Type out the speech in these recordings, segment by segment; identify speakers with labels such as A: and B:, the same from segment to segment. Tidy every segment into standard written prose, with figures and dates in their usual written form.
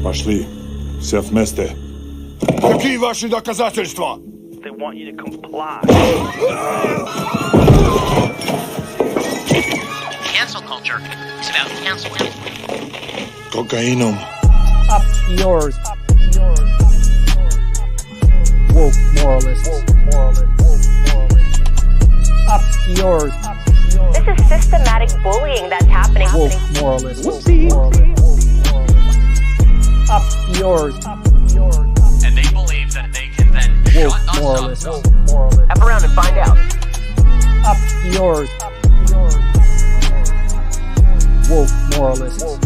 A: Пошли. Все вместе. Какие ваши доказательства?
B: They want you to comply.
C: Cancel culture is about canceling.
A: Кокаином.
D: Up yours. Woke moralists. Up yours.
E: This is systematic bullying that's happening.
D: Woke moralists. Up yours.
C: And they believe that they can then
D: Woke
C: shut us
D: moralists.
C: up.
E: Up around and find out.
D: Up yours. Woke moralists.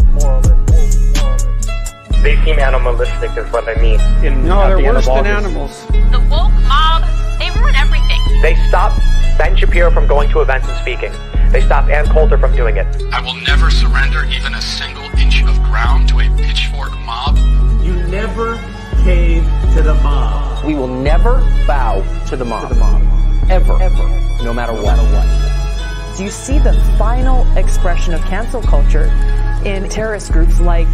B: They seem animalistic is what I mean.
F: No, they're worse than animals.
G: The woke mob, they ruin everything.
B: They stop Ben Shapiro from going to events and speaking. They stop Ann Coulter from doing it.
H: I will never surrender even a single inch of ground to a pitchfork mob.
I: You never cave to the mob.
J: We will never bow to the mob. Ever. No matter what.
K: Do you see the final expression of cancel culture in terrorist groups like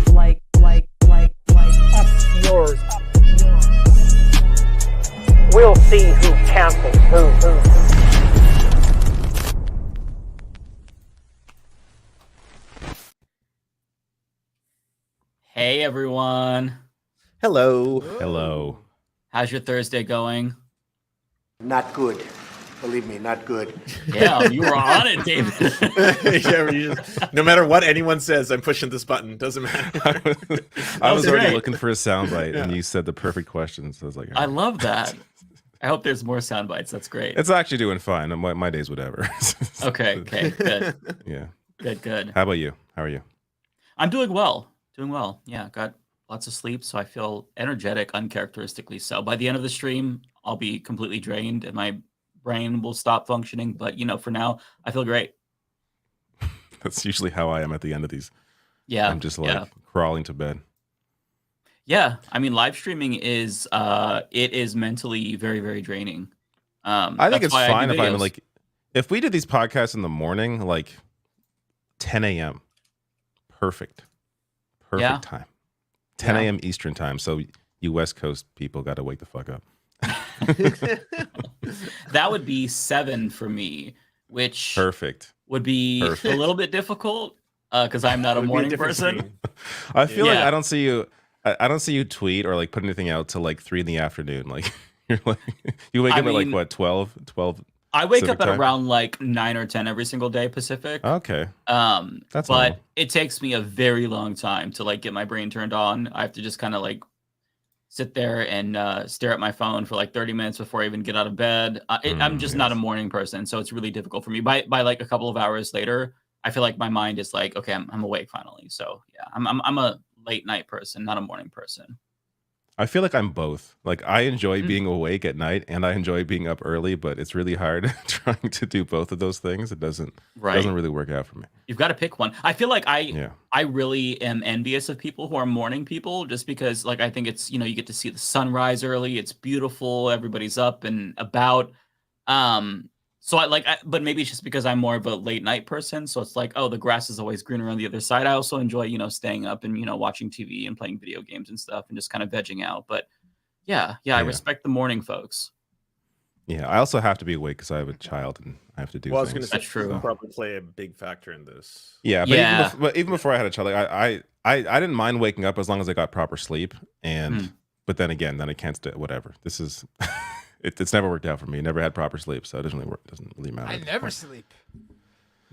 D: Up yours.
B: We'll see who cancels who.
L: Hey everyone.
F: Hello.
M: Hello.
L: How's your Thursday going?
I: Not good. Believe me, not good.
L: Yeah, you were on it, David.
F: No matter what anyone says, I'm pushing this button. Doesn't matter.
M: I was already
L: great.
M: looking for a soundbite, and you said the perfect question. So I was like,
L: I love that. I hope there's more sound bites. That's great.
M: it's actually doing fine. My day's whatever.
L: Okay, good.
M: Yeah.
L: Good.
M: How about you? How are you?
L: I'm doing well. Yeah, got lots of sleep, so I feel energetic, uncharacteristically so. By the end of the stream, I'll be completely drained and my brain will stop functioning. But, for now, I feel great.
M: That's usually how I am at the end of these.
L: Yeah.
M: I'm just crawling to bed.
L: Yeah. I mean, live streaming is mentally very, very draining.
M: I think it's fine if I'm
L: videos.
M: if we did these podcasts in the morning, like 10 a.m. Perfect time. 10 a.m. Eastern time. So you West Coast people got to wake the fuck up.
L: That would be 7 for me, which would be a little bit difficult because I'm not a morning person.
M: I feel like I don't see you. I don't see you tweet or put anything out till 3 in the afternoon. You're you wake up at what 12.
L: I wake
M: Pacific
L: up at
M: time?
L: around 9 or 10 every single day Pacific.
M: Okay.
L: That's
M: normal.
L: But it takes me a very long time to get my brain turned on. I have to just kind of sit there and stare at my phone for 30 minutes before I even get out of bed. I'm just not a morning person, so it's really difficult for me. By a couple of hours later, I feel like my mind is okay, I'm awake finally. So yeah, I'm a late night person, not a morning person.
M: I feel like I'm both. I enjoy being awake at night and I enjoy being up early, but it's really hard trying to do both of those things. It doesn't really work out for me.
L: You've got to pick one. I feel like I really am envious of people who are morning people just because I think it's, you get to see the sunrise early. It's beautiful. Everybody's up and about. So but maybe it's just because I'm more of a late night person. So it's the grass is always greener on the other side. I also enjoy, staying up and, watching TV and playing video games and stuff and just kind of vegging out. But yeah, I respect the morning folks.
M: Yeah, I also have to be awake because I have a child and I have to do things.
F: I was going to say,
L: that's true.
F: Probably play a big factor in this.
M: Yeah, but even before I had a child, I didn't mind waking up as long as I got proper sleep. And but then again, I can't stay. Whatever. This is. It's never worked out for me. Never had proper sleep, so it doesn't really work. Doesn't really matter.
N: I never sleep.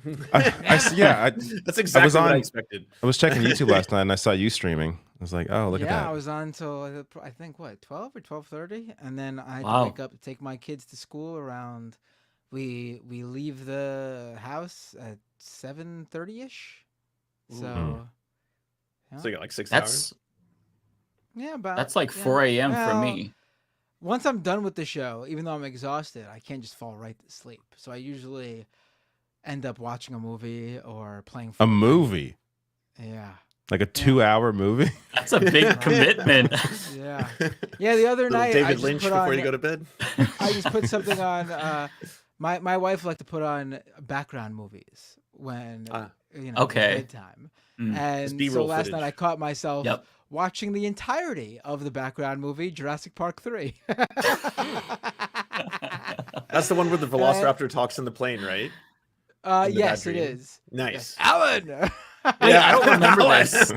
F: That's exactly what I expected.
M: I was checking YouTube last night and I saw you streaming. I was like, oh, look at that.
N: Yeah, I was on until I think 12 or 12:30, and then I had to wake up to take my kids to school around. We leave the house at 7:30ish. So,
F: so you got 6 hours.
N: Yeah, about
L: that's 4 a.m. for me.
N: Once I'm done with the show, even though I'm exhausted, I can't just fall right to sleep. So I usually end up watching a movie or playing.
M: A movie?
N: Yeah.
M: Like a 2-hour movie?
L: That's a big commitment.
N: Yeah. The other night,
F: David Lynch before you go to bed.
N: I just put something on. My wife liked to put on background movies when bedtime. And so last
F: footage.
N: night I caught myself watching the entirety of the background movie Jurassic Park 3.
F: That's the one where the Velociraptor talks in the plane, right?
N: Yes, it is.
F: Nice.
N: Yes. Alan!
L: Wait, I don't remember this.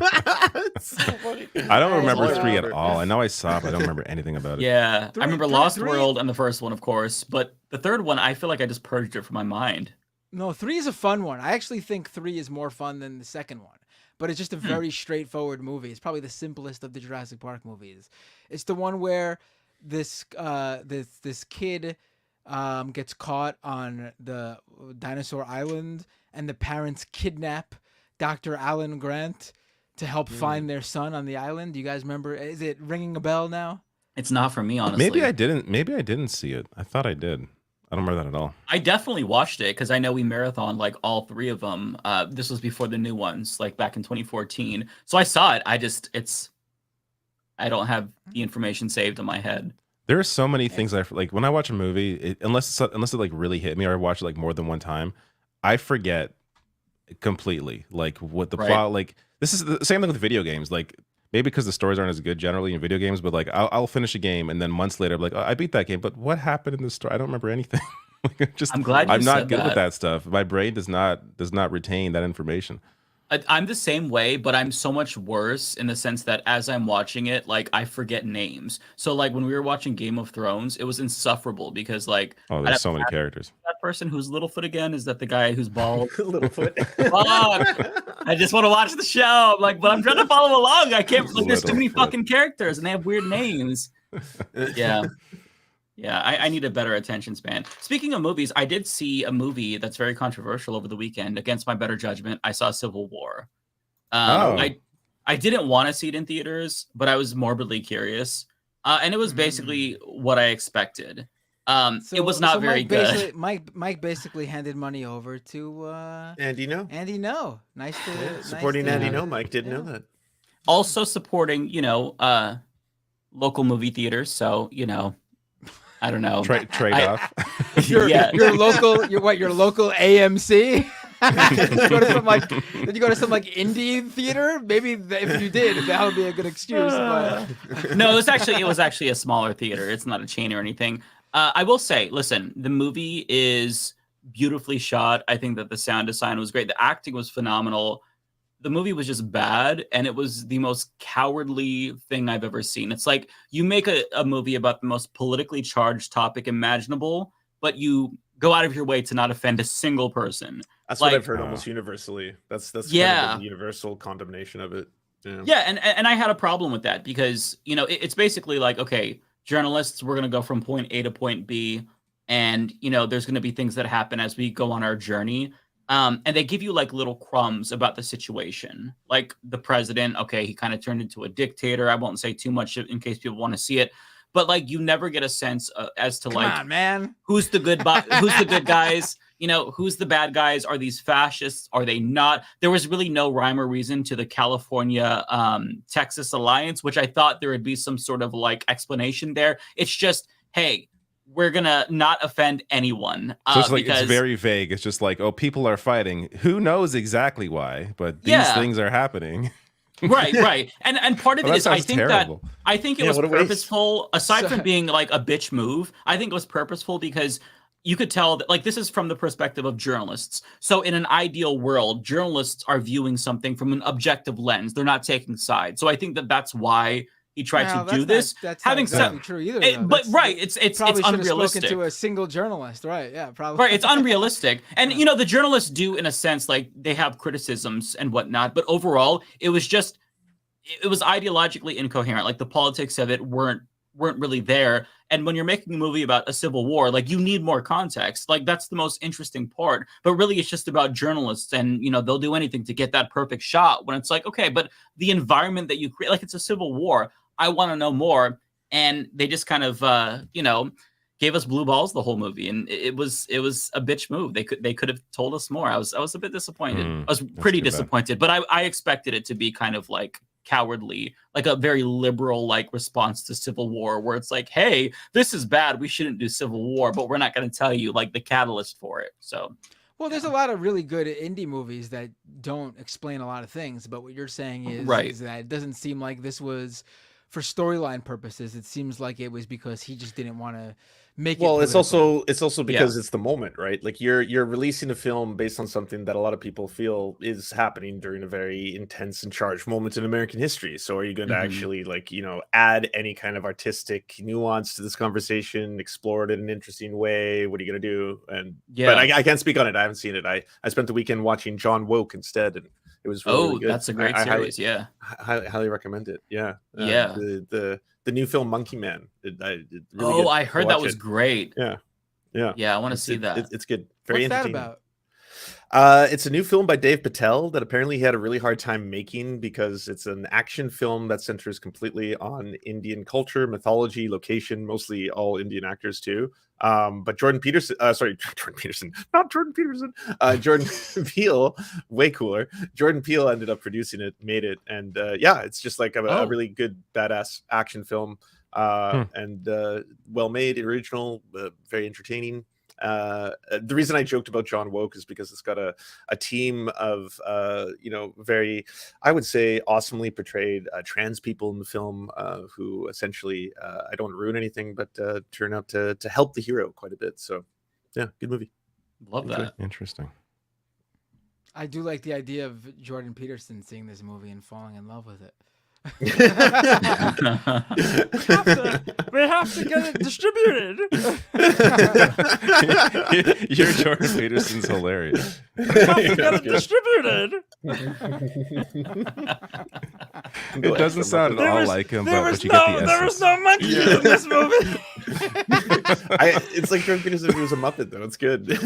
F: It's so funny.
M: I don't remember 3 at all. I know I saw it, but I don't remember anything about it.
L: Yeah, I remember Lost World and the first one, of course, but the third one, I feel like I just purged it from my mind.
N: No, 3 is a fun one. I actually think 3 is more fun than the second one. But it's just a very straightforward movie. It's probably the simplest of the Jurassic Park movies. It's the one where this kid gets caught on the dinosaur island, and the parents kidnap Dr. Alan Grant to help find their son on the island. Do you guys remember? Is it ringing a bell now?
L: It's not for me, honestly.
M: Maybe I didn't see it. I thought I did. I don't remember that at all.
L: I definitely watched it because I know we marathoned like all 3 of them. This was before the new ones, like back in 2014. So I saw it. I don't have the information saved in my head.
M: There are so many things like when I watch a movie, unless it like really hit me or I watch it like more than one time, I forget completely like what the plot. Like this is the same thing with video games. Like maybe because the stories aren't as good generally in video games, but like I'll finish a game and then months later, I'm like, oh, I beat that game, but what happened in the story? I don't remember anything.
L: I'm glad
M: I'm not good with that stuff. My brain does not retain that information.
L: I'm the same way, but I'm so much worse in the sense that as I'm watching it, like I forget names. So like when we were watching Game of Thrones, it was insufferable because like
M: there's so many characters.
L: That person who's Littlefoot again, is that the guy who's bald?
F: Littlefoot.
L: Fuck! I just want to watch the show. I'm like, but I'm trying to follow along. I can't. Like, there's too many fucking characters and they have weird names. Yeah, I need a better attention span. Speaking of movies, I did see a movie that's very controversial over the weekend. Against my better judgment, I saw Civil War. I didn't want to see it in theaters, but I was morbidly curious. And it was basically what I expected. It was not very good.
N: Mike basically handed money over to
F: Andy No.
N: Andy No. Nice to
F: supporting Andy No. Mike didn't know that.
L: Also supporting, local movie theaters. So, I don't know.
M: Trade off.
N: Your local AMC? Did you go to some indie theater? Maybe if you did, that would be a good excuse. But...
L: No, it was actually a smaller theater. It's not a chain or anything. I will say, listen, the movie is beautifully shot. I think that the sound design was great. The acting was phenomenal. The movie was just bad, and it was the most cowardly thing I've ever seen. It's like you make a movie about the most politically charged topic imaginable, but you go out of your way to not offend a single person.
F: That's what I've heard almost universally. That's kind of the universal condemnation of it.
L: Yeah, and I had a problem with that because, it's basically like, okay, journalists, we're going to go from point A to point B, and, there's going to be things that happen as we go on our journey. And they give you like little crumbs about the situation. Like the president, okay, he kind of turned into a dictator. I won't say too much in case people want to see it, but like you never get a sense as to who's the good who's the good guys, who's the bad guys? Are these fascists? Are they not? There was really no rhyme or reason to the California Texas alliance, which I thought there would be some sort of like explanation there. It's just, hey, we're gonna not offend anyone.
M: So it's like, it's very vague. It's just like, oh, people are fighting. Who knows exactly why? But these things are happening.
L: Right. And part of it is, I think it was purposeful.
F: Waste.
L: Aside from being like a bitch move, I think it was purposeful because you could tell that, like, this is from the perspective of journalists. So in an ideal world, journalists are viewing something from an objective lens. They're not taking sides. So I think that that's why he tried to do this.
N: That's having not exactly true either.
L: It's unrealistic.
N: Spoken to a single journalist, right? Yeah, probably.
L: Right, it's unrealistic, and the journalists do, in a sense, like they have criticisms and whatnot. But overall, it was ideologically incoherent. Like the politics of it weren't really there. And when you're making a movie about a civil war, like you need more context. Like that's the most interesting part. But really, it's just about journalists, and they'll do anything to get that perfect shot. When it's like, okay, but the environment that you create, like it's a civil war. I want to know more, and they just kind of, gave us blue balls the whole movie, and it was a bitch move. They could have told us more. I was a bit disappointed. I was pretty disappointed, but I expected it to be kind of like cowardly, like a very liberal like response to civil war, where it's like, hey, this is bad. We shouldn't do civil war, but we're not going to tell you like the catalyst for it. So.
N: Well, there's a lot of really good indie movies that don't explain a lot of things. But what you're saying is that it doesn't seem like this was for storyline purposes. It seems like it was because he just didn't want to make it.
F: Well, it's also because it's the moment, right? Like you're releasing a film based on something that a lot of people feel is happening during a very intense and charged moment in American history. So are you going to actually, like, you know, add any kind of artistic nuance to this conversation, explore it in an interesting way? What are you going to do? And but I can't speak on it. I haven't seen it. I spent the weekend watching John Woke instead, and it was really good.
L: That's a great series.
F: Highly recommend it. The new film Monkey Man.
L: I heard that was great.
F: Yeah.
L: I want to see that.
F: It's good. Very
N: What's
F: entertaining.
N: that
F: about? It's a new film by Dave Patel that apparently he had a really hard time making because it's an action film that centers completely on Indian culture, mythology, location, mostly all Indian actors too. But Jordan Peterson, Jordan Peele, way cooler. Jordan Peele ended up producing it, made it, and it's just like a really good badass action film, and well made, original, very entertaining. The reason I joked about John Woke is because it's got a team of very, I would say, awesomely portrayed trans people in the film, who essentially, I don't ruin anything, but turn out to help the hero quite a bit. So yeah, good movie.
L: Love that.
M: Interesting.
N: I do like the idea of Jordan Peterson seeing this movie and falling in love with it.
D: We have to get it distributed.
M: Your Jordan Peterson's hilarious.
D: We have to get it distributed.
M: It doesn't sound at all like him, but you get the essence.
D: There was no monkey in this movie.
F: It's like Jordan Peterson if he was a Muppet, though. It's good.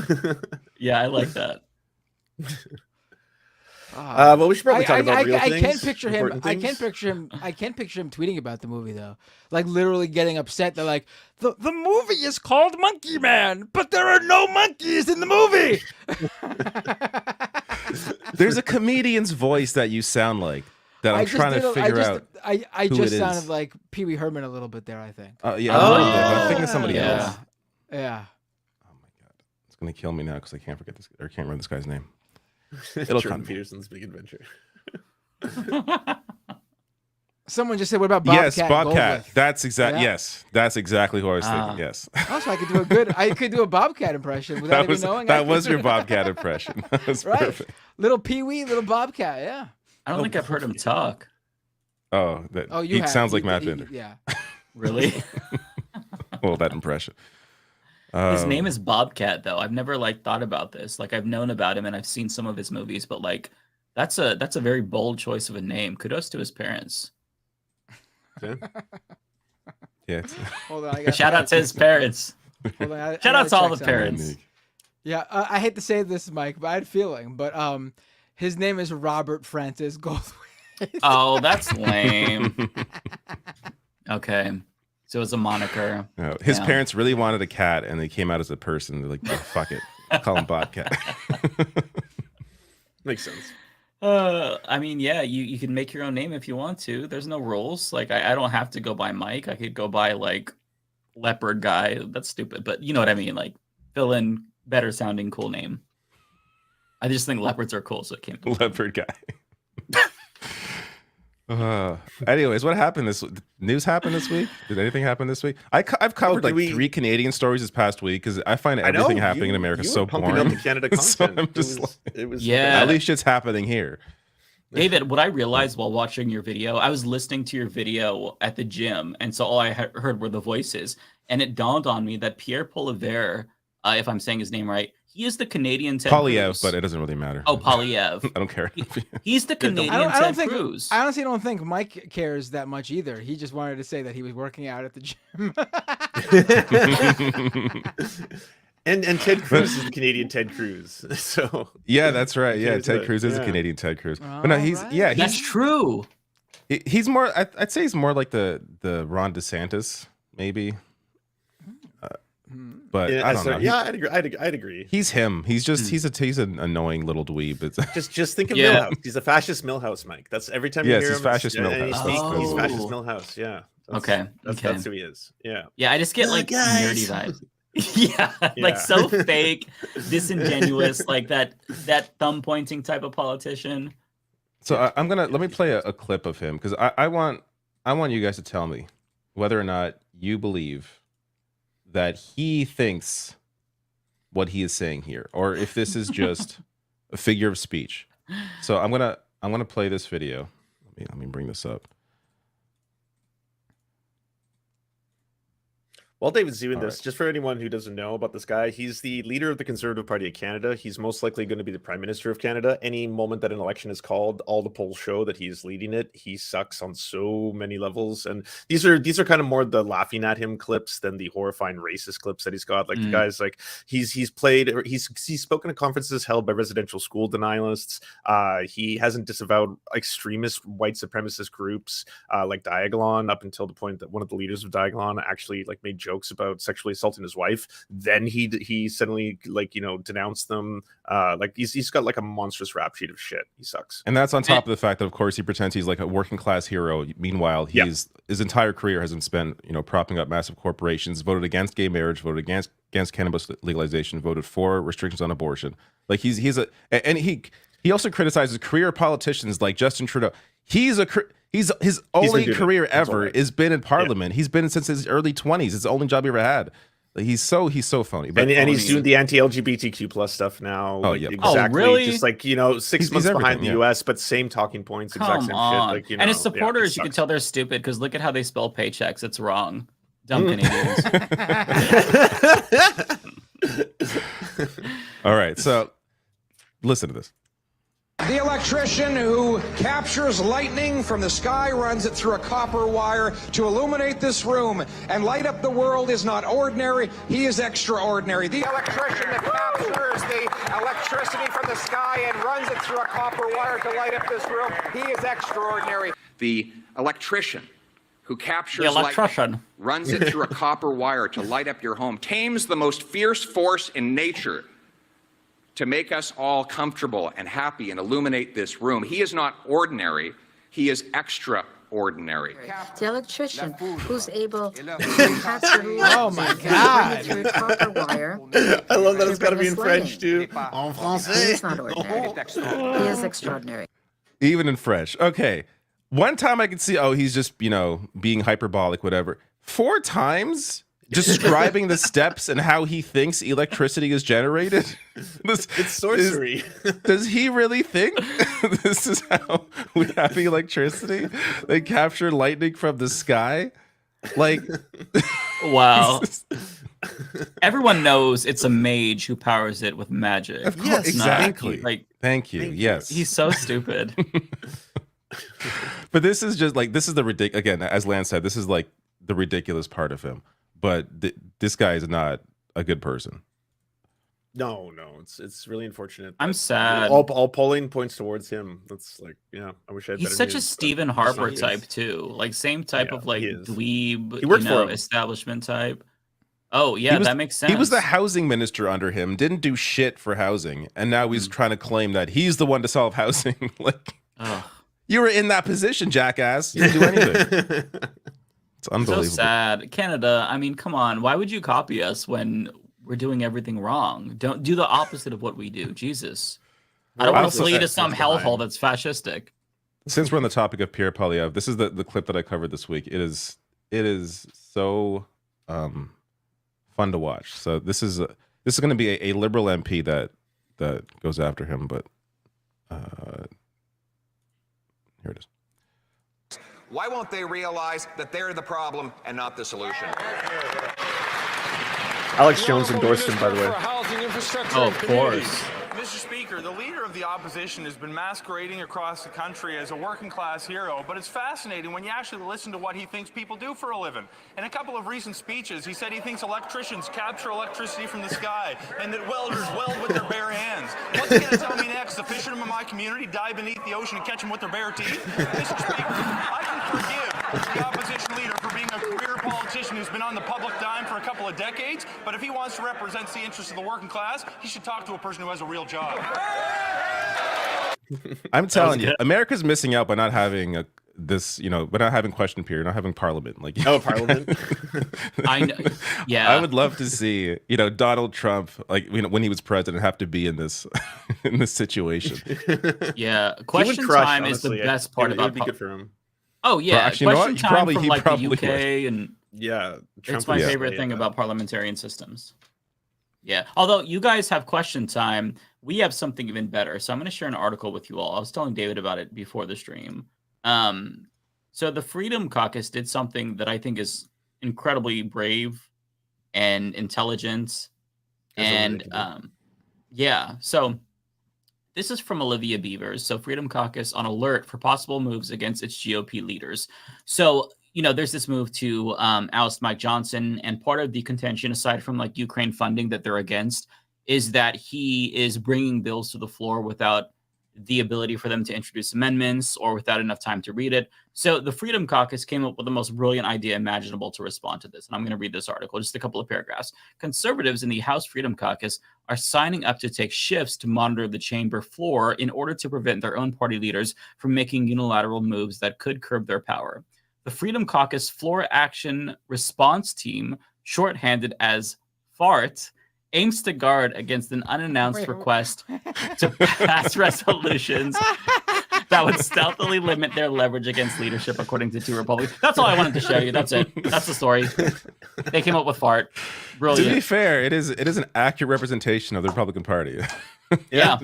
L: Yeah, I like that.
F: Well, we should probably talk about real things.
N: I can't picture him. I can't picture him tweeting about the movie though. Like literally getting upset. They're like, the movie is called Monkey Man, but there are no monkeys in the movie.
M: There's a comedian's voice that you sound like that I'm trying to figure out.
N: I just sounded like Pee Wee Herman a little bit there, I think.
M: But I'm thinking of somebody else.
N: Yeah.
M: Oh my god, it's gonna kill me now because I can't forget this or can't remember this guy's name.
F: Jordan Peterson's Big Adventure.
N: Someone just said, "What about Bobcat?"
M: Yes, Bobcat.
N: Goldthwait?
M: That's exactly. Yes, that's exactly who I was thinking. Yes.
N: Also, I could do a Bobcat impression without even knowing.
M: That was your Bobcat impression. That was perfect.
N: Little Pee Wee, little Bobcat. Yeah.
L: I don't think I've heard him talk.
M: He sounds like Matt Binder.
N: Yeah.
L: Really?
M: Well, that impression.
L: His name is Bobcat, though. I've never thought about this. I've known about him and I've seen some of his movies, but that's a very bold choice of a name. Kudos to his parents.
M: Yeah.
N: Hold on,
L: shout out to his parents.
N: Hold on,
L: shout out to all the parents.
N: Yeah, I hate to say this, Mike, but I had a feeling. But his name is Robert Francis Goldthwait.
L: Oh, that's lame. Okay. So it's a moniker.
M: No, his parents really wanted a cat, and they came out as a person. They're like, oh, "Fuck it, call him Bobcat."
F: Makes sense.
L: I mean, yeah, you can make your own name if you want to. There's no rules. I don't have to go by Mike. I could go by Leopard Guy. That's stupid, but you know what I mean. Fill in better sounding cool name. I just think leopards are cool, so it came.
M: Leopard Guy. Anyways, what happened news happened this week? Did anything happen this week? I've covered 3 Canadian stories this past week because I find everything happening in America so boring.
F: Up the Canada content.
M: So I'm just at least it's happening here.
L: David, what I realized while watching your video, I was listening to your video at the gym, and so all I heard were the voices, and it dawned on me that Pierre Poilievre, if I'm saying his name right, he is the Canadian Ted
M: Poilievre,
L: Cruz.
M: but it doesn't really matter.
L: Oh, Poilievre.
M: I don't care.
L: He's the Canadian Ted Cruz.
N: I honestly don't think Mike cares that much either. He just wanted to say that he was working out at the gym.
F: and Ted Cruz is the Canadian Ted Cruz. So
M: yeah, that's right. Yeah, Ted Cruz is a Canadian Ted Cruz. But no,
L: that's true.
M: He's more. I'd say he's more like the Ron DeSantis, maybe. But I don't know.
F: Yeah, I'd agree.
M: He's him. He's just he's an annoying little dweeb.
F: Just think of Milhouse. He's a fascist Milhouse, Mike. That's every time you hear him.
M: Fascist Milhouse.
F: He's fascist Milhouse. Yeah. That's who he is. Yeah.
L: Yeah, I just get nerdy vibes. Yeah, like so fake, disingenuous, like that thumb pointing type of politician.
M: So let me play a clip of him because I want you guys to tell me whether or not you believe that he thinks what he is saying here, or if this is just a figure of speech. So I'm gonna play this video. Let me bring this up.
F: While David's doing this, just for anyone who doesn't know about this guy, he's the leader of the Conservative Party of Canada. He's most likely going to be the Prime Minister of Canada. Any moment that an election is called, all the polls show that he's leading it. He sucks on so many levels. And these are kind of more the laughing at him clips than the horrifying racist clips that he's got. Like the guy's like he's spoken at conferences held by residential school denialists. He hasn't disavowed extremist white supremacist groups like Diagolon up until the point that one of the leaders of Diagolon actually like made jokes about sexually assaulting his wife. Then he suddenly denounced them. Like he's got like a monstrous rap sheet of shit. He sucks.
M: And that's on top of the fact that of course he pretends he's like a working class hero. Meanwhile, his entire career has been spent propping up massive corporations, voted against gay marriage, voted against cannabis legalization, voted for restrictions on abortion. Like he also criticizes career politicians like Justin Trudeau. His only career ever has been in Parliament. He's been since his early 20s. It's the only job he ever had. Like, he's so funny. But
F: and he's doing the anti-LGBTQ plus stuff now.
M: Oh,
F: like,
M: yeah.
F: Exactly.
L: Oh, really?
F: Just like 6 months behind the US, but same talking points, exact same
L: on.
F: shit. Like,
L: and his supporters, you can tell they're stupid because look at how they spell paychecks. It's wrong. Dumb Canadians.
M: All right, so listen to this.
O: The electrician who captures lightning from the sky runs it through a copper wire to illuminate this room and light up the world is not ordinary, he is extraordinary. The electrician that captures the electricity from the sky and runs it through a copper wire to light up this room, he is extraordinary.
P: The electrician who captures lightning, runs it through a copper wire to light up your home, tames the most fierce force in nature to make us all comfortable and happy and illuminate this room. He is not ordinary, he is extraordinary.
Q: The electrician who's able to capture light through copper wire.
F: I love that it's got to be in French too.
Q: En français. He is not ordinary. He is extraordinary.
M: Even in French. Okay. One time I could see, he's just, being hyperbolic, whatever. 4 times describing the steps and how he thinks electricity is generated.
F: It's sorcery.
M: Does he really think this is how we have electricity? They capture lightning from the sky? Like,
L: wow. Everyone knows it's a mage who powers it with magic.
M: Of course, exactly. Thank you. Yes.
L: He's so stupid.
M: But this is just like, this is the ridiculous, again, as Lance said, this is like the ridiculous part of him. But this guy is not a good person.
F: No, it's really unfortunate.
L: I'm sad.
F: All polling points towards him. That's like, I wish I had.
L: He's such a Stephen Harper type too. Like same type of like dweeb,
F: he worked for him.
L: Establishment type. Oh yeah, that makes sense.
M: He was the housing minister under him, didn't do shit for housing, and now he's trying to claim that he's the one to solve housing. Like, you were in that position, jackass. You didn't do anything. It's unbelievable.
L: So sad. Canada, I mean, come on. Why would you copy us when we're doing everything wrong? Don't do the opposite of what we do. Jesus. I don't want to flee to some hellhole that's fascistic.
M: Since we're on the topic of Pierre Poilievre, this is the clip that I covered this week. It is so fun to watch. So this is going to be a liberal MP that goes after him, but here it is.
R: Why won't they realize that they're the problem and not the solution?
F: Alex Jones endorsed him, by the way.
L: Oh, of course.
S: Mr. Speaker, the leader of the opposition has been masquerading across the country as a working class hero, but it's fascinating when you actually listen to what he thinks people do for a living. In a couple of recent speeches, he said he thinks electricians capture electricity from the sky and that welders weld with their bare hands. What's he going to tell me next? The fishermen in my community dive beneath the ocean and catch them with their bare teeth? Mr. Speaker, I can forgive the opposition leader for being a career politician who's been on the public dime for a couple of decades, but if he wants to represent the interests of the working class, he should talk to a person who has a real job.
M: I'm telling you, America's missing out by not having this, but not having question period, not having parliament. Like,
F: Parliament.
L: I know. Yeah.
M: I would love to see, Donald Trump, like, when he was president, have to be in this in this situation.
L: Yeah. Question time is the best part about
F: it. Would be good for him.
L: Oh yeah.
M: Well, actually,
L: question time from
M: he
L: like
M: probably
L: the UK
M: would.
L: and
F: Trump
L: it's my favorite thing about parliamentarian systems. Yeah. Although you guys have question time, we have something even better. So I'm going to share an article with you all. I was telling David about it before the stream. So the Freedom Caucus did something that I think is incredibly brave and intelligent. And so this is from Olivia Beavers. So Freedom Caucus on alert for possible moves against its GOP leaders. So, there's this move to oust Mike Johnson. And part of the contention, aside from like Ukraine funding that they're against, is that he is bringing bills to the floor without the ability for them to introduce amendments or without enough time to read it. So the Freedom Caucus came up with the most brilliant idea imaginable to respond to this. And I'm going to read this article, just a couple of paragraphs. Conservatives in the House Freedom Caucus are signing up to take shifts to monitor the chamber floor in order to prevent their own party leaders from making unilateral moves that could curb their power. The Freedom Caucus Floor Action Response Team, shorthanded as FART, aims to guard against an unannounced request to pass resolutions that would stealthily limit their leverage against leadership, according to two Republicans. That's all I wanted to show you. That's it. That's the story. They came up with FART. Brilliant.
M: To be fair, it is an accurate representation of the Republican Party.
L: Yeah.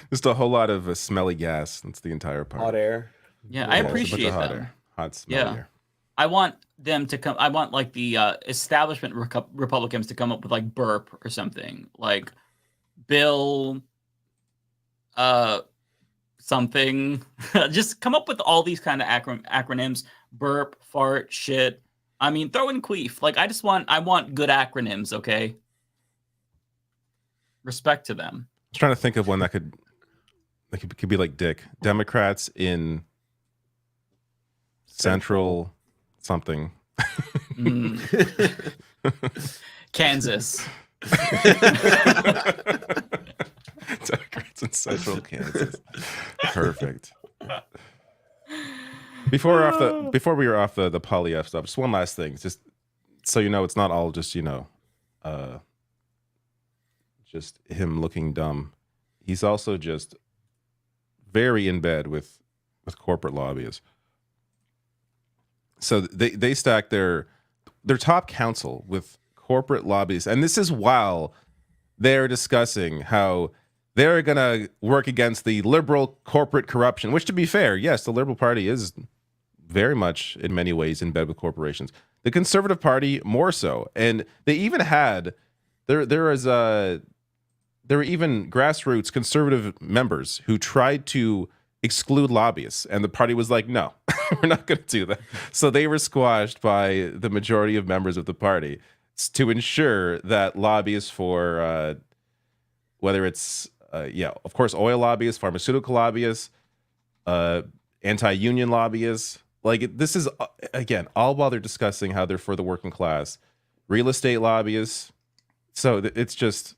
M: Just a whole lot of smelly gas. That's the entire party.
F: Hot air.
L: Yeah, I appreciate
M: hot
L: them.
M: air. Hot, smelly air.
L: I want them to come. I want like the establishment Republicans to come up with like burp or something like Bill, something. Just come up with all these kind of acronyms: burp, fart, shit. I mean, throw in queef. Like I want good acronyms. Okay. Respect to them.
M: I was trying to think of one that could be like Dick. Democrats in Central something.
L: Kansas.
M: Democrats in Central Kansas. Perfect. Before we were off the Poilievre stuff, just one last thing, just so it's not all just just him looking dumb. He's also just very in bed with corporate lobbyists. So they stack their top counsel with corporate lobbyists, and this is while they're discussing how they're gonna work against the liberal corporate corruption. Which, to be fair, yes, the Liberal Party is very much in many ways in bed with corporations. The Conservative Party more so, and they even had there were even grassroots conservative members who tried to exclude lobbyists, and the party was like, no, we're not going to do that. So they were squashed by the majority of members of the party to ensure that lobbyists for whether it's of course oil lobbyists, pharmaceutical lobbyists, anti-union lobbyists, like this is again all while they're discussing how they're for the working class, real estate lobbyists. So it's just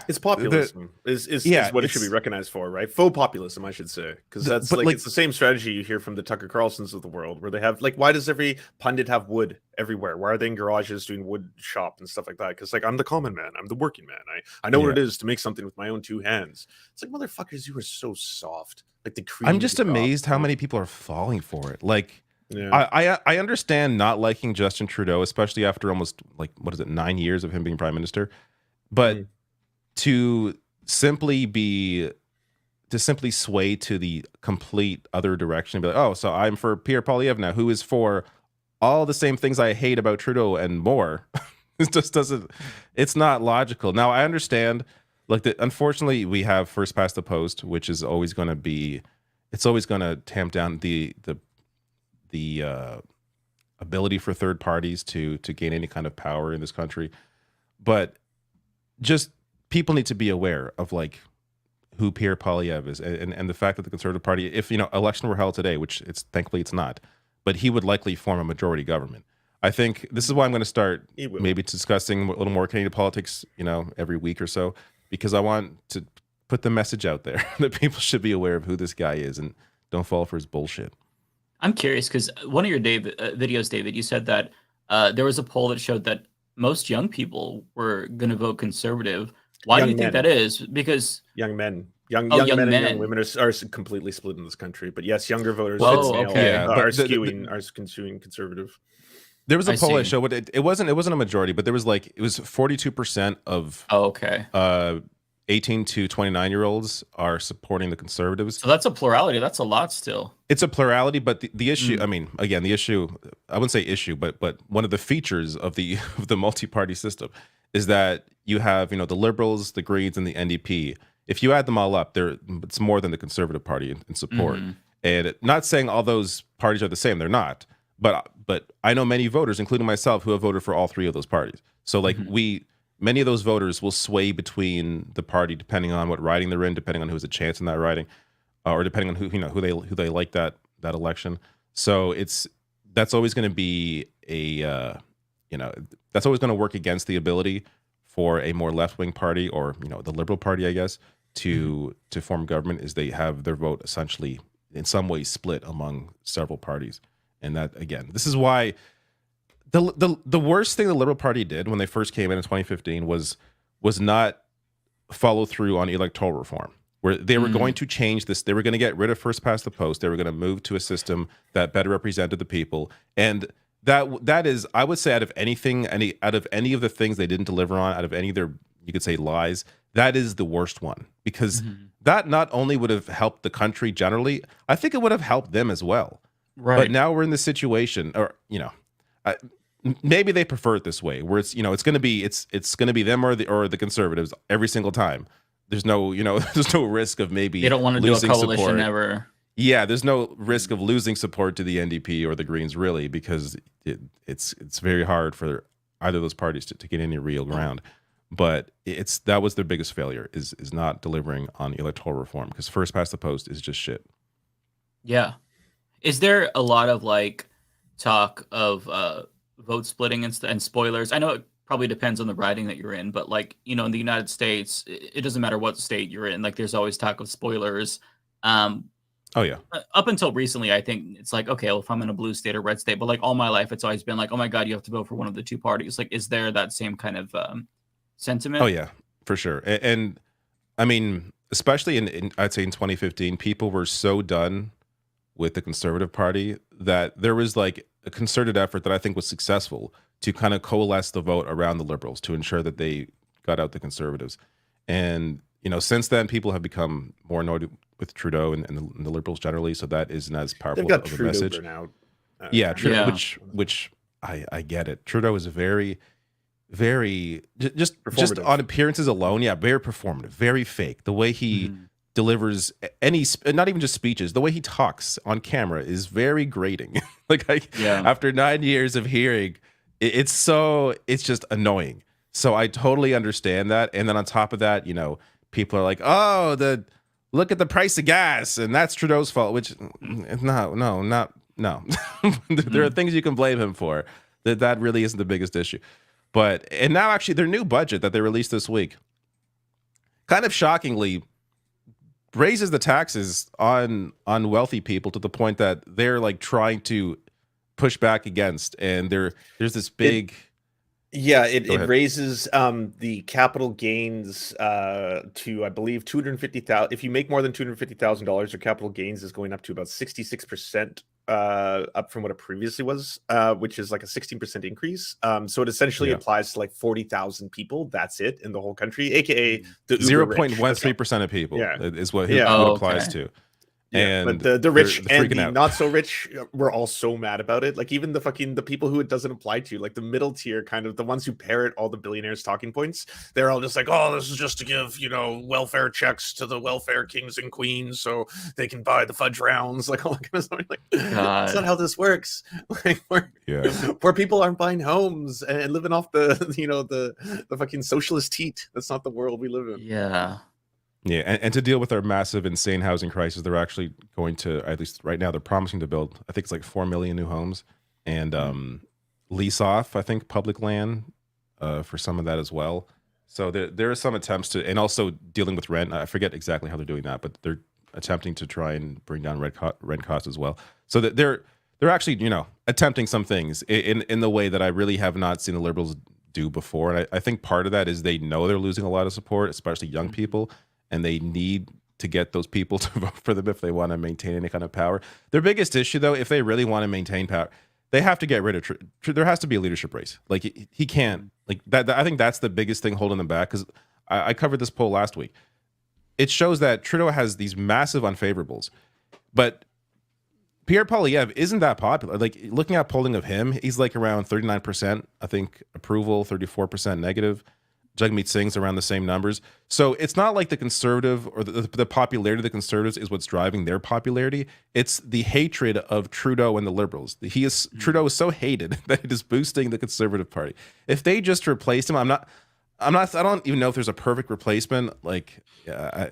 F: it's populism is what it should be recognized for, right? Faux populism, I should say, because that's like it's the same strategy you hear from the Tucker Carlsons of the world, where they have like, why does every pundit have wood everywhere? Why are they in garages doing wood shop and stuff like that? Because like I'm the common man, I'm the working man. I know what it is to make something with my own two hands. It's like, motherfuckers, you are so soft. Like the cream.
M: I'm just amazed how many people are falling for it. Like I understand not liking Justin Trudeau, especially after almost 9 years of him being prime minister, but to simply sway to the complete other direction and be like, oh, so I'm for Pierre Poilievre now, who is for all the same things I hate about Trudeau and more. It just doesn't, it's not logical. Now I understand, unfortunately we have first past the post, which is always going to tamp down the ability for third parties to gain any kind of power in this country. But just people need to be aware of who Pierre Poilievre is and the fact that the Conservative Party, if election were held today, which thankfully it's not, but he would likely form a majority government. I think this is why I'm going to start maybe discussing a little more Canadian politics, every week or so, because I want to put the message out there that people should be aware of who this guy is and don't fall for his bullshit.
L: I'm curious because one of your videos, David, you said that there was a poll that showed that most young people were going to vote conservative. Why do you think that is? Because
F: young men, young
L: young
F: men
L: men
F: and young women are completely split in this country. But yes, younger voters
M: Yeah,
F: are
M: but
F: skewing conservative.
M: There was a poll that showed it wasn't a majority, but there was like it was 42% of 18 to 29-year-olds are supporting the conservatives.
L: So that's a plurality. That's a lot still.
M: It's a plurality, but the issue, I mean, again, the issue, I wouldn't say issue, but one of the features of the multi-party system is that you have, the Liberals, the Greens, and the NDP. If you add them all up, it's more than the Conservative Party in support. And not saying all those parties are the same, they're not. But I know many voters, including myself, who have voted for all three of those parties. So like many of those voters will sway between the party depending on what riding they're in, depending on who has a chance in that riding, or depending on who they like that election. So that's always going to be that's always going to work against the ability for a more left-wing party or the Liberal Party, I guess, to form government, is they have their vote essentially in some ways split among several parties. And that, again, this is why the worst thing the Liberal Party did when they first came in 2015 was not follow through on electoral reform, where they were going to change this. They were going to get rid of first past the post. They were going to move to a system that better represented the people. And that is, I would say, out of any of the things they didn't deliver on, out of any of their, you could say, lies, that is the worst one, because that not only would have helped the country generally, I think it would have helped them as well. Right. But now we're in this situation, or maybe they prefer it this way, where it's it's going to be them or the conservatives every single time. There's no there's no risk of maybe
L: they don't want to do a coalition
M: support.
L: ever.
M: Yeah, there's no risk of losing support to the NDP or the Greens, really, because it's very hard for either of those parties to get any real ground. But that was their biggest failure, is not delivering on electoral reform, because first past the post is just shit.
L: Yeah. Is there a lot of talk of vote splitting and spoilers? I know it probably depends on the riding that you're in, but in the United States, it doesn't matter what state you're in. There's always talk of spoilers.
M: Oh yeah.
L: Up until recently, I think it's okay, well, if I'm in a blue state or red state, but all my life, it's always been oh my God, you have to vote for one of the two parties. Is there that same kind of sentiment?
M: Oh yeah, for sure. And I mean, especially in I'd say in 2015, people were so done with the Conservative Party that there was a concerted effort that I think was successful to kind of coalesce the vote around the Liberals to ensure that they got out the Conservatives. And since then, people have become more annoyed with Trudeau and the Liberals generally, so that isn't as powerful of a message.
F: Burnout.
M: Trudeau, which I get it. Trudeau is very just on appearances alone, very performative, very fake. The way he delivers not even just speeches, the way he talks on camera is very grating. After 9 years of hearing, it's just annoying. So I totally understand that. And then on top of that, people are like, oh, look at the price of gas, and that's Trudeau's fault, which no. There are things you can blame him for. That really isn't the biggest issue. And now actually their new budget that they released this week, kind of shockingly, raises the taxes on wealthy people to the point that they're trying to push back against, and there's this big
F: it raises the capital gains to, I believe, $250,000. If you make more than $250,000, your capital gains is going up to about 66% up from what it previously was, which is a 16% increase. So it essentially applies to 40,000 people. That's it in the whole country, aka the
M: 0.13% of people is what it applies to.
F: Yeah,
M: and
F: but the rich and the not so rich were all so mad about it. Even the people who it doesn't apply to, the middle tier, kind of the ones who parrot all the billionaires' talking points, they're all just oh, this is just to give welfare checks to the welfare kings and queens so they can buy the fudge rounds, all that kind of stuff. That's not how this works. Poor people aren't buying homes and living off the the fucking socialist heat. That's not the world we live in.
M: Yeah, and to deal with our massive, insane housing crisis, they're actually going to, at least right now, they're promising to build, I think it's 4 million new homes, and lease off, I think, public land for some of that as well. So there are some attempts to, and also dealing with rent. I forget exactly how they're doing that, but they're attempting to try and bring down rent costs as well. So that they're actually, attempting some things in the way that I really have not seen the Liberals do before. And I think part of that is they know they're losing a lot of support, especially young people, and they need to get those people to vote for them if they want to maintain any kind of power. Their biggest issue, though, if they really want to maintain power, they have to get rid of there has to be a leadership race. Like he can't like that. I think that's the biggest thing holding them back, because I covered this poll last week. It shows that Trudeau has these massive unfavorables, but Pierre Poilievre isn't that popular. Like looking at polling of him, he's like around 39%, I think, approval, 34% negative. Jagmeet Singh's around the same numbers. So it's not like the conservative or the popularity of the conservatives is what's driving their popularity. It's the hatred of Trudeau and the Liberals. Trudeau is so hated that it is boosting the Conservative Party. If they just replaced him, I don't even know if there's a perfect replacement. Like, I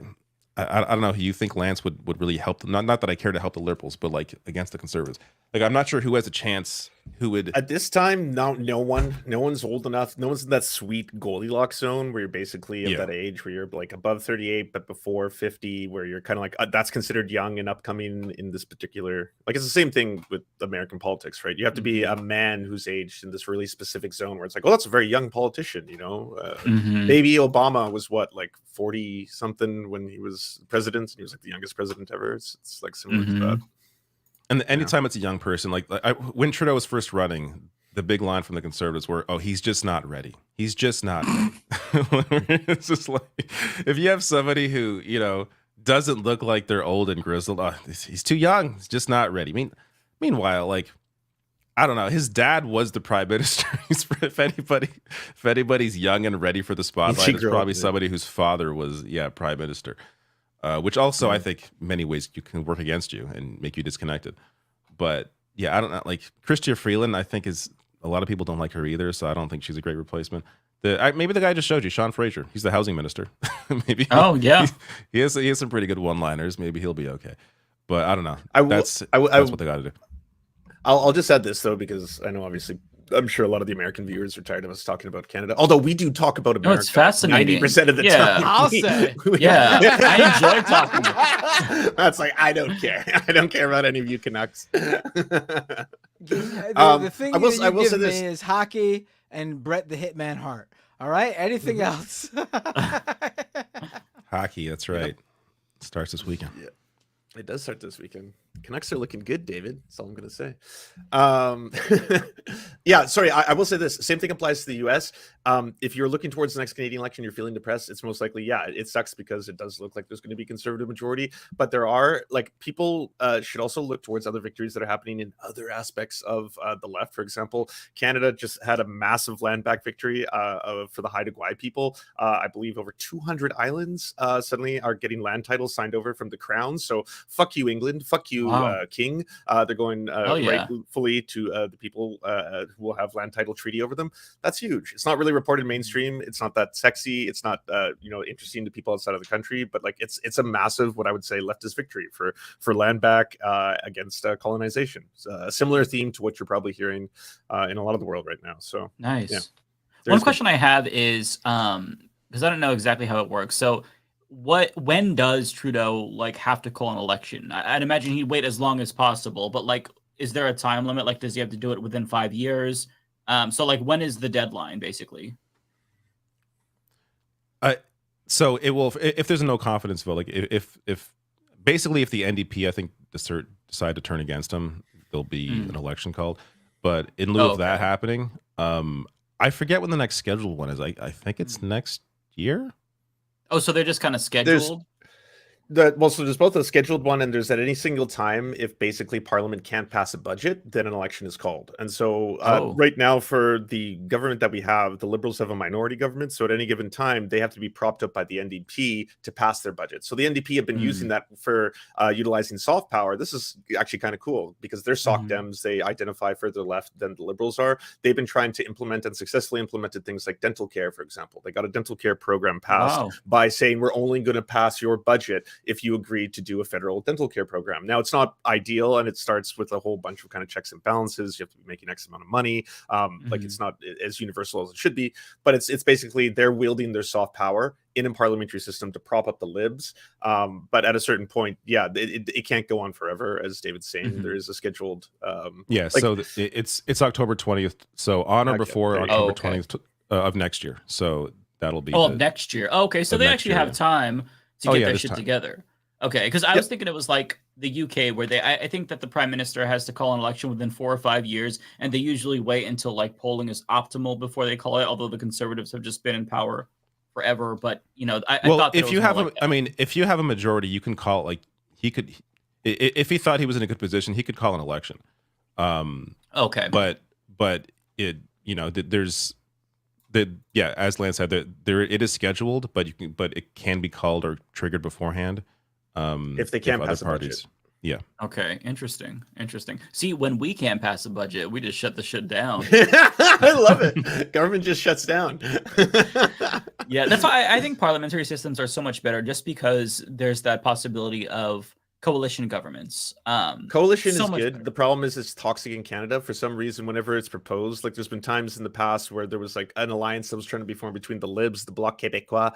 M: don't know who you think, Lance, would really help them. Not that I care to help the Liberals, but like against the Conservatives. Like, I'm not sure who has a chance. Who would
F: at this time? No one's old enough. No one's in that sweet Goldilocks zone where you're basically at that age where you're like above 38 but before 50, where you're kind of like that's considered young and upcoming in this particular. Like it's the same thing with American politics, right? You have to be a man who's aged in this really specific zone where it's like, oh, that's a very young politician, Maybe Obama was like 40 something when he was president, and he was like the youngest president ever. It's like similar to that.
M: And anytime it's a young person, when Trudeau was first running, the big line from the Conservatives were, "Oh, he's just not ready. He's just not ready." It's just like, if you have somebody who doesn't look like they're old and grizzled, he's too young. He's just not ready. Meanwhile, I don't know. His dad was the prime minister. If anybody's young and ready for the spotlight, it's probably somebody whose father was prime minister. Which also I think many ways you can work against you and make you disconnected. But I don't know. Like Chrystia Freeland, I think a lot of people don't like her either, so I don't think she's a great replacement. Maybe the guy I just showed you, Sean Fraser, he's the housing minister. Maybe.
L: Oh yeah,
M: he has some pretty good one-liners. Maybe he'll be okay. But I don't know. That's what they got to do.
F: I'll just add this though, because I know obviously I'm sure a lot of the American viewers are tired of us talking about Canada. Although we do talk about America.
L: It's fascinating.
F: 90% of the time.
N: I'll say.
L: I enjoy talking about it.
F: That's like, I don't care. I don't care about any of you Canucks.
N: The thing
F: I will
N: give
F: say
N: me
F: this.
N: is hockey and Bret the Hitman Hart. All right? Anything else?
M: Hockey, that's right. Starts this weekend.
F: Yeah. It does start this weekend. Canucks are looking good, David. That's all I'm going to say. Sorry. I will say this. Same thing applies to the U.S. If you're looking towards the next Canadian election, you're feeling depressed, it's most likely, it sucks because it does look like there's going to be conservative majority. But there are, people should also look towards other victories that are happening in other aspects of the left. For example, Canada just had a massive land back victory for the Haida Gwaii people. I believe over 200 islands suddenly are getting land titles signed over from the Crown. So fuck you, England. Fuck you, King. They're going rightfully to the people who will have land title treaty over them. That's huge. It's not really reported mainstream. It's not that sexy. It's not interesting to people outside of the country. But it's a massive, what I would say, leftist victory for land back against colonization. It's a similar theme to what you're probably hearing in a lot of the world right now. So
L: nice.
F: Yeah.
L: One question I have is because I don't know exactly how it works. So when does Trudeau have to call an election? I'd imagine he'd wait as long as possible, but is there a time limit? Does he have to do it within 5 years? So when is the deadline basically?
M: So it will, if there's a no confidence vote, if the NDP, I think, decide to turn against him, there'll be an election called. But in lieu of that happening, I forget when the next scheduled one is. I think it's next year.
L: Oh, so they're just kind of scheduled?
F: So there's both a scheduled one, and there's at any single time, if basically Parliament can't pass a budget, then an election is called. And so right now, for the government that we have, the Liberals have a minority government. So at any given time, they have to be propped up by the NDP to pass their budget. So the NDP have been using that for utilizing soft power. This is actually kind of cool because they're Soc Dems. They identify further left than the Liberals are. They've been trying to implement and successfully implemented things like dental care, for example. They got a dental care program passed by saying, we're only going to pass your budget if you agree to do a federal dental care program. Now, it's not ideal, and it starts with a whole bunch of kind of checks and balances. You have to be making X amount of money. Like it's not as universal as it should be, but it's basically they're wielding their soft power in a parliamentary system to prop up the libs. But at a certain point, it can't go on forever, as David's saying. There is a scheduled
M: so it's October 20th, so on or before October 20th of next year. So that'll be
L: next year. Okay, so they actually have time to get their shit together. Okay, because I was thinking it was like the UK, where I think that the prime minister has to call an election within 4 or 5 years, and they usually wait until like polling is optimal before they call it, although the Conservatives have just been in power forever. But I thought
M: if you have if you have a majority, you can call it. Like he could, if he thought he was in a good position, he could call an election.
L: Okay,
M: but it there's as Lance said, there it is scheduled, but it can be called or triggered beforehand
F: if they can't pass a budget.
M: Yeah.
L: Okay. Interesting. See, when we can't pass a budget, we just shut the shit down.
F: I love it. Government just shuts down.
L: Yeah, that's why I think parliamentary systems are so much better, just because there's that possibility of coalition governments.
F: Coalition is good. Better. The problem is it's toxic in Canada for some reason. Whenever it's proposed, like there's been times in the past where there was like an alliance that was trying to be formed between the Libs, the Bloc Québécois,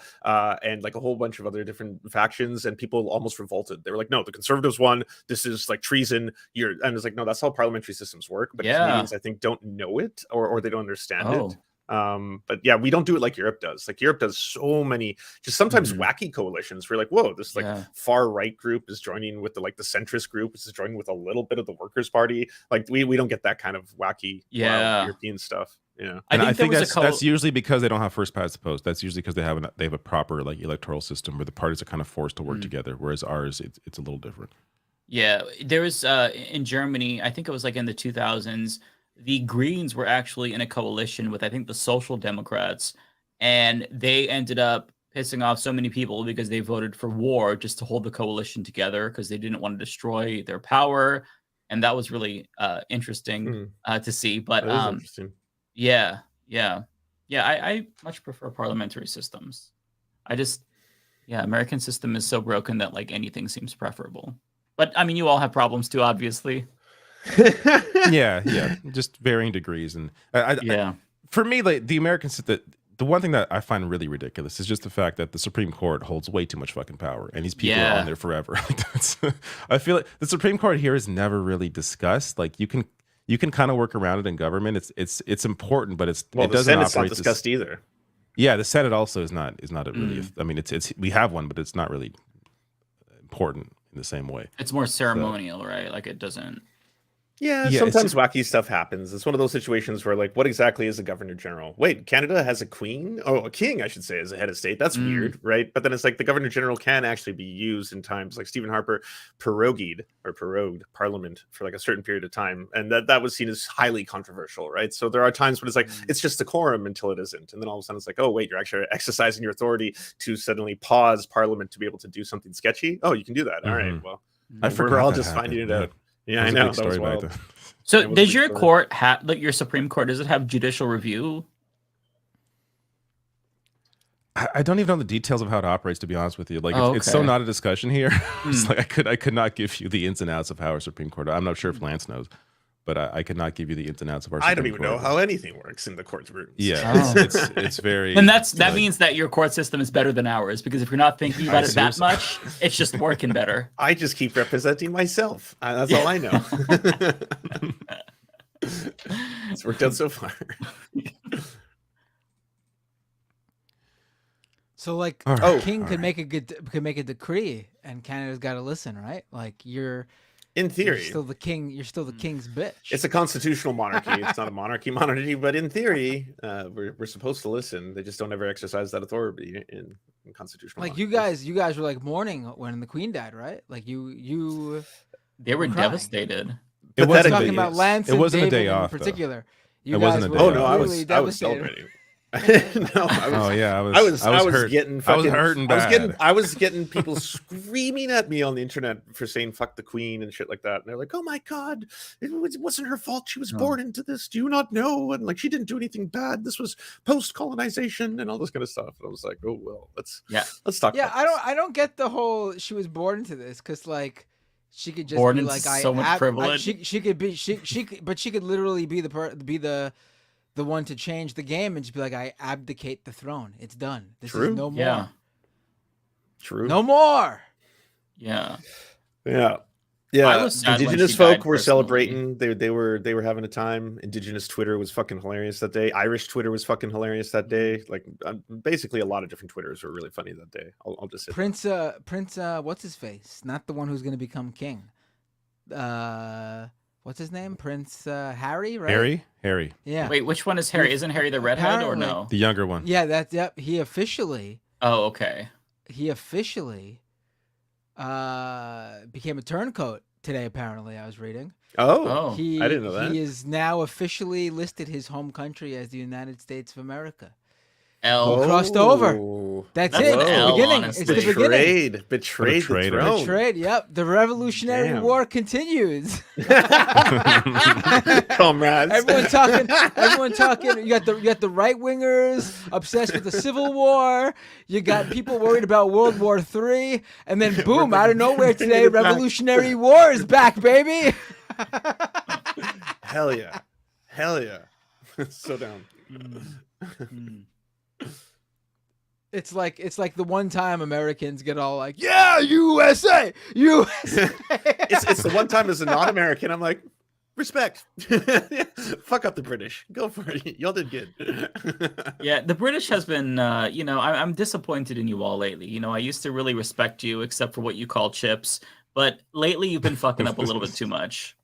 F: and like a whole bunch of other different factions, and people almost revolted. They were like, "No, the Conservatives won. This is like treason." And it's like, no, that's how parliamentary systems work. But Canadians, I think, don't know it or they don't understand it. But yeah, we don't do it like Europe does. Like Europe does so many, just sometimes wacky coalitions. We're like, whoa, this like far right group is joining with the centrist group. This is joining with a little bit of the Workers' Party. Like we don't get that kind of wacky wild European stuff. Yeah,
M: I think that's usually because they don't have first past the post. That's usually because they have a proper like electoral system where the parties are kind of forced to work together. Whereas ours, it's a little different.
L: Yeah, there was in Germany, I think it was like in the 2000s. The Greens were actually in a coalition with, I think, the Social Democrats, and they ended up pissing off so many people because they voted for war just to hold the coalition together because they didn't want to destroy their power, and that was really interesting to see. But I much prefer parliamentary systems. American system is so broken that like anything seems preferable. But I mean, you all have problems too, obviously.
M: Just varying degrees, and for me, like the Americans, the one thing that I find really ridiculous is just the fact that the Supreme Court holds way too much fucking power, and these people are on there forever. I feel like the Supreme Court here is never really discussed. Like you can kind of work around it in government. It's important, but it doesn't
F: the Senate's
M: operate
F: not discussed either.
M: Yeah, the Senate also is not a really. I mean, it's we have one, but it's not really important in the same way.
L: It's more ceremonial, right? Like it doesn't.
F: Yeah, sometimes wacky stuff happens. It's one of those situations where, like, what exactly is a governor general? Wait, Canada has a queen? Oh, a king, I should say, as a head of state. That's weird, right? But then it's like the governor general can actually be used in times like Stephen Harper prorogued Parliament for like a certain period of time, and that was seen as highly controversial, right? So there are times when it's like it's just a quorum until it isn't, and then all of a sudden it's like, oh wait, you're actually exercising your authority to suddenly pause Parliament to be to do something sketchy. Oh, you can do that. All right, well, we're all just finding it out. Yeah, I know. That was wild.
L: So does your court have, like your Supreme Court, does it have judicial review?
M: I don't even know the details of how it operates, to be honest with you. Like it's so not a discussion here. It's like I could not give you the ins and outs of how our Supreme Court. I'm not sure if Lance knows, but I could not give you the ins and outs of our Supreme Court.
F: I don't even know how anything works in the court's rooms.
M: Yeah, it's very.
L: And that means that your court system is better than ours, because if you're not thinking about it that much, it's just working better.
F: I just keep representing myself. That's all I know. It's worked out so far.
N: So like king could make a decree, and Canada's got to listen, right? Like in theory, you're still the king. You're still the king's bitch.
F: It's a constitutional monarchy. It's not a monarchy, but in theory, we're supposed to listen. They just don't ever exercise that authority in constitutional.
N: Like monarchies. you guys were like mourning when the Queen died, right? Like
L: they were devastated.
N: It wasn't talking about Lance.
M: It wasn't
N: and
M: a day
N: David
M: off
N: in particular.
M: You guys
N: were
F: I was celebrating. No, I was
M: hurt.
F: getting
M: I was hurting bad.
F: I was getting people screaming at me on the internet for saying "fuck the queen" and shit like that. And they're like, "Oh my god, it wasn't her fault. She was born into this. Do you not know? And like, she didn't do anything bad. This was post-colonization and all this kind of stuff." And I was like, "Oh well, let's talk."
N: Yeah, I don't get the whole she was born into this because like she could just
L: born
N: be
L: into
N: like
L: so much privilege.
N: she could be but she could literally be the one to change the game and just be like, I abdicate the throne. It's done. This is no more.
L: Yeah.
F: True.
N: No more.
L: Yeah.
F: Yeah.
L: I was sad when
F: Indigenous
L: she
F: folk
L: died
F: were
L: personally.
F: celebrating. They were having a time. Indigenous Twitter was fucking hilarious that day. Irish Twitter was fucking hilarious that day. Like basically a lot of different Twitters were really funny that day. I'll just say
N: Prince what's his face? Not the one who's going to become king. What's his name? Prince Harry, right?
M: Harry.
N: Yeah.
L: Wait, which one is Harry? Isn't Harry the redhead or no?
M: The younger one.
N: Yeah, he officially.
L: Oh, okay.
N: He officially became a turncoat today. Apparently, I was reading.
F: Oh, I didn't know that.
N: He is now officially listed his home country as the United States of America.
L: L.
N: Crossed over. That's it. It's the beginning. It's the beginning.
F: Betrayed the throne.
N: Betrayed. Yep. The Revolutionary War continues.
F: Comrades.
N: Everyone talking. You got the right wingers obsessed with the Civil War. You got people worried about World War III, and then boom, out of nowhere today, Revolutionary War is back, baby.
F: Hell yeah. So down.
N: It's like the one time Americans get all like, yeah, USA.
F: It's the one time as a non-American I'm like, respect. Fuck up the British. Go for it. Y'all did good.
L: Yeah, the British has been, I'm disappointed in you all lately. I used to really respect you, except for what you call chips. But lately, you've been fucking up a little bit too much.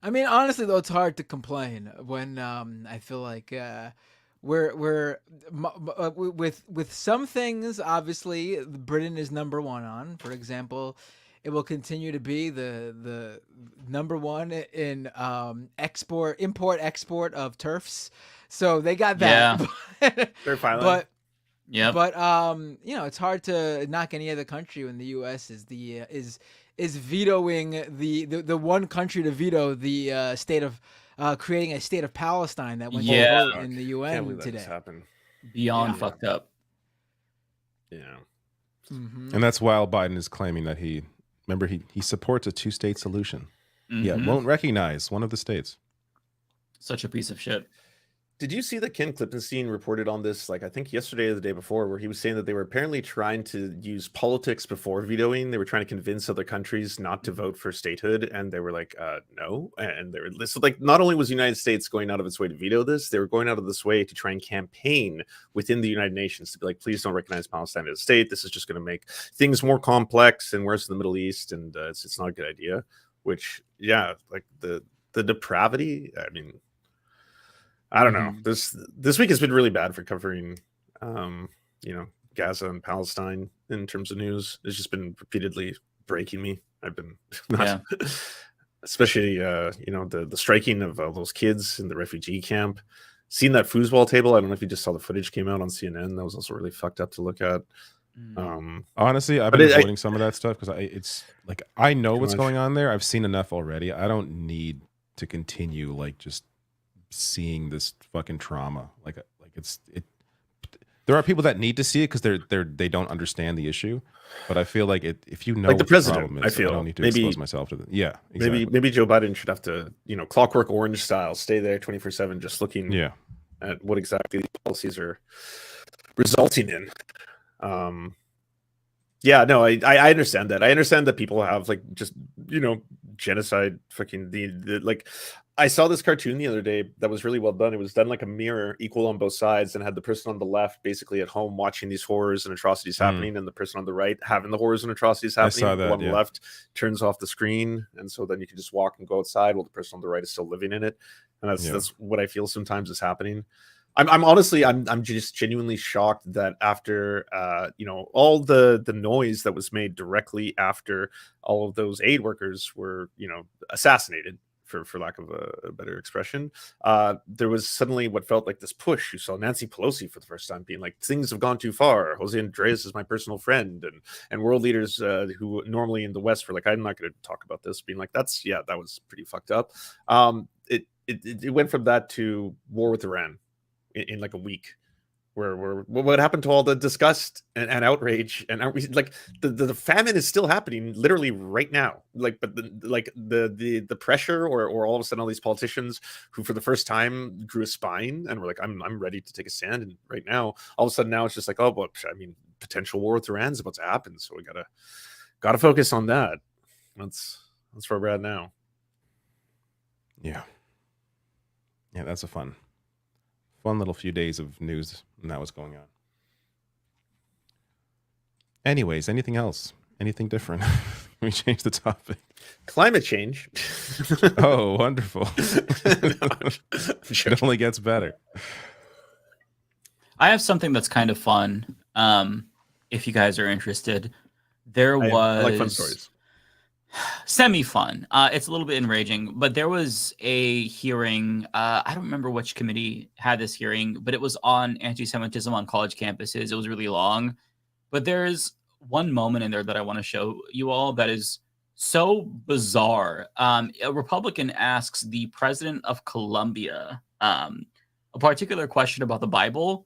N: I mean, honestly, though, it's hard to complain when I feel like we're with some things. Obviously, Britain is number one on. For example, it will continue to be the number one in import export of turfs. So they got that.
L: Yeah.
F: They're finally.
N: But
L: yeah.
N: But it's hard to knock any other country when the U.S. is vetoing the one country to veto the state of creating a state of Palestine that went to vote in the UN today.
L: Beyond fucked up.
F: Yeah.
N: Mm-hmm.
M: And that's while Biden is claiming that he supports a two-state solution.
L: Mm-hmm.
M: Yeah, won't recognize one of the states.
L: Such a piece of shit.
F: Did you see that Ken Klippenstein reported on this, like, I think yesterday or the day before, where he was saying that they were apparently trying to use politics before vetoing? They were trying to convince other countries not to vote for statehood, and they were like, no. And they were so, like, not only was the United States going out of its way to veto this, they were going out of this way to try and campaign within the United Nations to be like, please don't recognize Palestine as a state. This is just going to make things more complex and worse in the Middle East, and it's not a good idea. Which, yeah, like the depravity. I mean, I don't know. This week has been really bad for covering, Gaza and Palestine in terms of news. It's just been repeatedly breaking me. I've been, especially, the striking of those kids in the refugee camp. Seeing that foosball table. I don't know if you just saw the footage came out on CNN. That was also really fucked up to look at.
M: Honestly, I've been avoiding some of that stuff because it's like I know what's going on there. I've seen enough already. I don't need to continue just seeing this fucking trauma. There are people that need to see it because they don't understand the issue. But I feel like if you know
F: like the
M: what
F: president,
M: the problem is,
F: I feel
M: I don't need to
F: maybe
M: expose myself to it. Yeah, exactly.
F: Maybe Joe Biden should have to, Clockwork Orange style, stay there 24/7, just looking at what exactly these policies are resulting in. I understand that. I understand that people have genocide. Fucking the I saw this cartoon the other day that was really well done. It was done like a mirror, equal on both sides, and had the person on the left basically at home watching these horrors and atrocities happening, and the person on the right having the horrors and atrocities happening.
M: I saw that,
F: the one on the left turns off the screen, and so then you can just walk and go outside while the person on the right is still living in it. And that's what I feel sometimes is happening. I'm honestly just genuinely shocked that after all the noise that was made directly after all of those aid workers were assassinated for lack of a better expression. There was suddenly what felt like this push. You saw Nancy Pelosi for the first time being like, things have gone too far. Jose Andres is my personal friend, and world leaders who normally in the West were like, I'm not going to talk about this, being like, that was pretty fucked up. It went from that to war with Iran in like a week. Where what happened to all the disgust and outrage and like the famine is still happening literally right now, like, but the pressure or all of a sudden all these politicians who for the first time grew a spine and were like, I'm ready to take a stand, and right now all of a sudden now it's just like, oh well, I mean, potential war with Iran is about to happen, so we gotta focus on that. That's where we're at now.
M: Yeah, that's a fun little few days of news and that was going on. Anyways, anything else? Anything different? We changed the topic.
F: Climate change.
M: Oh, wonderful. It only gets better.
L: I have something that's kind of fun. If you guys are interested, I
F: like fun stories.
L: Semi-fun. It's a little bit enraging, but there was a hearing. I don't remember which committee had this hearing, but it was on anti-Semitism on college campuses. It was really long, but there's one moment in there that I want to show you all that is so bizarre. A Republican asks the president of Colombia a particular question about the Bible,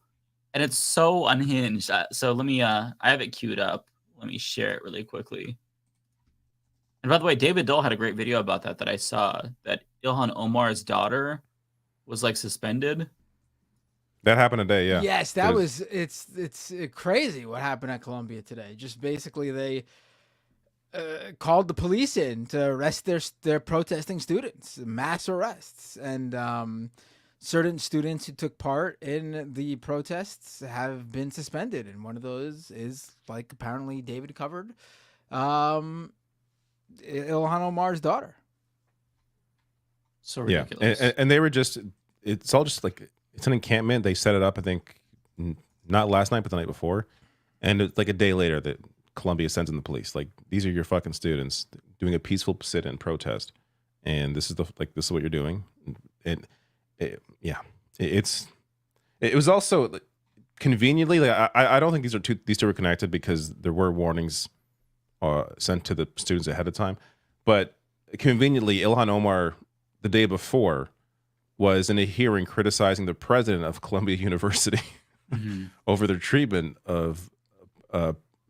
L: and it's so unhinged. So let me, I have it queued up. Let me share it really quickly. And by the way, David Dole had a great video about that I saw, that Ilhan Omar's daughter was like suspended.
M: That happened today, yeah.
N: Yes, that was it's crazy what happened at Columbia today. Just basically they called the police in to arrest their protesting students, mass arrests, and certain students who took part in the protests have been suspended, and one of those is, like, apparently David covered, Ilhan Omar's daughter.
L: So ridiculous.
M: Yeah, and they were just, it's all just like, it's an encampment. They set it up, I think, not last night, but the night before. And it's like a day later that Columbia sends in the police. Like, these are your fucking students doing a peaceful sit-in protest. And this is this is what you're doing. And it was also conveniently, like, I don't think these two were connected, because there were warnings sent to the students ahead of time. But conveniently, Ilhan Omar, the day before, was in a hearing criticizing the president of Columbia University over their treatment of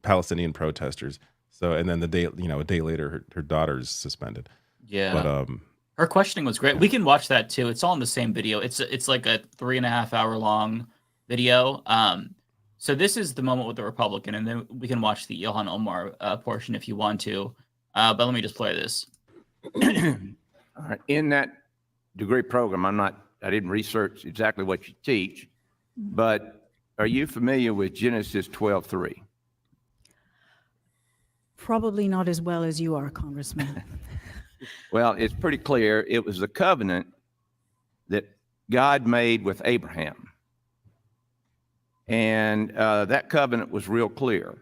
M: Palestinian protesters. So, and then a day later, her daughter's suspended.
L: Yeah.
M: But
L: her questioning was great. We can watch that too. It's all in the same video. It's like a 3.5 hour long video. So this is the moment with the Republican, and then we can watch the Ilhan Omar portion if you want to. But let me just play this.
T: All right. In that degree program, I didn't research exactly what you teach, but are you familiar with Genesis 12:3?
U: Probably not as well as you are, Congressman.
T: Well, it's pretty clear. It was the covenant that God made with Abraham. And that covenant was real clear.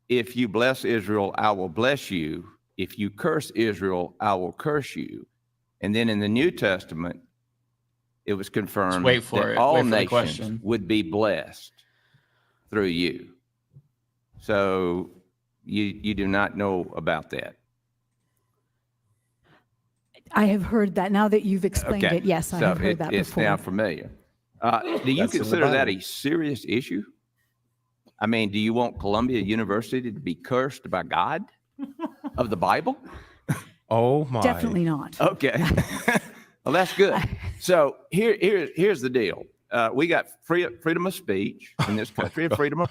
T: If you bless Israel, I will bless you. If you curse Israel, I will curse you. And then in the New Testament, it was confirmed that all nations would be blessed through you. So you do not know about that.
U: I have heard that. Now that you've explained it, yes, I have heard that before.
T: It's now familiar. Do you consider that a serious issue? I mean, do you want Columbia University to be cursed by God of the Bible?
M: Oh my!
U: Definitely not.
T: Okay. Well, that's good. So here's the deal. We got freedom of speech in this country, and freedom of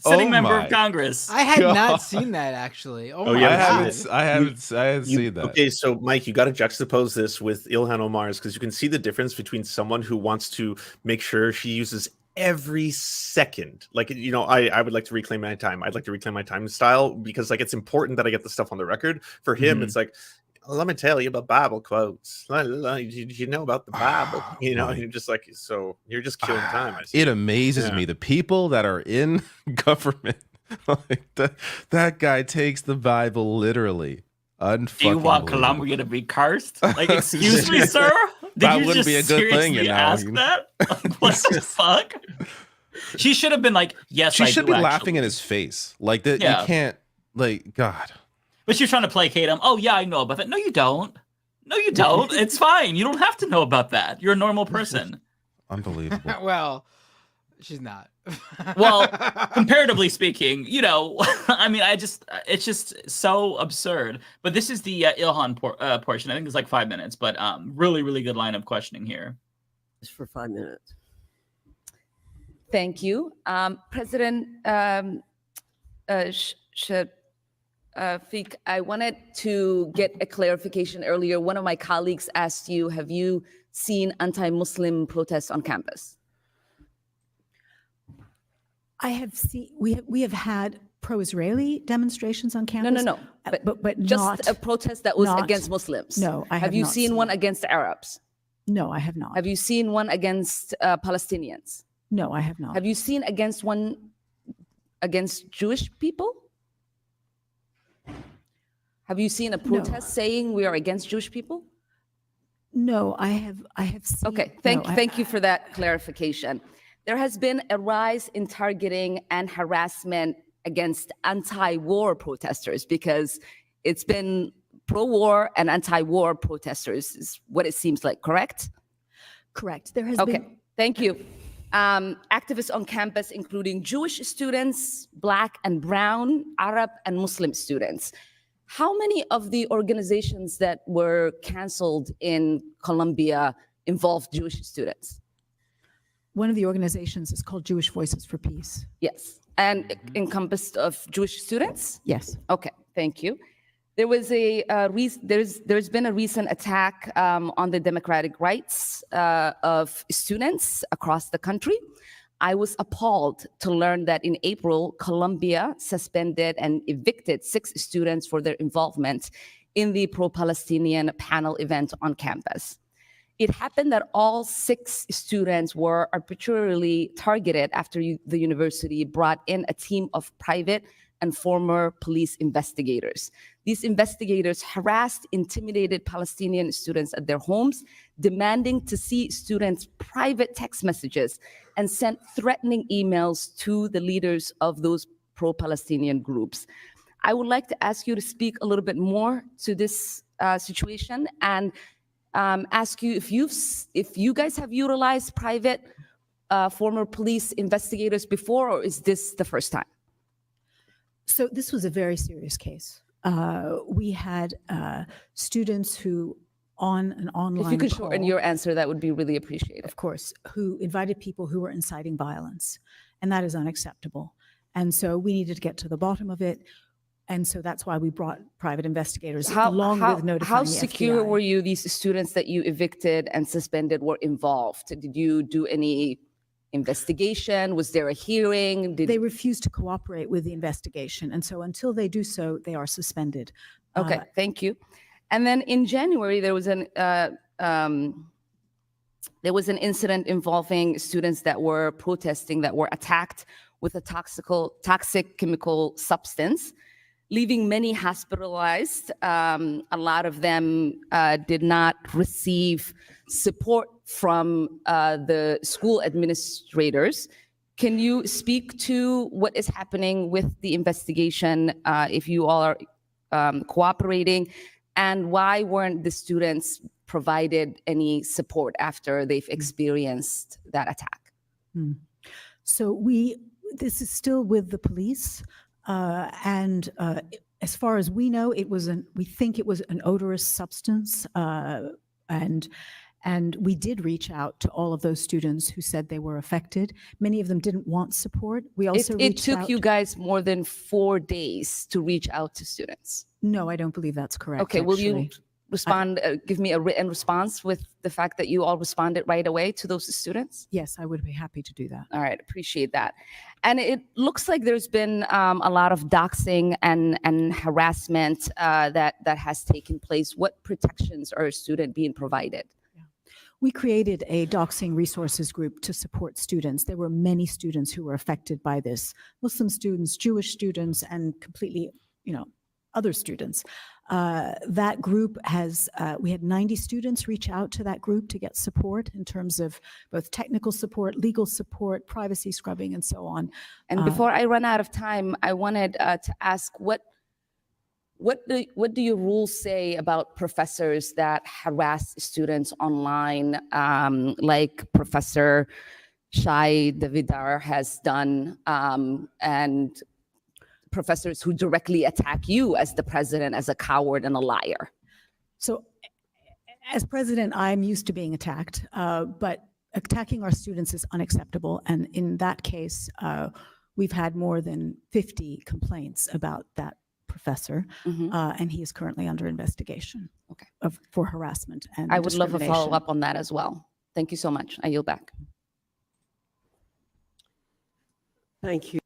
L: sitting member of Congress.
N: I had not seen that, actually. Oh my
M: God. I haven't seen that.
F: Okay, so Mike, you got to juxtapose this with Ilhan Omar's, because you can see the difference between someone who wants to make sure she uses every second, like, I would like to reclaim my time. I'd like to reclaim my time style, because like it's important that I get the stuff on the record. For him, it's like, let me tell you about Bible quotes. Did you know about the Bible? And you're just like, so you're just killing time.
M: It amazes me, the people that are in government, like that guy takes the Bible literally.
L: Do you want Colombia to be cursed? Like, excuse me, sir?
M: That wouldn't be a good thing, you know.
L: Ask that? Like, what the fuck? She should have been like, yes,
M: she
L: I
M: should
L: do,
M: be
L: actually.
M: laughing in his face. Like that.
L: Yeah.
M: You can't. Like, God.
L: But you're trying to placate him. Oh yeah, I know about that. No, you don't. No, you don't. It's fine. You don't have to know about that. You're a normal person.
M: Unbelievable.
N: Well, she's not.
L: Well, comparatively speaking, you know, I mean, it's just so absurd. But this is the Ilhan portion. I think it's like 5 minutes, but really, really good line of questioning here.
A: Just for 5 minutes.
V: Thank you. President Shafiq, I wanted to get a clarification earlier. One of my colleagues asked you, have you seen anti-Muslim protests on campus?
U: I have seen, we have had pro-Israeli demonstrations on campus.
V: No.
U: But
V: just
U: not,
V: a protest that was
U: not,
V: against Muslims.
U: No, I have
V: you
U: not
V: seen one against Arabs?
U: No, I have not.
V: Have you seen one against Palestinians?
U: No, I have not.
V: Have you seen one against Jewish people? Have you seen a protest saying we are against Jewish people?
U: No, I have seen.
V: Okay, thank you for that clarification. There has been a rise in targeting and harassment against anti-war protesters because it's been pro-war and anti-war protesters is what it seems like, correct?
U: Correct. There has
V: been.
U: Okay,
V: thank you. Activists on campus, including Jewish students, Black and Brown, Arab and Muslim students. How many of the organizations that were canceled in Colombia involved Jewish students?
U: One of the organizations is called Jewish Voices for Peace.
V: Yes. And encompassed of Jewish students?
U: Yes.
V: Okay, thank you. There was there's been a recent attack on the democratic rights of students across the country. I was appalled to learn that in April, Colombia suspended and evicted 6 students for their involvement in the pro-Palestinian panel event on campus. It happened that all 6 students were arbitrarily targeted after the university brought in a team of private and former police investigators. These investigators harassed, intimidated Palestinian students at their homes, demanding to see students' private text messages and sent threatening emails to the leaders of those pro-Palestinian groups. I would like to ask you to speak a little bit more to this situation and ask you if you guys have utilized private former police investigators before, or is this the first time?
U: So this was a very serious case. We had students who on an online
V: If you could
U: call,
V: shorten your answer, that would be really appreciated.
U: of course, who invited people who were inciting violence, and that is unacceptable. And so we needed to get to the bottom of it. And so that's why we brought private investigators along with notifying
V: How
U: the
V: secure
U: FBI.
V: were you these students that you evicted and suspended were involved? Did you do any investigation? Was there a hearing?
U: They refused to cooperate with the investigation. And so until they do so, they are suspended.
V: Okay, thank you. And then in January, there was an incident involving students that were protesting that were attacked with a toxic chemical substance, leaving many hospitalized. A lot of them did not receive support from the school administrators. Can you speak to what is happening with the investigation, if you all are cooperating, and why weren't the students provided any support after they've experienced that attack?
U: So this is still with the police. And as far as we know, we think it was an odorous substance. And we did reach out to all of those students who said they were affected. Many of them didn't want support. We also
V: It took you guys more than 4 days to reach out to students.
U: No, I don't believe that's correct.
V: Okay, will you
U: actually.
V: respond, give me a written response with the fact that you all responded right away to those students?
U: Yes, I would be happy to do that.
V: All right, appreciate that. And it looks like there's been a lot of doxing and harassment that has taken place. What protections are a student being provided?
U: We created a doxing resources group to support students. There were many students who were affected by this, Muslim students, Jewish students, and completely, other students. That group has, we had 90 students reach out to that group to get support in terms of both technical support, legal support, privacy scrubbing, and so on.
V: And before I run out of time, I wanted to ask what do your rules say about professors that harass students online, like Professor Shai Davidar has done, and professors who directly attack you as the president as a coward and a liar?
U: So as president, I'm used to being attacked, but attacking our students is unacceptable. And in that case, we've had more than 50 complaints about that professor, and he is currently under investigation for harassment and
V: I would love a
U: discrimination.
V: follow-up on that as well. Thank you so much. I yield back.
A: Thank you.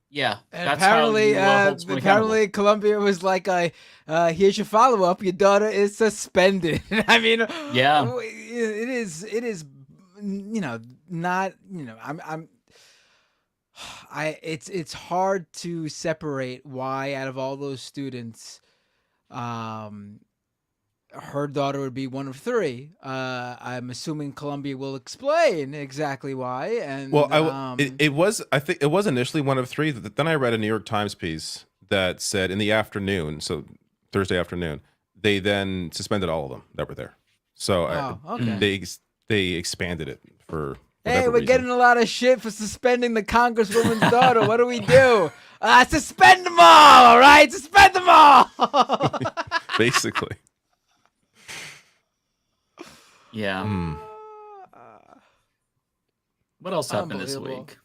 L: Yeah,
N: And
L: that's
N: apparently,
L: how you hold someone
N: apparently, Columbia was like, "Here's your follow-up. Your daughter is suspended." I mean,
L: Yeah.
N: it is, you know, not, you know, it's hard to separate why out of all those students, her daughter would be one of three. I'm assuming Columbia will explain exactly why. And
M: Well, I think it was initially one of three. Then I read a New York Times piece that said in the afternoon, so Thursday afternoon, they then suspended all of them that were there. So
N: okay.
M: they expanded it for.
N: Hey, we're
M: reason.
N: getting a lot of shit for suspending the Congresswoman's daughter. What do we do? Suspend them all right? Suspend them all!
M: Basically.
L: Yeah. What else happened this
N: Unbelievable.
L: week?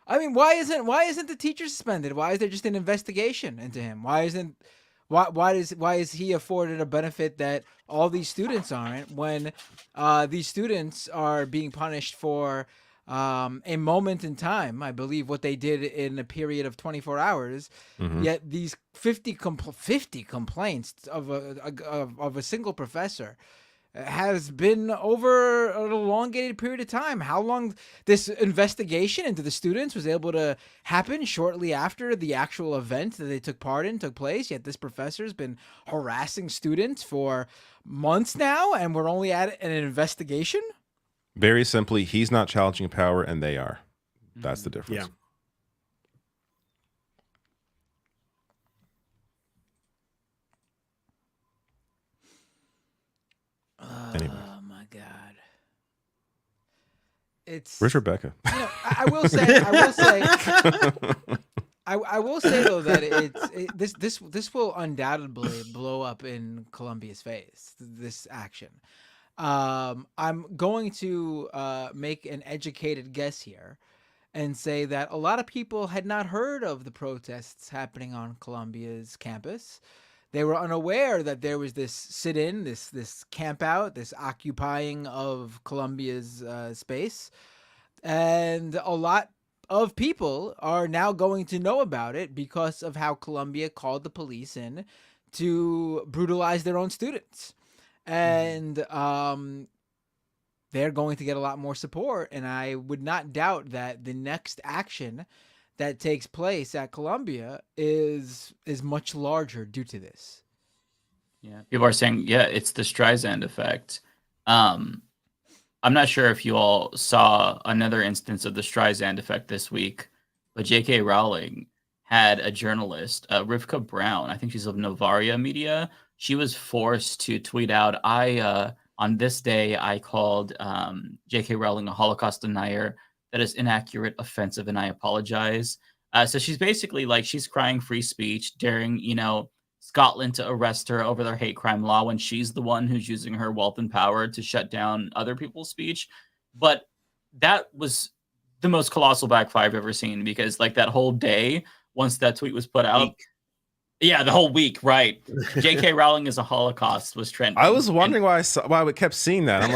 N: I mean, why isn't the teacher suspended? Why is there just an investigation into him? Why is he afforded a benefit that all these students aren't, when these students are being punished for a moment in time? I believe what they did in a period of 24 hours. Yet these 50 complaints of a single professor has been over an elongated period of time. How long this investigation into the students was able to happen shortly after the actual event that they took part in took place, yet this professor's been harassing students for months now, and we're only at an investigation?
M: Very simply, he's not challenging power, and they are. That's the difference.
F: Yeah.
M: Anyway.
N: Oh my God.
M: Where's Rebecca?
N: You know, I will say though that this will undoubtedly blow up in Columbia's face, this action. I'm going to make an educated guess here and say that a lot of people had not heard of the protests happening on Columbia's campus. They were unaware that there was this sit-in, this camp out, this occupying of Columbia's space. And a lot of people are now going to know about it because of how Columbia called the police in to brutalize their own students. And they're going to get a lot more support. And I would not doubt that the next action that takes place at Columbia is much larger due to this.
L: Yeah, people are saying, yeah, it's the Streisand Effect. I'm not sure if you all saw another instance of the Streisand Effect this week, but J.K. Rowling had a journalist, Rivka Brown, I think she's of Novaria Media. She was forced to tweet out, on this day, I called J.K. Rowling a Holocaust denier. That is inaccurate, offensive, and I apologize. So she's basically like, she's crying free speech, daring, Scotland to arrest her over their hate crime law when she's the one who's using her wealth and power to shut down other people's speech. But that was the most colossal backfire I've ever seen, because like that whole day, once that tweet was put out, yeah, the whole week, right? J.K. Rowling is a Holocaust was trending.
M: I was wondering why I kept seeing that. I'm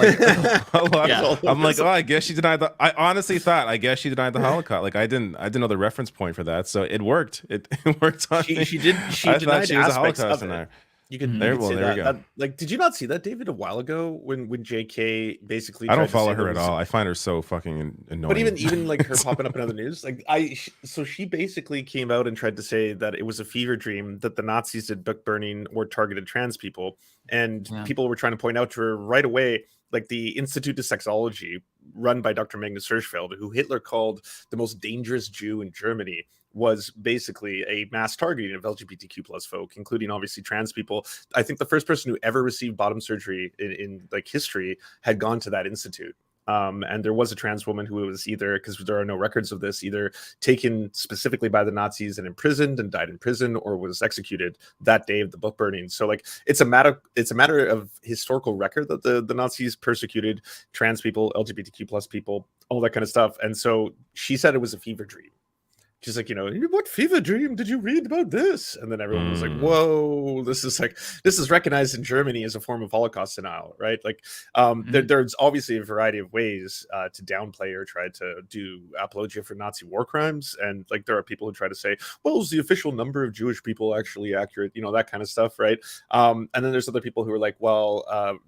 M: like, I guess she denied the. I honestly thought, I guess she denied the Holocaust. Like I didn't know the reference point for that, so it worked. It worked on me.
F: She denied
M: thought she was a
F: aspects
M: Holocaust
F: of it.
M: denier.
F: You can,
M: there,
F: you can
M: well,
F: say
M: there
F: that.
M: we go.
F: Like, did you not see that, David, a while ago when JK basically?
M: I don't
F: tried to
M: follow
F: say
M: her
F: there
M: at
F: was-
M: all. I find her so fucking annoying.
F: But even like her popping up in other news, like so she basically came out and tried to say that it was a fever dream that the Nazis did book burning or targeted trans people, and people were trying to point out to her right away, like the Institute of Sexology, run by Dr. Magnus Hirschfeld, who Hitler called the most dangerous Jew in Germany, was basically a mass targeting of LGBTQ plus folk, including obviously trans people. I think the first person who ever received bottom surgery in like history had gone to that institute. And there was a trans woman who was either, because there are no records of this, either taken specifically by the Nazis and imprisoned and died in prison, or was executed that day of the book burning. So like it's a matter of historical record that the Nazis persecuted trans people, LGBTQ plus people, all that kind of stuff. And so she said it was a fever dream. She's like, what fever dream did you read about this? And then everyone was like, whoa, this is recognized in Germany as a form of Holocaust denial, right? Like, there's obviously a variety of ways to downplay or try to do apologia for Nazi war crimes. And like, there are people who try to say, well, is the official number of Jewish people actually accurate? That kind of stuff, right? And then there's other people who are like, well,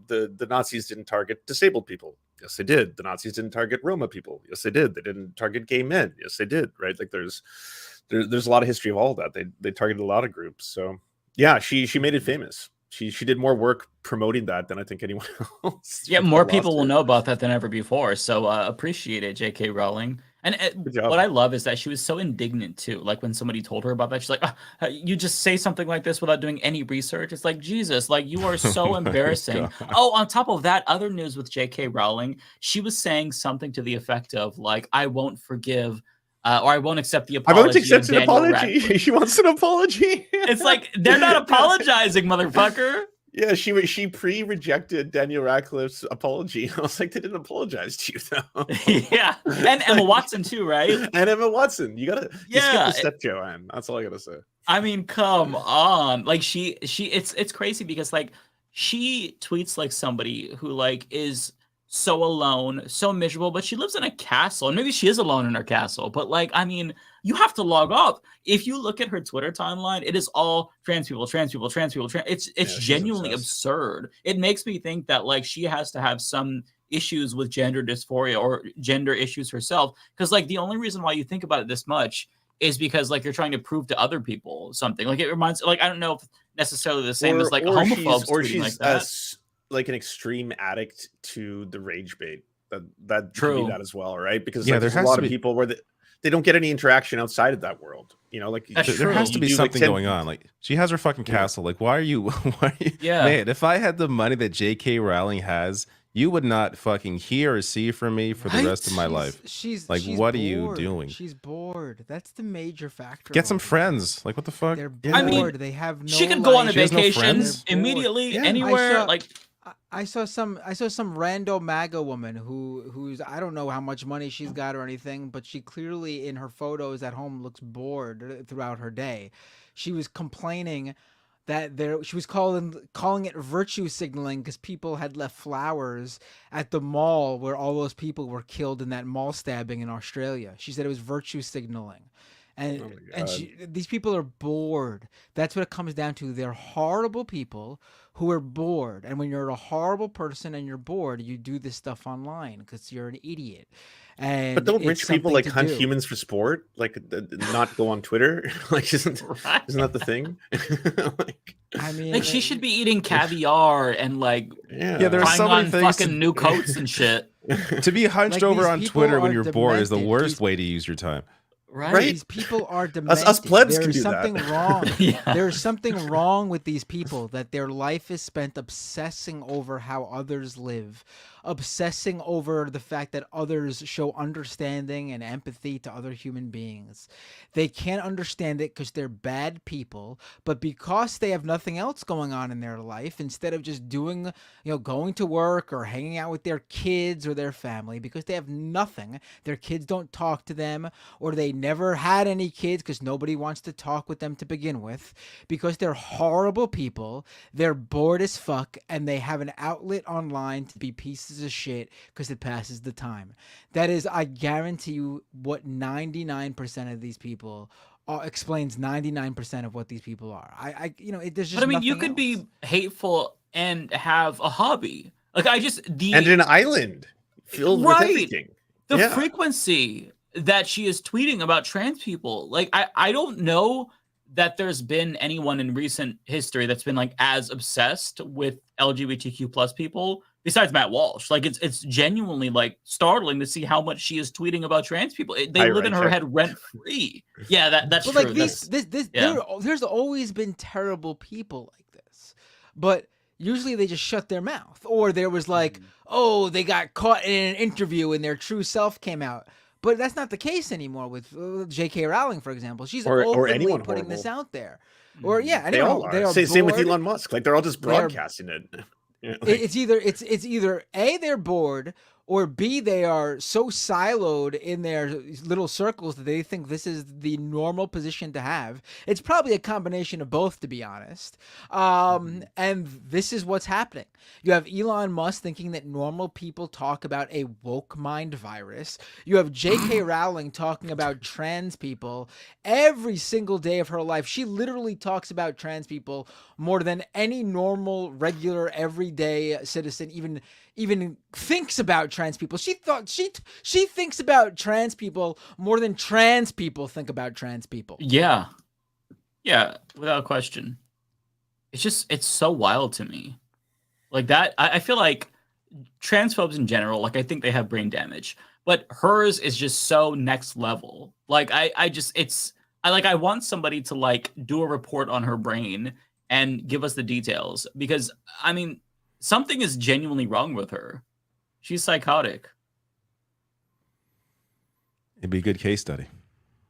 F: the Nazis didn't target disabled people. Yes, they did. The Nazis didn't target Roma people. Yes, they did. They didn't target gay men. Yes, they did. Right? Like there's a lot of history of all of that. They targeted a lot of groups. So yeah, she made it famous. She did more work promoting that than I think anyone else.
L: Yeah, more people will know about that than ever before. So appreciate it, J.K. Rowling. And what I love is that she was so indignant too. Like when somebody told her about that, she's like, "You just say something like this without doing any research." It's like, Jesus, like you are so embarrassing. On top of that, other news with J.K. Rowling, she was saying something to the effect of like, "I won't forgive." Or I won't accept the apology.
F: I won't accept an apology. She wants an apology.
L: It's like they're not apologizing, motherfucker.
F: Yeah, she pre-rejected Daniel Radcliffe's apology. I was like, they didn't apologize to you though.
L: Yeah, and Emma Watson too, right?
F: And Emma Watson, you skip the step, Joanne. That's all I gotta say.
L: I mean, come on, like it's crazy because like she tweets like somebody who like is so alone, so miserable, but she lives in a castle, and maybe she is alone in her castle, but like, I mean, you have to log off. If you look at her Twitter timeline, it is all trans people. It's genuinely absurd. It makes me think that like she has to have some issues with gender dysphoria or gender issues herself, because like the only reason why you think about it this much is because like you're trying to prove to other people something. Like it reminds, like I don't know if necessarily the same as like homophobes tweeting like that.
F: Like an extreme addict to the rage bait. That could be that as well, right? Because like, there's a lot of people where they don't get any interaction outside of that world. Like
M: there has to be something going on. Like she has her fucking castle. Like why are you?
L: Yeah,
M: man. If I had the money that J.K. Rowling has, you would not fucking hear or see from me for the rest of my life.
N: She's
M: what
N: bored.
M: are you doing?
N: She's bored. That's the major factor.
M: Get some friends. Like what the fuck?
N: They're bored.
L: I mean,
N: they have no.
L: She could go on a vacation
M: no
L: immediately anywhere.
N: I saw some rando MAGA woman who's I don't know how much money she's got or anything, but she clearly in her photos at home looks bored throughout her day. She was complaining that she was calling it virtue signaling because people had left flowers at the mall where all those people were killed in that mall stabbing in Australia. She said it was virtue signaling. And these people are bored. That's what it comes down to. They're horrible people who are bored. And when you're a horrible person and you're bored, you do this stuff online because you're an idiot. And
F: but don't rich people like hunt humans for sport? Like not go on Twitter? Like isn't that the thing?
N: I mean,
L: like she should be eating caviar and like
M: there's so many things
L: fucking new coats and shit.
M: To be hunched over on Twitter when you're bored is the worst way to use your time.
N: Right. These people are demented.
F: Us plebs can
N: There's
F: do
N: something
F: that.
N: wrong. There's something wrong with these people that their life is spent obsessing over how others live, obsessing over the fact that others show understanding and empathy to other human beings. They can't understand it because they're bad people, but because they have nothing else going on in their life, instead of just doing, going to work or hanging out with their kids or their family, because they have nothing, their kids don't talk to them, or they never had any kids because nobody wants to talk with them to begin with, because they're horrible people, they're bored as fuck, and they have an outlet online to be pieces of shit because it passes the time. That is, I guarantee you, what 99% of these people explains 99% of what these people are. There's just.
L: But I mean, you
N: nothing
L: could
N: else.
L: be hateful and have a hobby. Like
F: and an island filled with everything.
L: The frequency that she is tweeting about trans people, like I don't know that there's been anyone in recent history that's been like as obsessed with LGBTQ plus people besides Matt Walsh. Like it's genuinely like startling to see how much she is tweeting about trans people. They live in her head rent free. Yeah, that's
N: but
L: true.
N: Like there's always been terrible people like this, but usually they just shut their mouth, or there was like, oh, they got caught in an interview and their true self came out. But that's not the case anymore with J.K. Rowling, for example. She's openly putting this out there. Or anyone.
F: They are same with Elon Musk. Like they're all just broadcasting it.
N: It's either A, they're bored, or B, they are so siloed in their little circles that they think this is the normal position to have. It's probably a combination of both, to be honest. And this is what's happening. You have Elon Musk thinking that normal people talk about a woke mind virus. You have J.K. Rowling talking about trans people every single day of her life. She literally talks about trans people more than any normal, regular, everyday citizen even thinks about trans people. She thinks about trans people more than trans people think about trans people.
L: Yeah, without question. It's so wild to me. Like that, I feel like transphobes in general, like I think they have brain damage, but hers is just so next level. Like I want somebody to like do a report on her brain and give us the details, because I mean, something is genuinely wrong with her. She's psychotic.
M: It'd be a good case study.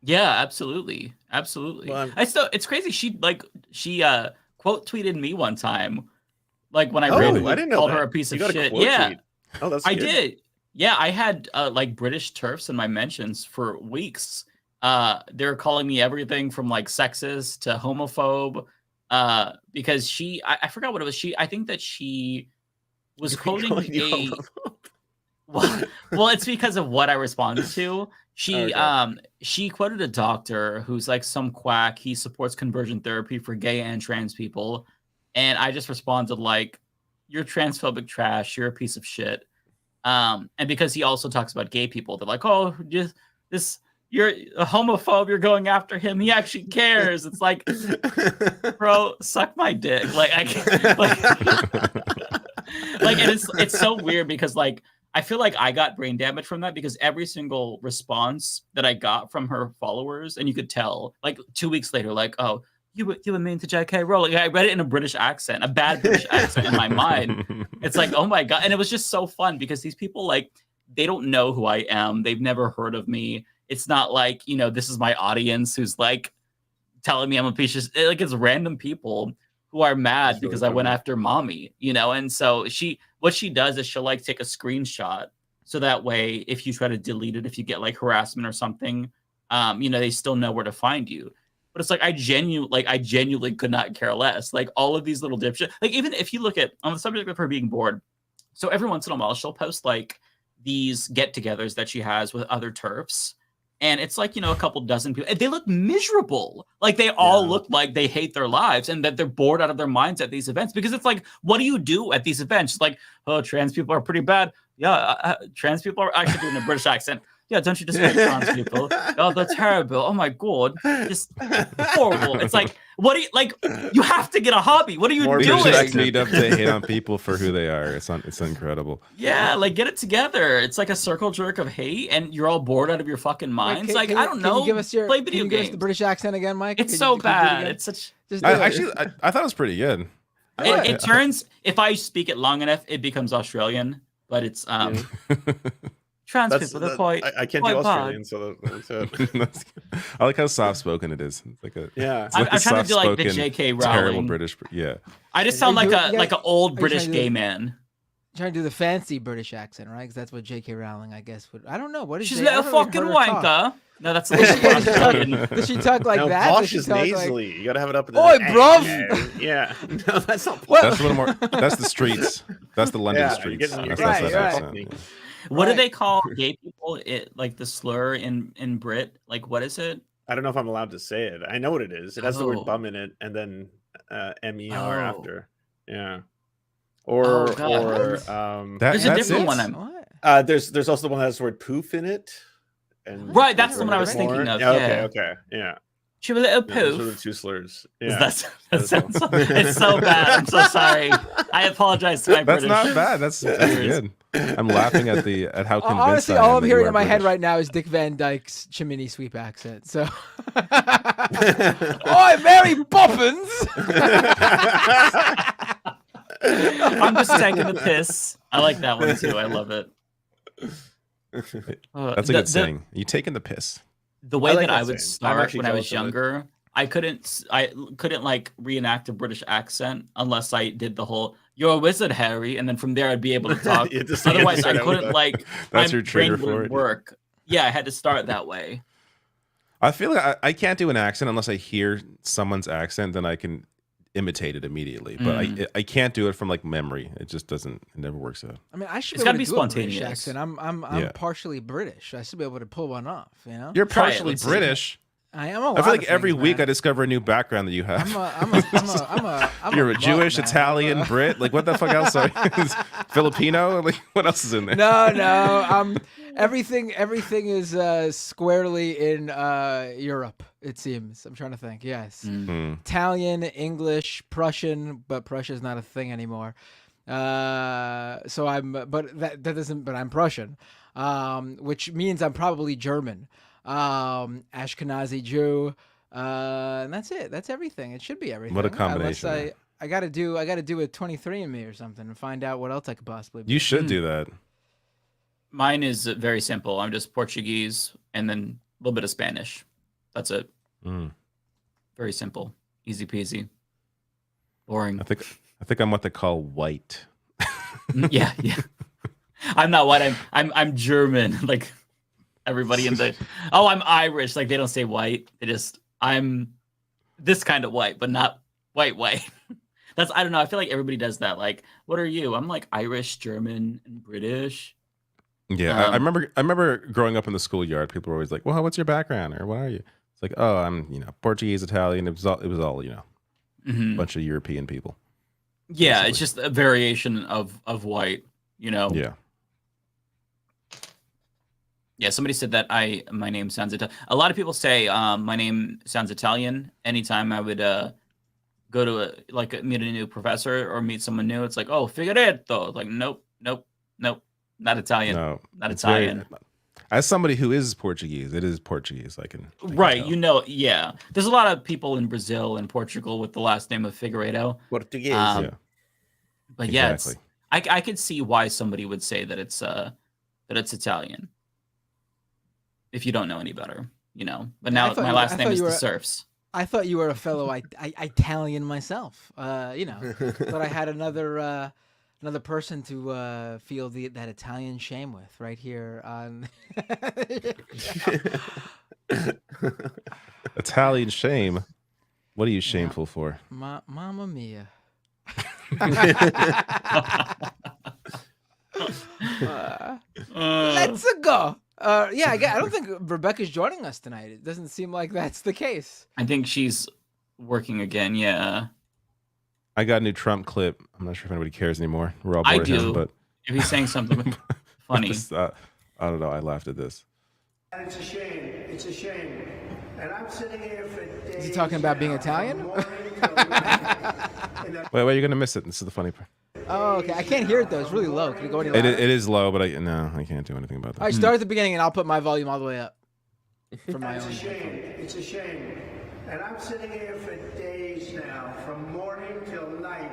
L: Yeah, absolutely. Well, it's crazy. She quote tweeted me one time, like when I
F: didn't know
L: called
F: that.
L: her a piece of
F: You got a
L: shit.
F: quote
L: Yeah,
F: tweet. Oh, that's
L: I
F: good.
L: did. Yeah, I had like British TERFs in my mentions for weeks. They're calling me everything from like sexist to homophobe, because I forgot what it was. I think that she was quoting a well, it's because of what I responded to. She quoted a doctor who's like some quack. He supports conversion therapy for gay and trans people, and I just responded like, "You're transphobic trash. You're a piece of shit." And because he also talks about gay people, they're like, "Oh, you're a homophobe. You're going after him. He actually cares." It's like, bro, suck my dick. Like I can't, like, and it's so weird because like I feel like I got brain damage from that, because every single response that I got from her followers, and you could tell like 2 weeks later, like, "Oh, you were mean to J.K. Rowling." I read it in a British accent, a bad British accent in my mind. It's like, oh my God. And it was just so fun because these people, like, they don't know who I am. They've never heard of me. It's not like, this is my audience who's like telling me I'm a piece of shit. Like, it's random people who are mad because I went after mommy, and so what she does is she'll like take a screenshot, so that way if you try to delete it, if you get like harassment or something, they still know where to find you. But it's like I genuinely could not care less. Like all of these little dipshits, like even if you look at on the subject of her being bored, so every once in a while she'll post like these get-togethers that she has with other TERFs. And it's like, a couple dozen people. They look miserable. Like they all look like they hate their lives and that they're bored out of their minds at these events. Because it's like, what do you do at these events? It's like, oh, trans people are pretty bad. Yeah, trans people are actually doing a British accent. Yeah, don't you respect trans people? Oh, they're terrible. Oh my God, just horrible. It's like, what do you like? You have to get a hobby. What are you doing?
M: Just meet up to hate on people for who they are. It's incredible.
L: Yeah, like get it together. It's like a circle jerk of hate, and you're all bored out of your fucking minds. I don't know.
N: Can you give us
L: play video
N: games. Give us the British accent again, Mike?
L: It's so bad. It's such.
M: I thought it was pretty good.
L: It turns, if I speak it long enough, it becomes Australian, but it's trans people. They're quite.
F: I can't do Australian, so that's it.
M: I like how soft spoken it is. It's like a
L: I'm trying to do like the J.K. Rowling.
M: Terrible British. Yeah.
L: I just sound like an old British gay man.
N: Trying to do the fancy British accent, right? Because that's what J.K. Rowling, I guess, would. I don't know. What is
L: she's a fucking wanker. No, that's a little
N: Does she talk like that?
F: Posh is nasally. Like... You gotta have it up in the
N: Oi, bruv!
F: Yeah. No, that's not
M: Posh. That's a little more. That's the streets. That's the London streets.
N: Right.
L: What do they call gay people? Like the slur in Brit? Like what is it?
F: I don't know if I'm allowed to say it. I know what it is. It has the
L: Oh.
F: word bum in it, and then MER
L: Oh.
F: after. Yeah. Or
L: There's a different one.
F: There's also the one that has the word poof in it. And
L: Right, that's the one I was
F: more.
L: thinking of.
F: Yeah,
L: Yeah.
F: Okay. Yeah.
L: She was a little
F: Yeah, those
L: poof.
F: are the two slurs.
L: Is
F: Yeah.
L: that sounds it's so bad. I'm so sorry. I apologize to my
M: That's
L: British.
M: not bad. That's good. I'm laughing at how convinced
N: Honestly,
M: I am
N: all I'm
M: that you
N: hearing
M: are
N: in my head
M: British.
N: right now is Dick Van Dyke's chimney sweep accent. So, Oi, Mary Poppins!
L: I'm just taking the piss. I like that one too. I love it.
M: That's a good saying. You taking the piss.
L: The way
F: I like
L: that I
F: that
L: would
F: saying. I'm
L: start
F: actually
L: when I was
F: jealous of it.
L: younger, I couldn't like reenact a British accent unless I did the whole "You're a wizard, Harry," and then from there I'd be able to talk.
F: You just had to
L: Otherwise, I
F: start out with
L: couldn't
F: that.
L: like.
M: That's
L: my
M: your trigger
L: brain
M: for
L: wouldn't
M: it.
L: work. Yeah, I had to start that way.
M: I feel like I can't do an accent unless I hear someone's accent, then I can imitate it immediately. But I can't do it from like memory. It just doesn't. It never works out.
N: I mean, I should
L: It's
N: be able
L: gotta
N: to
L: be
N: do a British
L: spontaneous.
N: accent. I'm
M: Yeah.
N: partially British. I should be able to pull one off. You know,
M: You're
L: Try it,
M: partially
L: let's see.
M: British.
N: I am a lot
M: I feel
N: of
M: like every
N: things,
M: week
N: man.
M: I discover a new background that you have.
N: I'm
M: You're a
N: mutt,
M: Jewish,
N: man.
M: Italian, Brit. Like what the fuck else are you? Filipino? Like what else is in there?
N: No. Everything is squarely in Europe. It seems. I'm trying to think. Yes, Italian, English, Prussian, but Prussia's not a thing anymore. So that doesn't. But I'm Prussian, which means I'm probably German, Ashkenazi Jew, and that's it. That's everything. It should be everything.
M: What a combination,
N: Unless
M: man.
N: I gotta do a 23andMe or something and find out what else I could possibly be.
M: You should do that.
L: Mine is very simple. I'm just Portuguese and then a little bit of Spanish. That's it. Very simple, easy peasy, boring.
M: I think I'm what they call white.
L: Yeah. I'm not white. I'm German. Like everybody in the. Oh, I'm Irish. Like they don't say white. They just I'm this kind of white, but not white. That's I don't know. I feel like everybody does that. Like, what are you? I'm like Irish, German, and British.
M: Yeah, I remember growing up in the schoolyard. People were always like, "Well, what's your background?" Or "What are you?" It's like, "Oh, I'm Portuguese, Italian." It was all a bunch of European people.
L: Yeah,
M: basically.
L: it's just a variation of white.
M: Yeah.
L: Yeah, somebody said that my name sounds Italian. A lot of people say my name sounds Italian. Anytime I would go to meet a new professor or meet someone new, it's like, oh, Figueredo. Like, nope, not Italian.
M: No,
L: not
M: it's
L: Italian.
M: As somebody who is Portuguese, it is Portuguese. I can
L: Right,
M: tell.
L: yeah. There's a lot of people in Brazil and Portugal with the last name of Figueiredo.
F: Portuguese.
M: Yeah.
L: But yeah,
M: Exactly.
L: I could see why somebody would say that it's Italian. If you don't know any better, But now my last name is the Serfs.
N: I thought you were a fellow Italian myself. Thought I had another person to feel that Italian shame with right here on.
M: Italian shame. What are you shameful for?
N: Mamma mia. Let's go. Yeah, I don't think Rebecca's joining us tonight. It doesn't seem like that's the case.
L: I think she's working again. Yeah.
M: I got a new Trump clip. I'm not sure if anybody cares anymore. We're all bored
L: I
M: of him,
L: do.
M: but
L: If he's saying something funny.
M: I don't know. I laughed at this.
C: And it's a shame. It's a shame. And I'm sitting here for days.
N: Is he talking about being Italian?
M: Wait, you're gonna miss it. This is the funny part.
N: Oh, okay. I can't hear it though. It's really low. Can you go any
M: It
N: louder?
M: is low, but I can't do anything about that.
N: All right, start at the beginning, and I'll put my volume all the way up for my
C: It's
N: own.
C: a shame. It's a shame. And I'm sitting here for days now, from morning till night,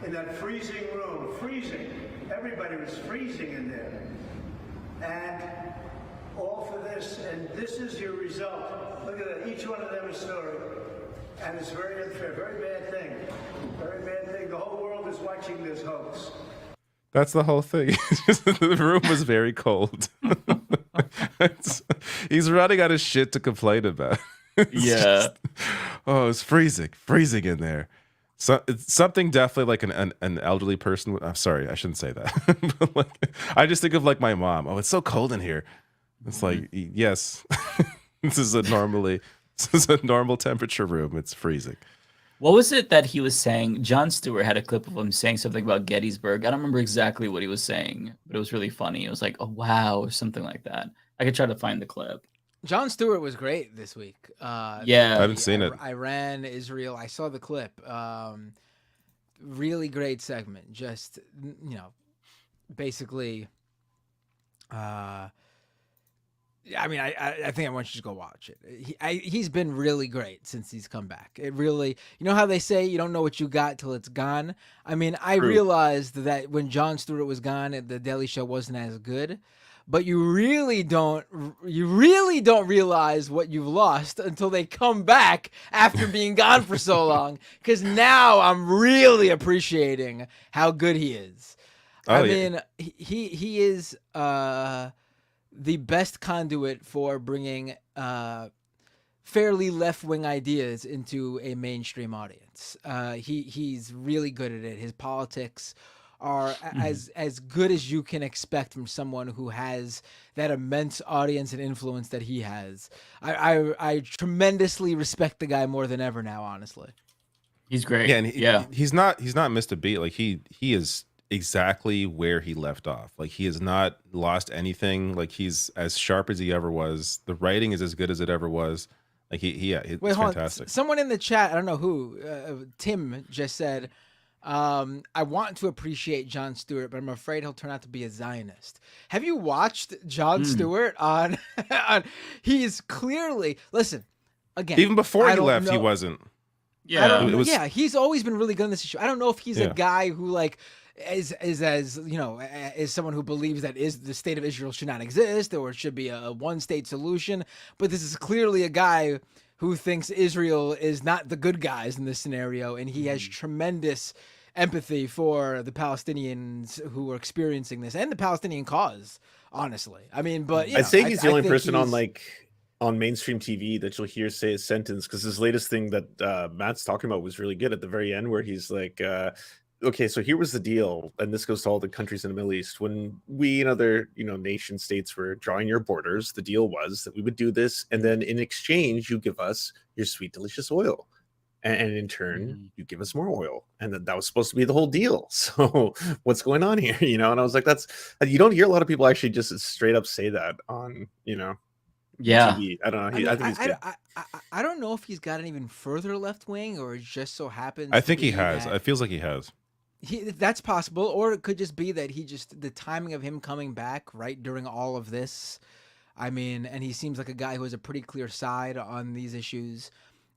C: in that freezing room. Freezing. Everybody was freezing in there. And all for this, and this is your result. Look at that. Each one of them is story. And it's very unfair. Very bad thing. Very bad thing. The whole world is watching this hoax.
M: That's the whole thing. The room was very cold. He's running out of shit to complain about. Oh, it's freezing in there. So it's something definitely like an elderly person. I'm sorry, I shouldn't say that. But like, I just think of like my mom. Oh, it's so cold in here. It's like yes, This is a normal temperature room. It's freezing.
L: What was it that he was saying? Jon Stewart had a clip of him saying something about Gettysburg. I don't remember exactly what he was saying, but it was really funny. It was like, "Oh wow," or something like that. I could try to find the clip.
N: Jon Stewart was great this week.
L: Yeah,
M: I haven't seen it.
N: Iran, Israel. I saw the clip. Really great segment. Just basically. I mean, I think I want you to go watch it. He's been really great since he's come back. It really, you know how they say you don't know what you got till it's gone. I mean, I realized that when Jon Stewart was gone, the Daily Show wasn't as good. But you really don't realize what you've lost until they come back after being gone for so long. Because now I'm really appreciating how good he is. I mean, he is the best conduit for bringing fairly left-wing ideas into a mainstream audience. He's really good at it. His politics are as good as you can expect from someone who has that immense audience and influence that he has. I tremendously respect the guy more than ever now, honestly.
L: He's great.
M: Yeah, and he's not missed a beat. Like he is exactly where he left off. Like he has not lost anything. Like he's as sharp as he ever was. The writing is as good as it ever was. Like it's fantastic.
N: Someone in the chat, I don't know who, Tim just said, I want to appreciate Jon Stewart, but I'm afraid he'll turn out to be a Zionist. Have you watched Jon Stewart on he's clearly, listen, again,
M: even before he left, he wasn't.
N: Yeah, he's always been really good on this issue. I don't know if he's a guy who like is as is someone who believes that the state of Israel should not exist or it should be a one-state solution. But this is clearly a guy who thinks Israel is not the good guys in this scenario, and he has tremendous empathy for the Palestinians who are experiencing this and the Palestinian cause. Honestly, I mean, but
F: I'd say he's the only person on mainstream TV that you'll hear say a sentence, because his latest thing that Matt's talking about was really good at the very end, where he's like, okay, so here was the deal, and this goes to all the countries in the Middle East. When we and other, nation states were drawing your borders, the deal was that we would do this, and then in exchange, you give us your sweet, delicious oil, and in turn, you give us more oil, and that was supposed to be the whole deal. So what's going on here? And I was like, you don't hear a lot of people actually just straight up say that on, TV. I don't know. I think he's good.
N: I don't know if he's got an even further left wing, or it just so happens.
M: I think he has. It feels like he has.
N: That's possible, or it could just be that the timing of him coming back right during all of this. I mean, and he seems like a guy who has a pretty clear side on these issues.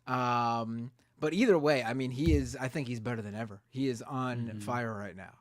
N: But either way, I mean, I think he's better than ever. He is on fire right now.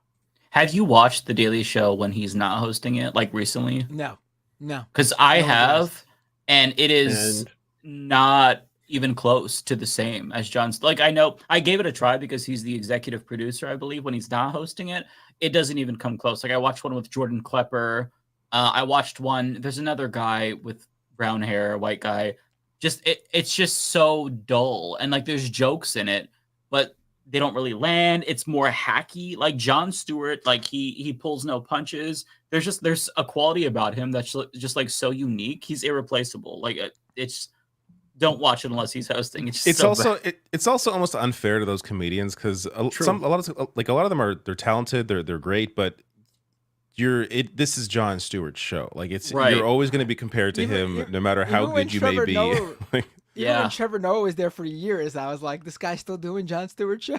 L: Have you watched The Daily Show when he's not hosting it, like recently?
N: No.
L: Because I have, and it is not even close to the same as Jon's. Like, I know I gave it a try because he's the executive producer, I believe, when he's not hosting it. It doesn't even come close. Like, I watched one with Jordan Klepper. I watched one. There's another guy with brown hair, white guy. It's just so dull. And like, there's jokes in it, but they don't really land. It's more hacky. Like Jon Stewart, like he pulls no punches. There's a quality about him that's just like so unique. He's irreplaceable. Like don't watch it unless he's hosting. It's
M: also almost unfair to those comedians, because a lot of them they're talented, they're great, but this is Jon Stewart's show. Like you're always going to be compared to him, no matter how good you may be.
N: Even when Trevor Noah was there for years, I was like, this guy's still doing Jon Stewart's show.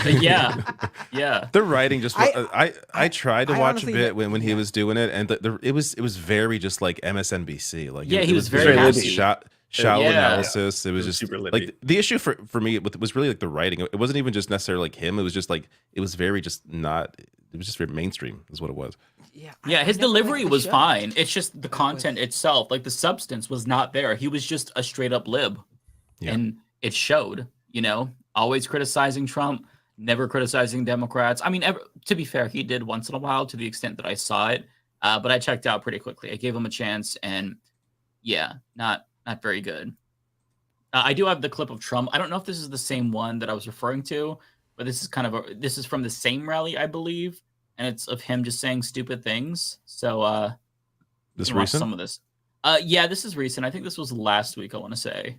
L: yeah.
M: The writing just I tried to watch a bit when he was doing it, and it was very just like MSNBC. Like
L: he was very
M: shallow analysis. It was just super like the issue for me was really like the writing. It wasn't even just necessarily like him. It was just like it was very mainstream is what it was.
L: Yeah, his delivery was fine. It's just the content itself, like the substance was not there. He was just a straight up lib. And it showed, always criticizing Trump, never criticizing Democrats. I mean, to be fair, he did once in a while to the extent that I saw it, but I checked out pretty quickly. I gave him a chance, and not very good. I do have the clip of Trump. I don't know if this is the same one that I was referring to, but this is from the same rally, I believe, and it's of him just saying stupid things. So
M: this recent?
L: Some of this. Yeah, this is recent. I think this was last week, I want to say.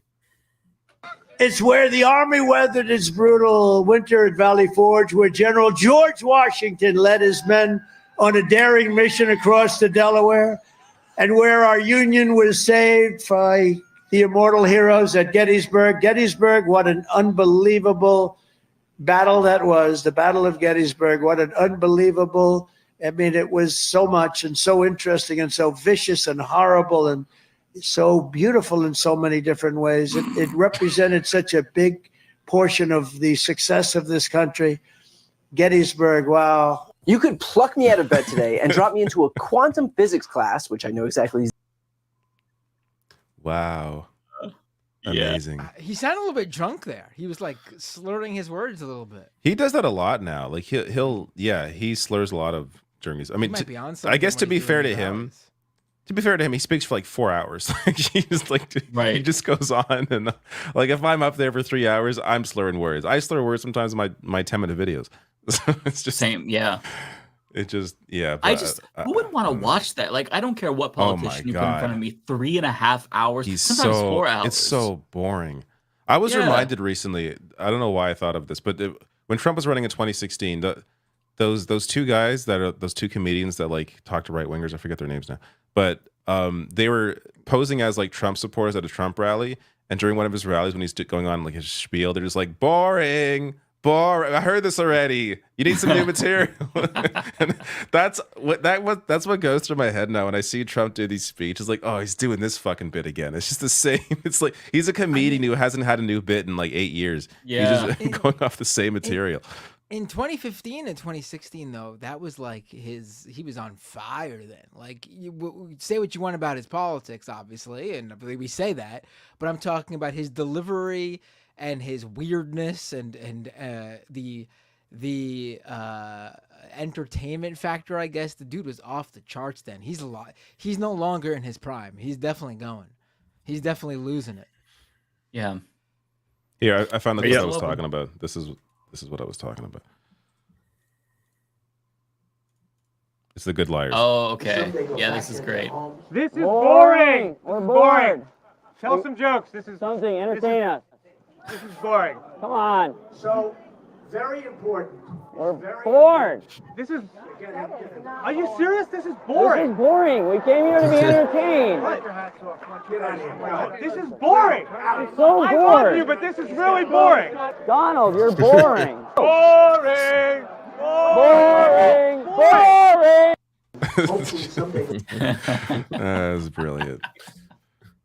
C: It's where the Army weathered its brutal winter at Valley Forge, where General George Washington led his men on a daring mission across the Delaware, and where our Union was saved by the immortal heroes at Gettysburg. Gettysburg, what an unbelievable battle that was, the Battle of Gettysburg. What an unbelievable, I mean, it was so much and so interesting and so vicious and horrible and so beautiful in so many different ways. It represented such a big portion of the success of this country. Gettysburg, wow.
J: You could pluck me out of bed today and drop me into a quantum physics class, which I know exactly.
M: Wow. Amazing.
N: He sounded a little bit drunk there. He was like slurring his words a little bit.
M: He does that a lot now. Like he slurs a lot of during his. I mean,
N: might be on
M: I
N: something
M: guess to
N: when
M: be
N: he's
M: fair to
N: doing his
M: him, he speaks for like 4 hours. Like he's like, he just goes on and like if I'm up there for 3 hours, I'm slurring words. I slur words sometimes in my 10-minute videos. So it's just
L: same. Yeah.
M: It just
L: who would want to watch that? Like, I don't care what politician you put in front of me. 3.5 hours, sometimes 4 hours.
M: It's so boring. I was reminded recently. I don't know why I thought of this, but when Trump was running in 2016, those two guys those two comedians that like talk to right wingers. I forget their names now, but they were posing as like Trump supporters at a Trump rally, and during one of his rallies when he's going on like his spiel, they're just like boring. I heard this already. You need some new material. And that's what goes through my head now when I see Trump do these speeches. Like, oh, he's doing this fucking bit again. It's just the same. It's like he's a comedian who hasn't had a new bit in like 8 years.
L: Yeah,
M: he's just going off the same material.
N: In 2015 and 2016, though, that was like he was on fire then. Like, you say what you want about his politics, obviously, and I believe we say that, but I'm talking about his delivery and his weirdness and the entertainment factor. I guess the dude was off the charts then. He's no longer in his prime. He's definitely going. He's definitely losing it.
L: Yeah.
M: Here, I found what I was talking about. This is what I was talking about. It's The Good Liars.
L: Oh, okay. Yeah, this is great.
E: This is boring.
G: We're bored.
E: Tell some jokes. This is
G: something. Entertain us.
E: This is boring.
G: Come on.
C: So, very important.
G: We're bored.
E: This is. Are you serious? This is boring.
G: This is boring. We came here to be entertained.
E: This is boring.
G: I'm so
E: I
G: bored.
E: love you, but this is really boring.
G: Donald, you're boring.
E: Boring.
G: Boring. Boring.
M: That's brilliant.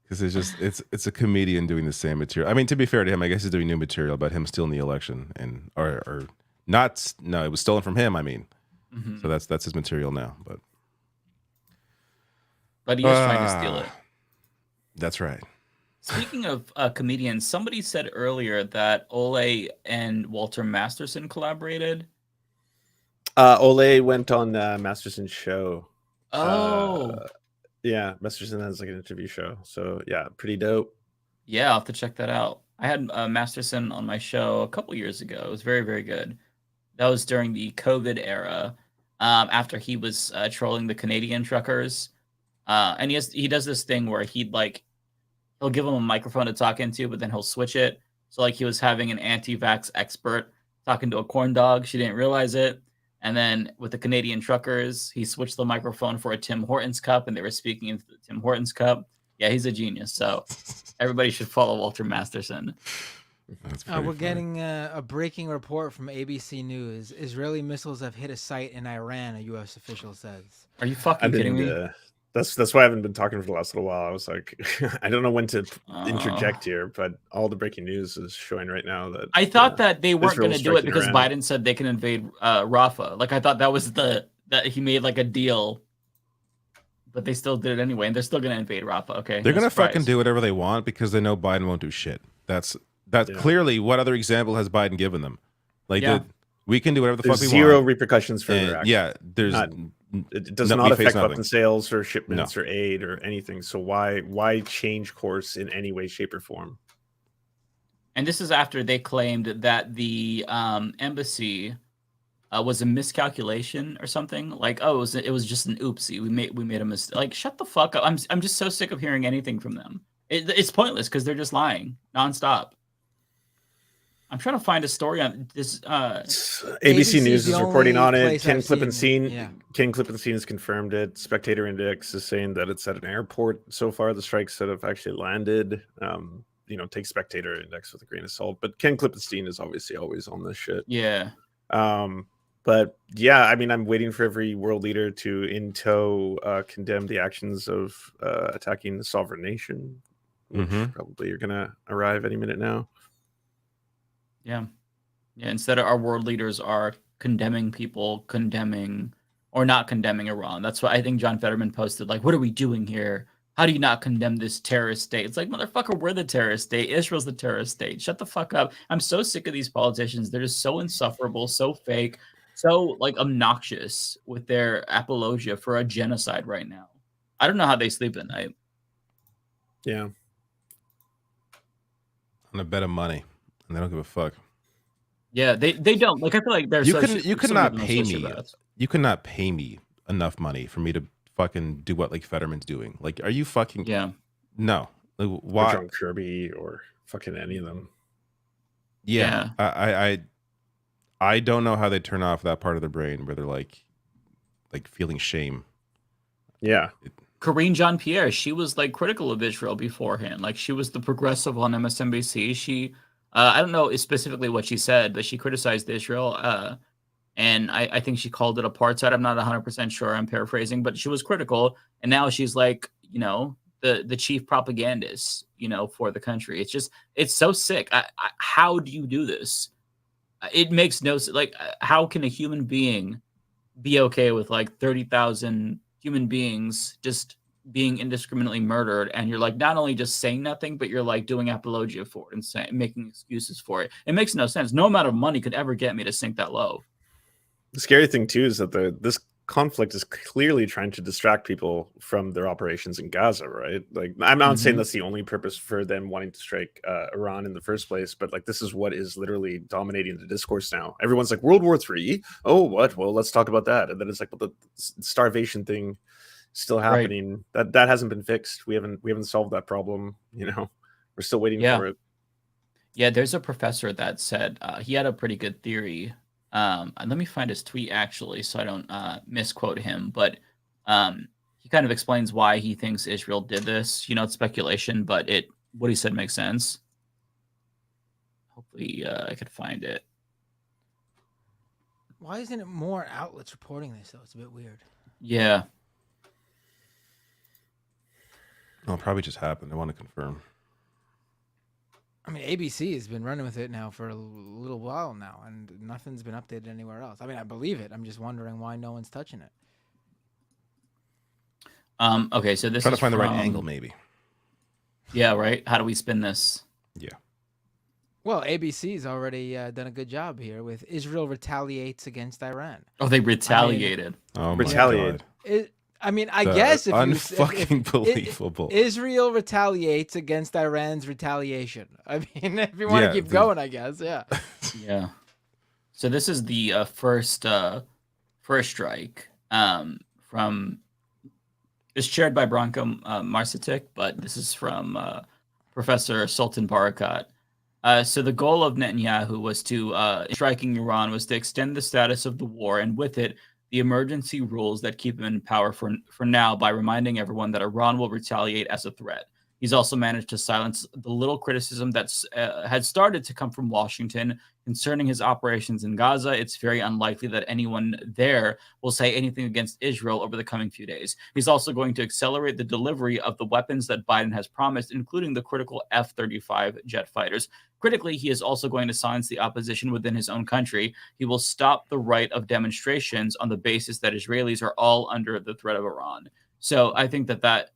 M: Because it's a comedian doing the same material. I mean, to be fair to him, I guess he's doing new material about him stealing the election or not. No, it was stolen from him. I mean, so that's his material now.
L: But he is trying to steal it.
M: That's right.
L: Speaking of comedians, somebody said earlier that Ole and Walter Masterson collaborated.
F: Ole went on Masterson's show.
L: Oh.
F: Yeah, Masterson has like an interview show. So yeah, pretty dope.
L: Yeah, I'll have to check that out. I had Masterson on my show a couple years ago. It was very, very good. That was during the COVID era, after he was trolling the Canadian truckers. And he does this thing where he'll give them a microphone to talk into, but then he'll switch it. So like he was having an anti-vax expert talking to a corn dog. She didn't realize it. And then with the Canadian truckers, he switched the microphone for a Tim Hortons cup, and they were speaking into the Tim Hortons cup. Yeah, he's a genius. So everybody should follow Walter Masterson.
N: We're getting a breaking report from ABC News. Israeli missiles have hit a site in Iran, a U.S. official says.
L: Are you fucking kidding me?
F: That's why I haven't been talking for the last little while. I was like, I don't know when to interject here, but all the breaking news is showing right now that
L: I thought that they weren't going to do it because Biden said they can invade Rafah. Like I thought that was that he made like a deal, but they still did it anyway, and they're still going to invade Rafah. Okay,
M: they're going to fucking do whatever they want because they know Biden won't do shit. That's clearly what other example has Biden given them? Like we can do whatever the fuck we want.
F: Zero repercussions for their actions.
M: Yeah, there's.
F: It does not affect weapon sales or shipments or aid or anything. So why change course in any way, shape, or form?
L: And this is after they claimed that the embassy was a miscalculation or something. Like, oh, it was just an oopsie. We made a mistake. Like, shut the fuck up. I'm just so sick of hearing anything from them. It's pointless because they're just lying nonstop. I'm trying to find a story on this.
F: ABC News is reporting on it. Ken Klippenstein has confirmed it. Spectator Index is saying that it's at an airport so far. The strikes that have actually landed. Take Spectator Index with a grain of salt. But Ken Klippenstein is obviously always on this shit.
L: Yeah.
F: But yeah, I mean, I'm waiting for every world leader to in tow condemn the actions of attacking the sovereign nation, which probably are going to arrive any minute now.
L: Yeah. Instead of our world leaders are condemning people, condemning or not condemning Iran. That's why I think John Fetterman posted, like, what are we doing here? How do you not condemn this terrorist state? It's like, motherfucker, we're the terrorist state. Israel's the terrorist state. Shut the fuck up. I'm so sick of these politicians. They're just so insufferable, so fake, so like obnoxious with their apologia for a genocide right now. I don't know how they sleep at night.
F: Yeah.
M: On a bet of money. And they don't give a fuck.
L: Yeah, they don't. Like, I feel like there's
M: you could not pay me. You could not pay me enough money for me to fucking do what like Fetterman's doing. Like, are you fucking?
L: Yeah.
M: No. Like, why?
F: Or John Kirby or fucking any of them.
M: Yeah. I don't know how they turn off that part of their brain where they're like feeling shame.
F: Yeah.
L: Karine Jean-Pierre, she was like critical of Israel beforehand. Like, she was the progressive on MSNBC. She, I don't know specifically what she said, but she criticized Israel. And I think she called it apartheid. I'm not 100% sure. I'm paraphrasing, but she was critical. And now she's like, the chief propagandist, for the country. It's so sick. How do you do this? It makes no sense. Like, how can a human being be okay with like 30,000 human beings just being indiscriminately murdered, and you're like not only just saying nothing, but you're like doing apologia for it and making excuses for it? It makes no sense. No amount of money could ever get me to sink that low.
F: The scary thing too is that this conflict is clearly trying to distract people from their operations in Gaza, right? Like, I'm not saying that's the only purpose for them wanting to strike Iran in the first place, but like, this is what is literally dominating the discourse now. Everyone's like, World War III? Oh, what? Well, let's talk about that. And then it's like, well, the starvation thing is still happening. Right. That hasn't been fixed. We haven't solved that problem. We're still waiting for it.
L: Yeah, there's a professor that said he had a pretty good theory. Let me find his tweet actually, so I don't misquote him. But he kind of explains why he thinks Israel did this. It's speculation, but what he said makes sense. Hopefully, I could find it.
N: Why isn't it more outlets reporting this though? It's a bit weird.
L: Yeah.
M: Well, it probably just happened. I want to confirm.
N: I mean, ABC has been running with it now for a little while now, and nothing's been updated anywhere else. I mean, I believe it. I'm just wondering why no one's touching it.
L: Okay, so this
M: trying
L: is
M: to find the right angle, maybe.
L: Yeah, right. How do we spin this?
M: Yeah.
N: Well, ABC's already done a good job here with Israel retaliates against Iran.
L: Oh, they retaliated.
F: Retaliated.
N: I guess if
M: unfucking believable.
N: Israel retaliates against Iran's retaliation. I mean, if you want to keep going, I guess, yeah.
L: Yeah. So this is the first strike from. It's chaired by Branko Marcetic, but this is from Professor Sultan Barakat. So the goal of Netanyahu was to striking Iran was to extend the status of the war, and with it, the emergency rules that keep him in power for now by reminding everyone that Iran will retaliate as a threat. He's also managed to silence the little criticism that's had started to come from Washington concerning his operations in Gaza. It's very unlikely that anyone there will say anything against Israel over the coming few days. He's also going to accelerate the delivery of the weapons that Biden has promised, including the critical F-35 jet fighters. Critically, he is also going to silence the opposition within his own country. He will stop the right of demonstrations on the basis that Israelis are all under the threat of Iran. So I think that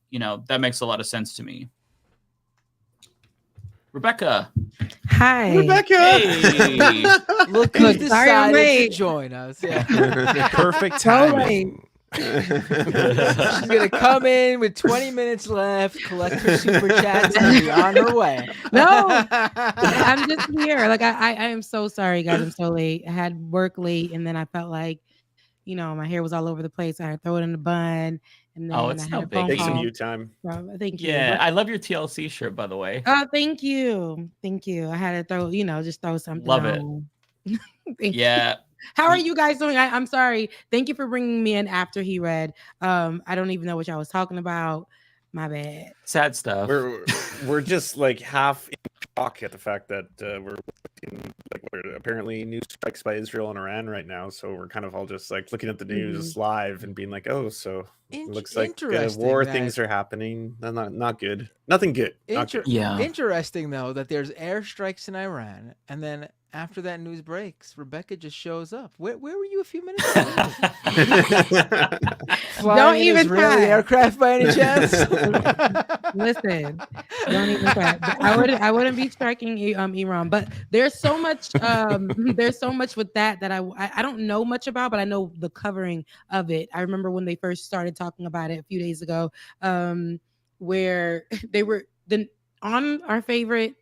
L: makes a lot of sense to me. Rebecca.
A: Hi.
F: Rebecca.
L: Hey.
N: Look who decided to join us. Yeah.
M: Perfect timing.
N: She's gonna come in with 20 minutes left, collect her super chats, and be on her way.
H: No, I'm just here. Like I am so sorry, guys. I'm so late. I had work late, and then I felt like, you know, my hair was all over the place. I had to throw it in a bun, and then
L: It's
H: I
L: no
H: had a
L: big
H: phone
F: Take some
H: call.
F: you time.
H: Thank you.
L: Yeah, I love your TLC shirt, by the way.
H: Oh, thank you. Thank you. I had to throw, you know, just throw something
L: Love it.
H: on. Thank
L: Yeah.
H: you. How are you guys doing? I'm sorry. Thank you for bringing me in after he read. I don't even know what y'all was talking about. My bad.
L: Sad stuff.
F: We're just like half in shock at the fact that we're apparently news strikes by Israel and Iran right now. So we're kind of all just like looking at the news live and being like, oh, so it looks like war things are happening. Not good. Nothing good. Not good.
N: Interesting though that there's airstrikes in Iran, and then after that news breaks, Rebecca just shows up. Where were you a few minutes ago?
H: Don't
N: an
H: even
N: Israeli
H: try.
N: aircraft by any chance?
H: Listen, don't even try. I wouldn't be striking Iran, but there's so much with that I don't know much about, but I know the covering of it. I remember when they first started talking about it a few days ago, where they were on our favorite,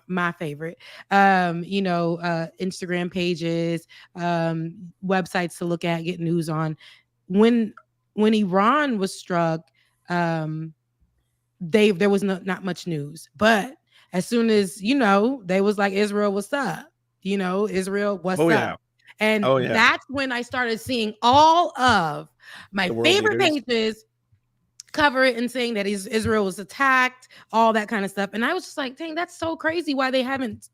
H: my favorite, Instagram pages, websites to look at, get news on. When Iran was struck, there was not much news. But as soon as, they was like, Israel, what's up? Israel, what's up?
F: Yeah.
H: And that's when I started seeing all of my favorite pages cover it and saying that Israel was attacked, all that kind of stuff. And I was just like, dang, that's so crazy why they haven't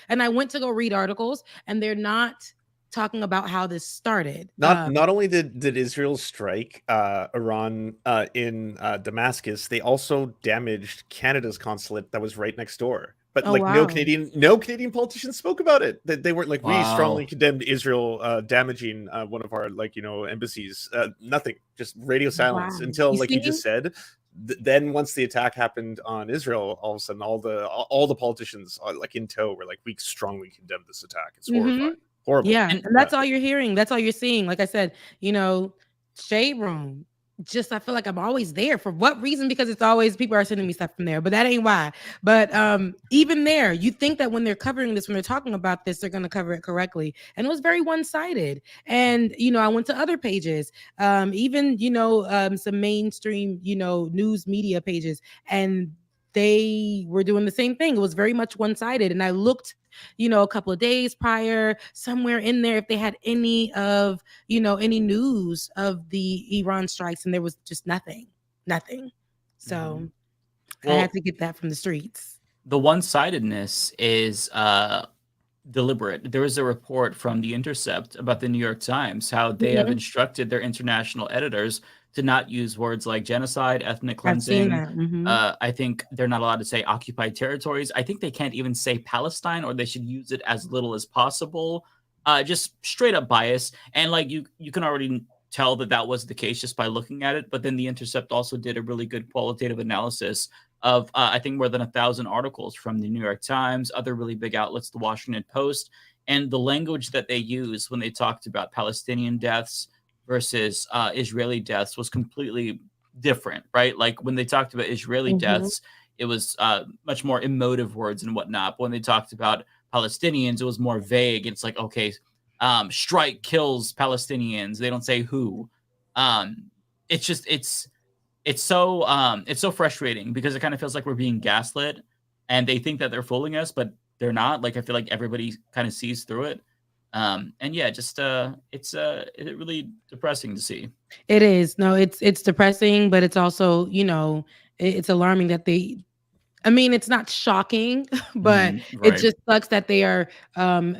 H: and I went to go read articles and they're not talking about how this started.
F: Not only did Israel strike Iran in Damascus, they also damaged Canada's consulate that was right next door. But no Canadian politicians spoke about it. They weren't like, we strongly condemned Israel damaging one of our embassies. Nothing, just radio silence until you just said. Then once the attack happened on Israel, all of a sudden all the politicians in tow were like, we strongly condemn this attack. It's horrifying. Horrible.
H: Yeah, and that's all you're hearing. That's all you're seeing. Like I said, shade room. Just I feel like I'm always there. For what reason? Because it's always people are sending me stuff from there, but that ain't why. But even there, you think that when they're covering this, when they're talking about this, they're going to cover it correctly. And it was very one-sided. And I went to other pages, even some mainstream news media pages, and they were doing the same thing. It was very much one-sided. And I looked a couple of days prior, somewhere in there, if they had any of, any news of the Iran strikes, and there was just nothing. So I had to get that from the streets.
L: The one-sidedness is deliberate. There was a report from The Intercept about the New York Times, how they have instructed their international editors to not use words like genocide, ethnic cleansing. I think they're not allowed to say occupied territories. I think they can't even say Palestine, or they should use it as little as possible. Just straight up bias. And you can already tell that was the case just by looking at it. But then The Intercept also did a really good qualitative analysis of, I think, more than 1,000 articles from the New York Times, other really big outlets, the Washington Post, and the language that they used when they talked about Palestinian deaths versus Israeli deaths was completely different, right? Like when they talked about Israeli deaths, it was much more emotive words and whatnot. But when they talked about Palestinians, it was more vague. It's like, okay, strike kills Palestinians. They don't say who. It's just it's so frustrating because it kind of feels like we're being gaslit, and they think that they're fooling us, but they're not. Like I feel like everybody kind of sees through it. And yeah, just it's really depressing to see.
H: It is. No, it's depressing, but it's also, it's alarming that it's not shocking, but it just sucks that they are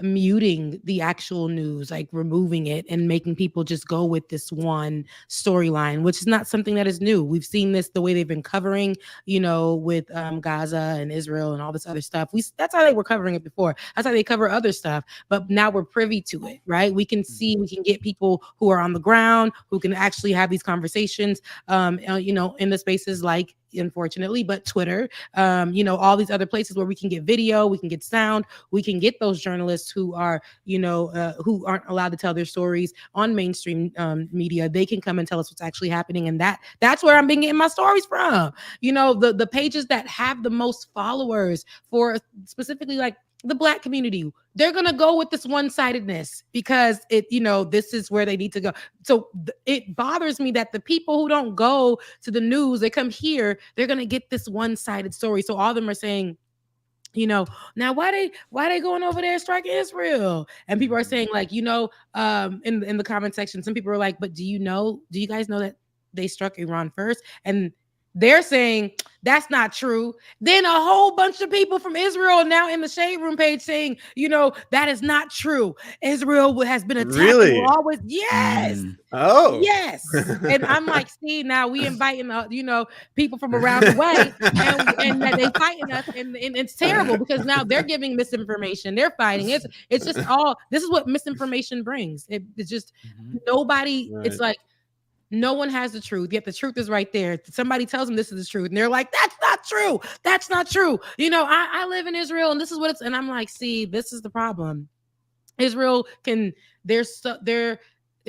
H: muting the actual news, like removing it and making people just go with this one storyline, which is not something that is new. We've seen this the way they've been covering, with Gaza and Israel and all this other stuff. That's how they were covering it before. That's how they cover other stuff. But now we're privy to it, right? We can see, we can get people who are on the ground, who can actually have these conversations, in the spaces like unfortunately, but Twitter, all these other places where we can get video, we can get sound, we can get those journalists who are, who aren't allowed to tell their stories on mainstream media. They can come and tell us what's actually happening, and that's where I'm been getting my stories from. The pages that have the most followers for specifically like the Black community, they're going to go with this one-sidedness because this is where they need to go. So it bothers me that the people who don't go to the news, they come here, they're going to get this one-sided story. So all of them are saying, now why they going over there striking Israel? And people are saying like, in the comment section, some people are like, but do you guys know that they struck Iran first? And they're saying that's not true. Then a whole bunch of people from Israel now in the Shade Room page saying, that is not true. Israel has been attacked.
F: Really?
H: Always, yes.
F: Oh,
H: yes. And I'm like, see, now we inviting, people from around the way, and that they fighting us, and it's terrible because now they're giving misinformation. They're fighting. It's just all. This is what misinformation brings. It's just nobody. Right. It's like. No one has the truth, yet the truth is right there. Somebody tells them this is the truth, and they're like, that's not true. That's not true. I live in Israel, and this is what it's, and I'm like, see, this is the problem. Israel they're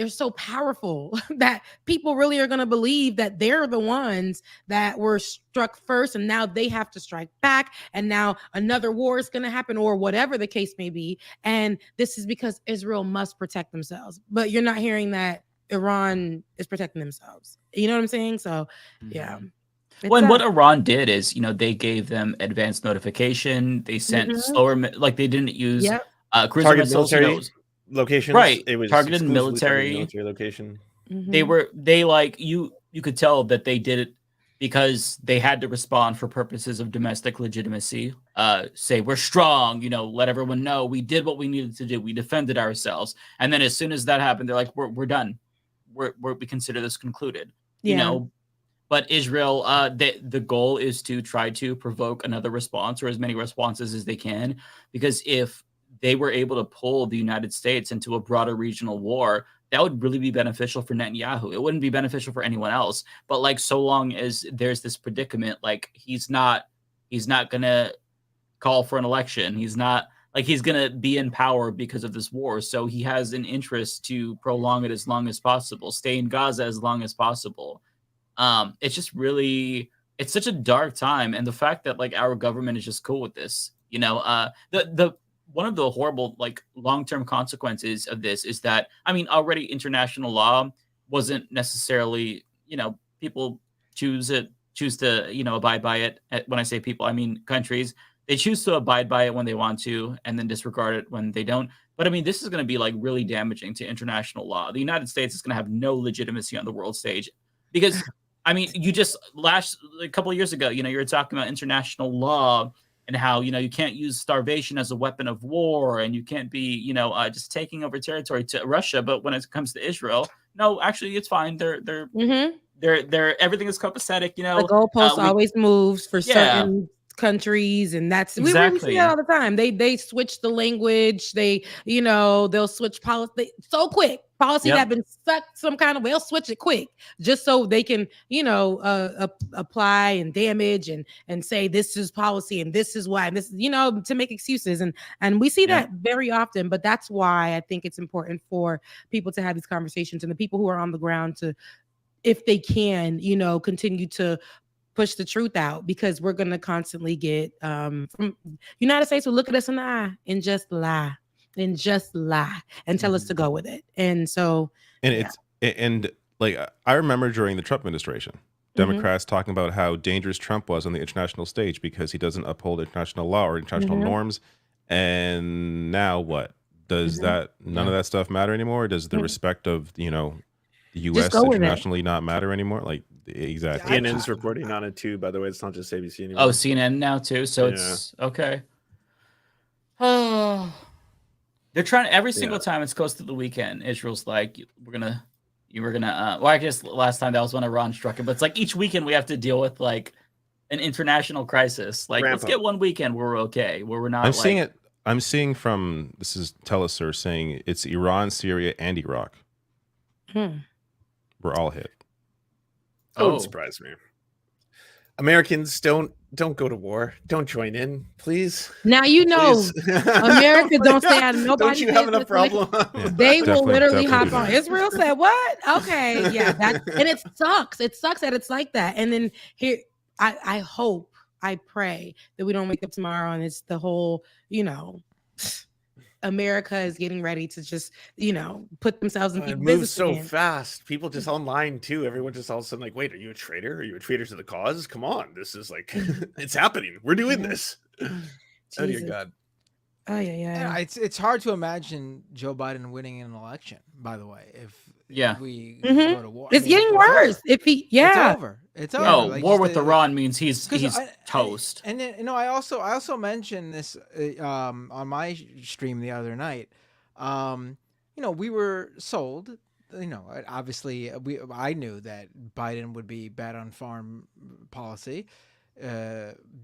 H: so powerful that people really are going to believe that they're the ones that were struck first, and now they have to strike back, and now another war is going to happen, or whatever the case may be. And this is because Israel must protect themselves. But you're not hearing that Iran is protecting themselves. You know what I'm saying? So, yeah.
L: When what Iran did is, they gave them advanced notification. They sent slower, like they didn't use cruiser missiles.
F: Military locations.
L: Right.
F: It was
L: targeted military
F: location.
L: You could tell that they did it because they had to respond for purposes of domestic legitimacy. Say we're strong, let everyone know we did what we needed to do. We defended ourselves. And then as soon as that happened, they're like, we're done. We consider this concluded. But Israel, the goal is to try to provoke another response or as many responses as they can, because if they were able to pull the United States into a broader regional war, that would really be beneficial for Netanyahu. It wouldn't be beneficial for anyone else. But like, so long as there's this predicament, like he's not gonna call for an election. He's not like he's gonna be in power because of this war. So he has an interest to prolong it as long as possible, stay in Gaza as long as possible. It's just really, it's such a dark time, and the fact that like our government is just cool with this, the one of the horrible like long-term consequences of this is that already international law wasn't necessarily people choose to abide by it. When I say people, I mean countries. They choose to abide by it when they want to and then disregard it when they don't. But this is going to be like really damaging to international law. The United States is going to have no legitimacy on the world stage because you just a couple of years ago, you were talking about international law and how, you can't use starvation as a weapon of war, and you can't be, just taking over territory to Russia. But when it comes to Israel, no, actually it's fine. They're everything is copacetic,
H: The goalpost always moves for certain countries, and that's
L: exactly.
H: we see that all the time. They switch the language, they'll switch policy so quick. Policy that been stuck some kind of way, they'll switch it quick just so they can apply and damage and say this is policy and this is why, and this to make excuses, and we see that very often. But that's why I think it's important for people to have these conversations, and the people who are on the ground to, if they can, continue to push the truth out, because we're going to constantly get from United States will look at us in the eye and just lie and tell us to go with it. And so
M: I remember during the Trump administration, Democrats talking about how dangerous Trump was on the international stage because he doesn't uphold international law or international norms. And now what? Does none of that stuff matter anymore? Does the respect of the U.S. internationally not matter anymore? Like, exactly.
F: CNN's reporting on it too, by the way. It's not just ABC anymore.
L: Oh, CNN now too. So it's okay. Oh, they're trying every single time it's close to the weekend. Israel's like, you were gonna. Well, I guess last time that was when Iran struck it, but it's like each weekend we have to deal with like an international crisis. Like, let's get one weekend where we're okay, where we're not.
M: I'm seeing from, this is Telesur saying it's Iran, Syria, and Iraq. We're all hit.
F: Oh, it surprised me. Americans, don't go to war. Don't join in, please.
H: Now you know
F: Please.
H: America don't stay out of nobody's
F: Don't you have enough
H: business.
F: problem?
H: They will literally hop
M: definitely
H: on.
M: do that.
H: Israel said, "What? Okay, yeah, and it sucks. It sucks that it's like that." And then here, I hope, I pray that we don't wake up tomorrow and it's the whole, America is getting ready to just, put themselves in
F: It
H: people's
F: moves
H: business
F: so
H: again.
F: fast. People just online too. Everyone just all of a sudden like, wait, are you a traitor? Are you a traitor to the cause? Come on, this is like, it's happening. We're doing this. Oh dear
H: Jesus.
F: God.
H: Oh yeah.
N: Yeah, it's hard to imagine Joe Biden winning an election. By the way, if we go to war,
H: It's getting worse. If he,
N: it's over. It's over.
L: Oh,
N: Like,
L: war
N: just
L: with Iran means he's toast.
N: And then, I also mentioned this on my stream the other night. We were sold. Obviously, I knew that Biden would be bad on foreign policy,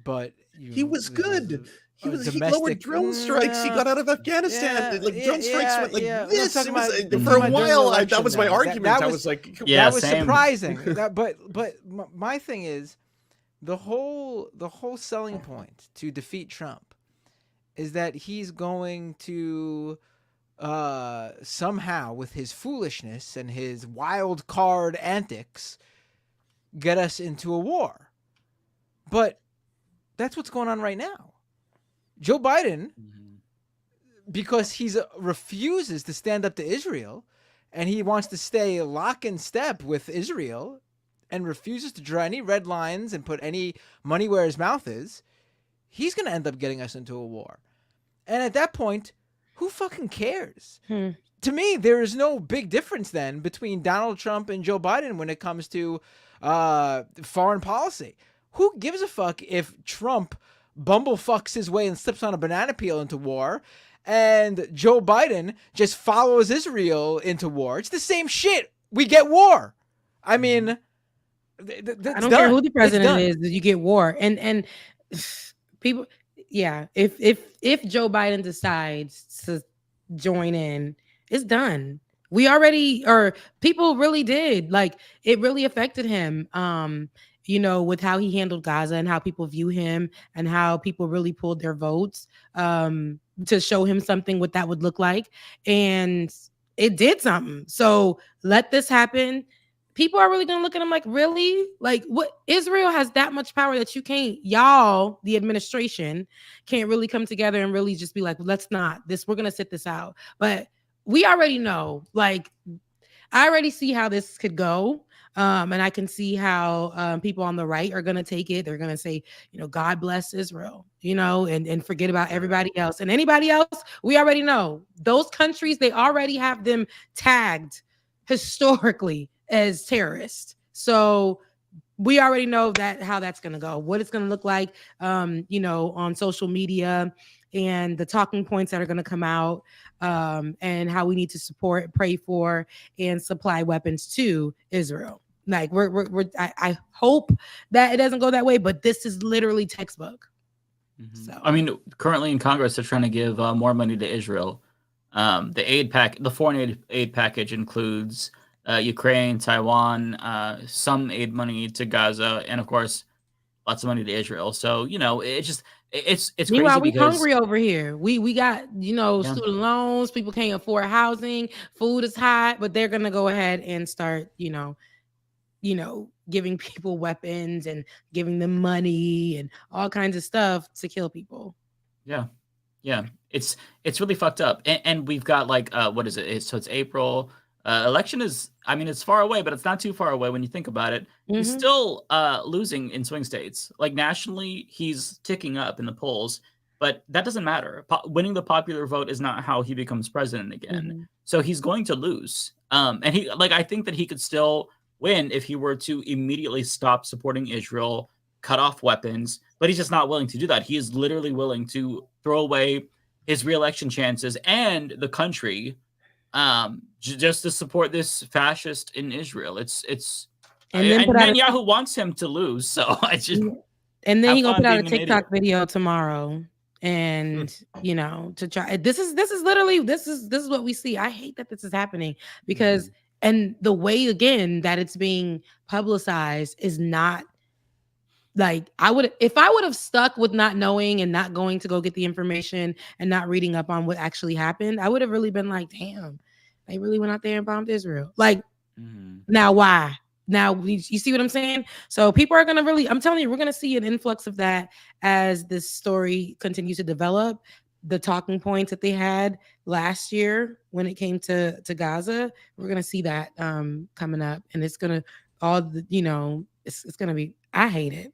N: but
F: He was good. He lowered drone strikes. He got out of Afghanistan. Drone strikes went like this.
N: It
F: was, for a while, that was my argument. I was like,
N: that was surprising. But my thing is, the whole selling point to defeat Trump is that he's going to somehow, with his foolishness and his wild card antics, get us into a war. But that's what's going on right now. Joe Biden, because he refuses to stand up to Israel, and he wants to stay lock in step with Israel, and refuses to draw any red lines and put any money where his mouth is, he's going to end up getting us into a war. And at that point, who fucking cares? To me, there is no big difference then between Donald Trump and Joe Biden when it comes to foreign policy. Who gives a fuck if Trump bumblefucks his way and slips on a banana peel into war, and Joe Biden just follows Israel into war? It's the same shit. We get war. I mean,
H: I don't care who the president is, that you get war. And people, yeah, if Joe Biden decides to join in, it's done. We already, or people really did, like, it really affected him. With how he handled Gaza and how people view him and how people really pulled their votes to show him something what that would look like. And it did something. So let this happen. People are really going to look at him like, really? Like, what? Israel has that much power that you can't, y'all, the administration, can't really come together and really just be like, let's not this. We're going to sit this out. But we already know, like, I already see how this could go. And I can see how people on the right are going to take it. They're going to say, God bless Israel, and forget about everybody else. And anybody else, we already know. Those countries, they already have them tagged historically as terrorists. So we already know how that's going to go, what it's going to look like, on social media, and the talking points that are going to come out, and how we need to support, pray for, and supply weapons to Israel. Like, I hope that it doesn't go that way, but this is literally textbook. So
L: I mean, currently in Congress, they're trying to give more money to Israel. The foreign aid package includes Ukraine, Taiwan, some aid money to Gaza, and of course, lots of money to Israel. So it's
H: meanwhile,
L: crazy
H: we hungry over here. We got student loans. People can't afford housing. Food is high, but they're gonna go ahead and start giving people weapons and giving them money and all kinds of stuff to kill people.
L: Yeah. It's really fucked up. And we've got like what is it? So it's April. Election is, I mean, it's far away, but it's not too far away when you think about it. He's still losing in swing states. Like, nationally, he's ticking up in the polls, but that doesn't matter. Winning the popular vote is not how he becomes president again. So he's going to lose. And I think that he could still win if he were to immediately stop supporting Israel, cut off weapons, but he's just not willing to do that. He is literally willing to throw away his re-election chances and the country just to support this fascist in Israel. And Netanyahu wants him to lose, so I just.
H: And then he gonna put out a TikTok video tomorrow, and to try. This is what we see. I hate that this is happening because, and the way again that it's being publicized is not Like if I would have stuck with not knowing and not going to go get the information and not reading up on what actually happened, I would have really been like, damn, they really went out there and bombed Israel. Like, now why? Now you see what I'm saying? So people are gonna really, I'm telling you, we're gonna see an influx of that as this story continues to develop. The talking points that they had last year when it came to Gaza, we're gonna see that coming up, and it's gonna it's gonna be. I hate it.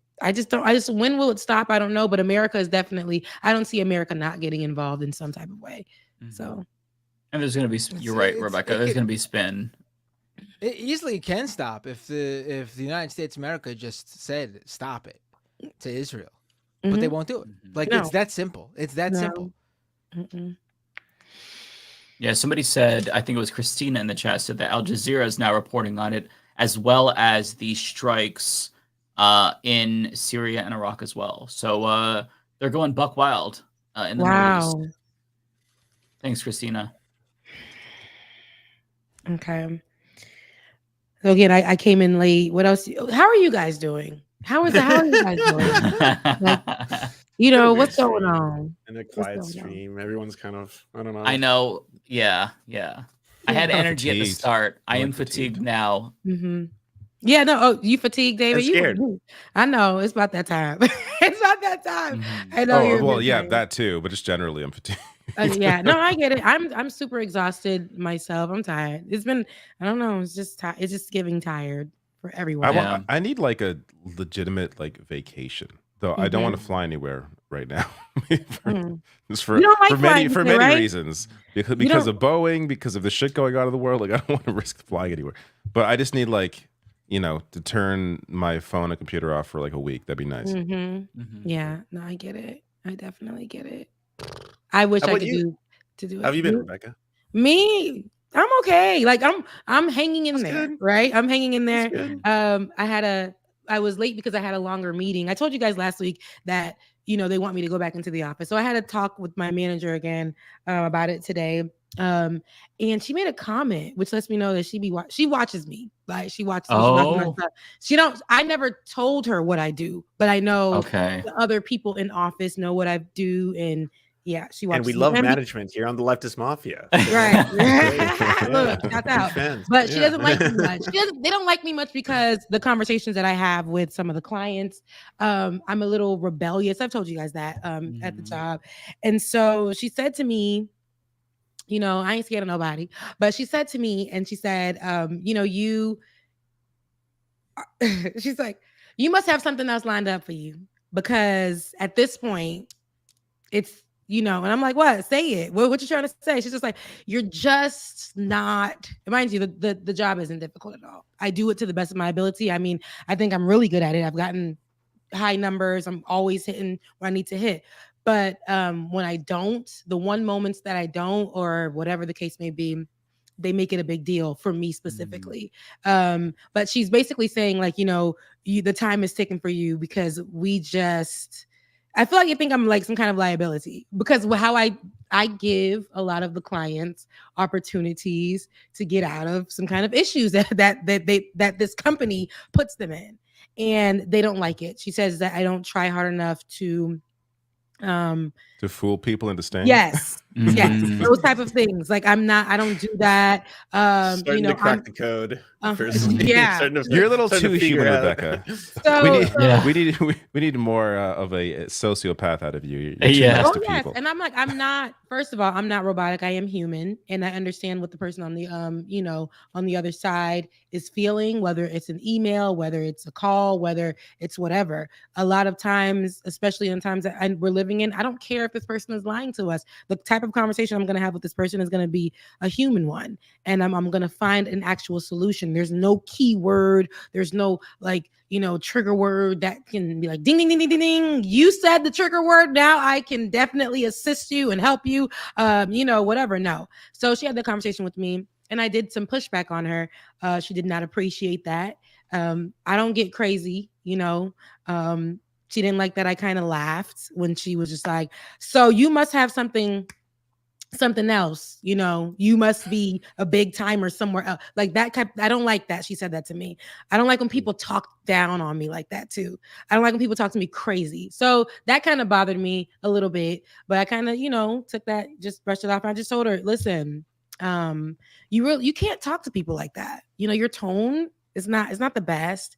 H: When will it stop? I don't know, but America is definitely, I don't see America not getting involved in some type of way. So,
L: and there's going to be, you're right, Rebecca, there's going to be spin.
N: It easily can stop if the United States of America just said stop it to Israel, but they won't do it. Like, it's that simple. It's that simple.
L: Yeah, somebody said, I think it was Christina in the chat, said that Al Jazeera is now reporting on it, as well as the strikes in Syria and Iraq as well. So they're going buck wild in the Middle East. Thanks, Christina.
H: Okay. So again, I came in late. What else? How are you guys doing? How are you guys doing? Like, what's going on?
F: In a quiet stream, everyone's kind of, I don't know.
L: I know. Yeah. I had energy at the start. I am fatigued now.
H: Yeah, no. Oh, you fatigued, David?
F: I'm scared.
H: I know. It's about that time. It's about that time. I know.
M: That too. But just generally, I'm fatigued.
H: Yeah, no, I get it. I'm super exhausted myself. I'm tired. It's been, I don't know. It's just it's just giving tired for everyone.
M: I need like a legitimate like vacation, though. I don't want to fly anywhere right now. For many reasons. Because of Boeing, because of the shit going on in the world. Like, I don't want to risk flying anywhere. But I just need to turn my phone and computer off for like a week. That'd be nice.
H: Yeah, no, I get it. I definitely get it. I wish I could do it.
F: How have you been, Rebecca?
H: Me, I'm okay. Like I'm hanging in there, right? I'm hanging in there. I was late because I had a longer meeting. I told you guys last week that they want me to go back into the office. So I had a talk with my manager again about it today. And she made a comment which lets me know that she watches me. Like, she watches me. I never told her what I do, but I know the other people in office know what I do, and yeah, she watches.
F: And we love management here on the Leftist Mafia.
H: Right. Look, that's out. But she doesn't like me much. They don't like me much because the conversations that I have with some of the clients, I'm a little rebellious. I've told you guys that at the job. And so she said to me, I ain't scared of nobody, but she said to me, and she said, she's like, you must have something else lined up for you, because at this point it's, and I'm like, what? Say it. What you trying to say? She's just like, you're just not, mind you, the job isn't difficult at all. I do it to the best of my ability. I mean, I think I'm really good at it. I've gotten high numbers. I'm always hitting where I need to hit. But when I don't, the one moments that I don't, or whatever the case may be, they make it a big deal for me specifically. But she's basically saying, like, the time is ticking for you, because I feel like you think I'm like some kind of liability, because how I give a lot of the clients opportunities to get out of some kind of issues that this company puts them in, and they don't like it. She says that I don't try hard enough to
M: fool people into staying.
H: Yes. Those type of things. Like, I don't do that.
F: Starting to crack the code.
M: You're a little too human, Rebecca. We need more of a sociopath out of you. You're too nice to people.
H: And I'm like, first of all, I'm not robotic. I am human, and I understand what the person on the on the other side is feeling, whether it's an email, whether it's a call, whether it's whatever. A lot of times, especially in times that we're living in, I don't care if this person is lying to us. The type of conversation I'm going to have with this person is going to be a human one, and I'm going to find an actual solution. There's no keyword. There's no trigger word that can be like ding ding ding ding ding ding. You said the trigger word. Now I can definitely assist you and help you. Whatever. No. So she had the conversation with me, and I did some pushback on her. She did not appreciate that. I don't get crazy. She didn't like that I kind of laughed when she was just like, so you must have something something else, you must be a big timer somewhere else. Like that I don't like that. She said that to me. I don't like when people talk down on me like that too. I don't like when people talk to me crazy. So that kind of bothered me a little bit, but I kind of, took that, just brushed it off. I just told her, listen, you can't talk to people like that. Your tone is not the best.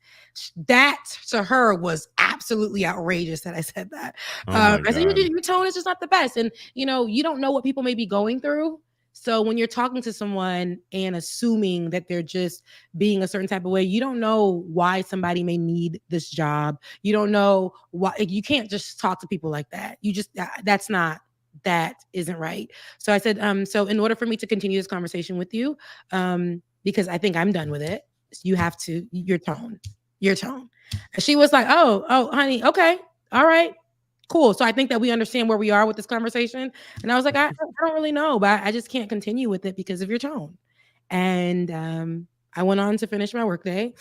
H: That to her was absolutely outrageous that I said that. I said, your tone is just not the best. And, you don't know what people may be going through. So when you're talking to someone and assuming that they're just being a certain type of way, you don't know why somebody may need this job. You don't know why. You can't just talk to people like that. That isn't right. So I said, so in order for me to continue this conversation with you, because I think I'm done with it, you have to, your tone. And she was like, oh, honey. Okay. All right, cool. So I think that we understand where we are with this conversation. And I was like, I don't really know, but I just can't continue with it because of your tone. And I went on to finish my workday.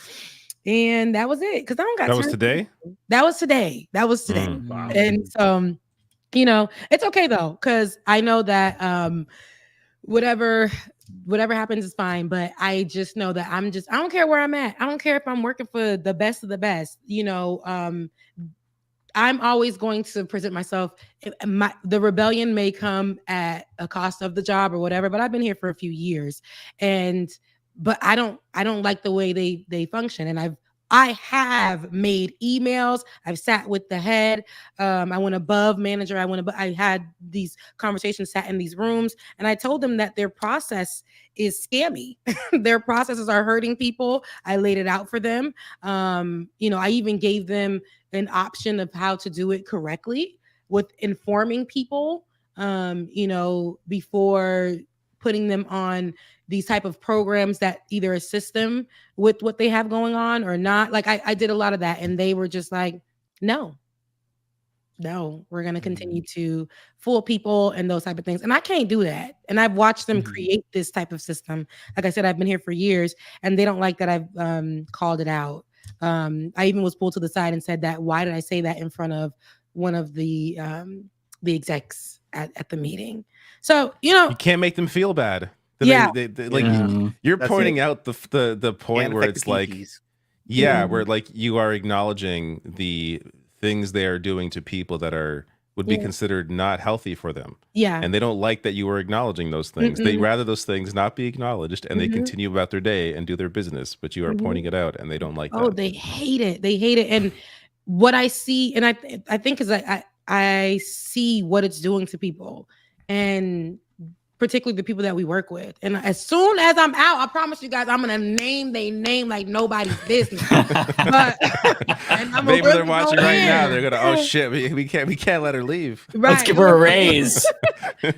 H: And that was it. Because I don't got
M: That was today?
H: That was today.
M: Wow.
H: And so, it's okay though, because I know that whatever happens is fine. But I just know that I don't care where I'm at. I don't care if I'm working for the best of the best. I'm always going to present myself. The rebellion may come at a cost of the job or whatever, but I've been here for a few years, but I don't like the way they function. And I have made emails. I've sat with the head. I went above manager. I had these conversations, sat in these rooms, and I told them that their process is scammy. Their processes are hurting people. I laid it out for them. I even gave them an option of how to do it correctly with informing people, before putting them on these type of programs that either assist them with what they have going on or not. Like I did a lot of that, and they were just like, no, we're going to continue to fool people and those type of things. And I can't do that. And I've watched them create this type of system. Like I said, I've been here for years, and they don't like that I've called it out. I even was pulled to the side and said that, why did I say that in front of one of the execs at the meeting? So,
M: you can't make them feel bad. You're pointing out the point where it's like, where like you are acknowledging the things they are doing to people that would be considered not healthy for them.
H: Yeah.
M: And they don't like that you are acknowledging those things. They rather those things not be acknowledged, and they continue about their day and do their business, but you are pointing it out, and they don't like that.
H: Oh, they hate it. And what I see, and I think is I see what it's doing to people, and particularly the people that we work with. And as soon as I'm out, I promise you guys, I'm gonna name they name like nobody's business.
M: Maybe they're watching right now. They're gonna, oh shit, we can't let her leave.
H: Right.
L: Let's give her a raise.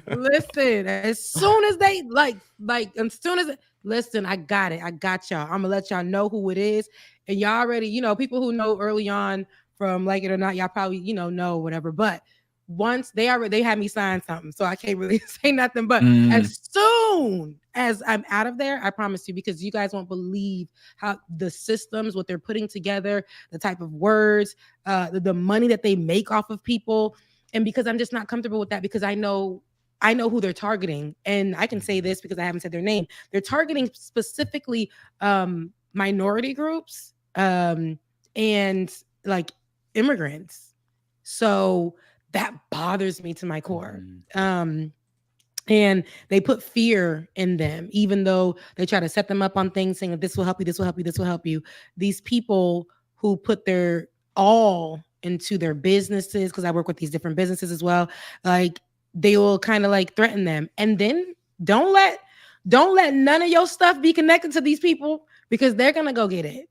H: Listen, as soon as they listen, I got it. I got y'all. I'm gonna let y'all know who it is. And y'all already, people who know early on from Like It or Not, y'all probably, know whatever. But once they had me sign something, so I can't really say nothing. But as soon as I'm out of there, I promise you, because you guys won't believe how the systems, what they're putting together, the type of words, the money that they make off of people. And because I'm just not comfortable with that, because I know who they're targeting. And I can say this because I haven't said their name. They're targeting specifically minority groups and like immigrants. So that bothers me to my core. And they put fear in them, even though they try to set them up on things saying that this will help you, this will help you, this will help you. These people who put their all into their businesses, because I work with these different businesses as well, like they will kind of like threaten them. And then don't let none of your stuff be connected to these people, because they're going to go get it.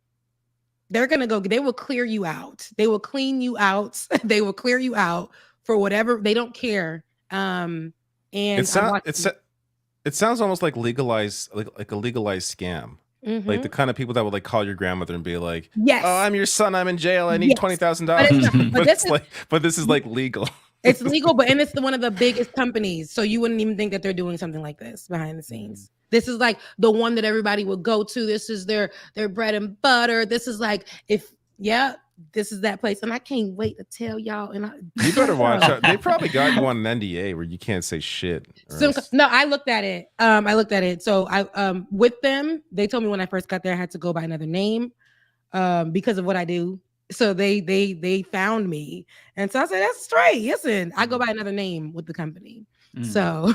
H: They will clear you out. They will clean you out. They will clear you out for whatever. They don't care. And
M: it sounds almost like legalized, like a legalized scam. Like the kind of people that would like call your grandmother and be like,
H: yes,
M: oh, I'm your son, I'm in jail, I need $20,000. But this is like legal.
H: It's legal, and it's one of the biggest companies. So you wouldn't even think that they're doing something like this behind the scenes. This is like the one that everybody would go to. This is their bread and butter. This is like, this is that place, and I can't wait to tell y'all. And
M: You better watch out. They probably got you on an NDA where you can't say shit.
H: No, I looked at it. So I with them, they told me when I first got there I had to go by another name because of what I do. So they found me, and so I said, that's straight. Listen, I go by another name with the company. So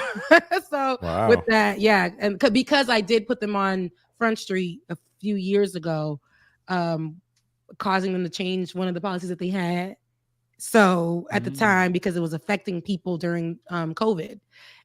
M: Wow.
H: with that, yeah, and because I did put them on Front Street a few years ago, causing them to change one of the policies that they had. So at the time, because it was affecting people during COVID,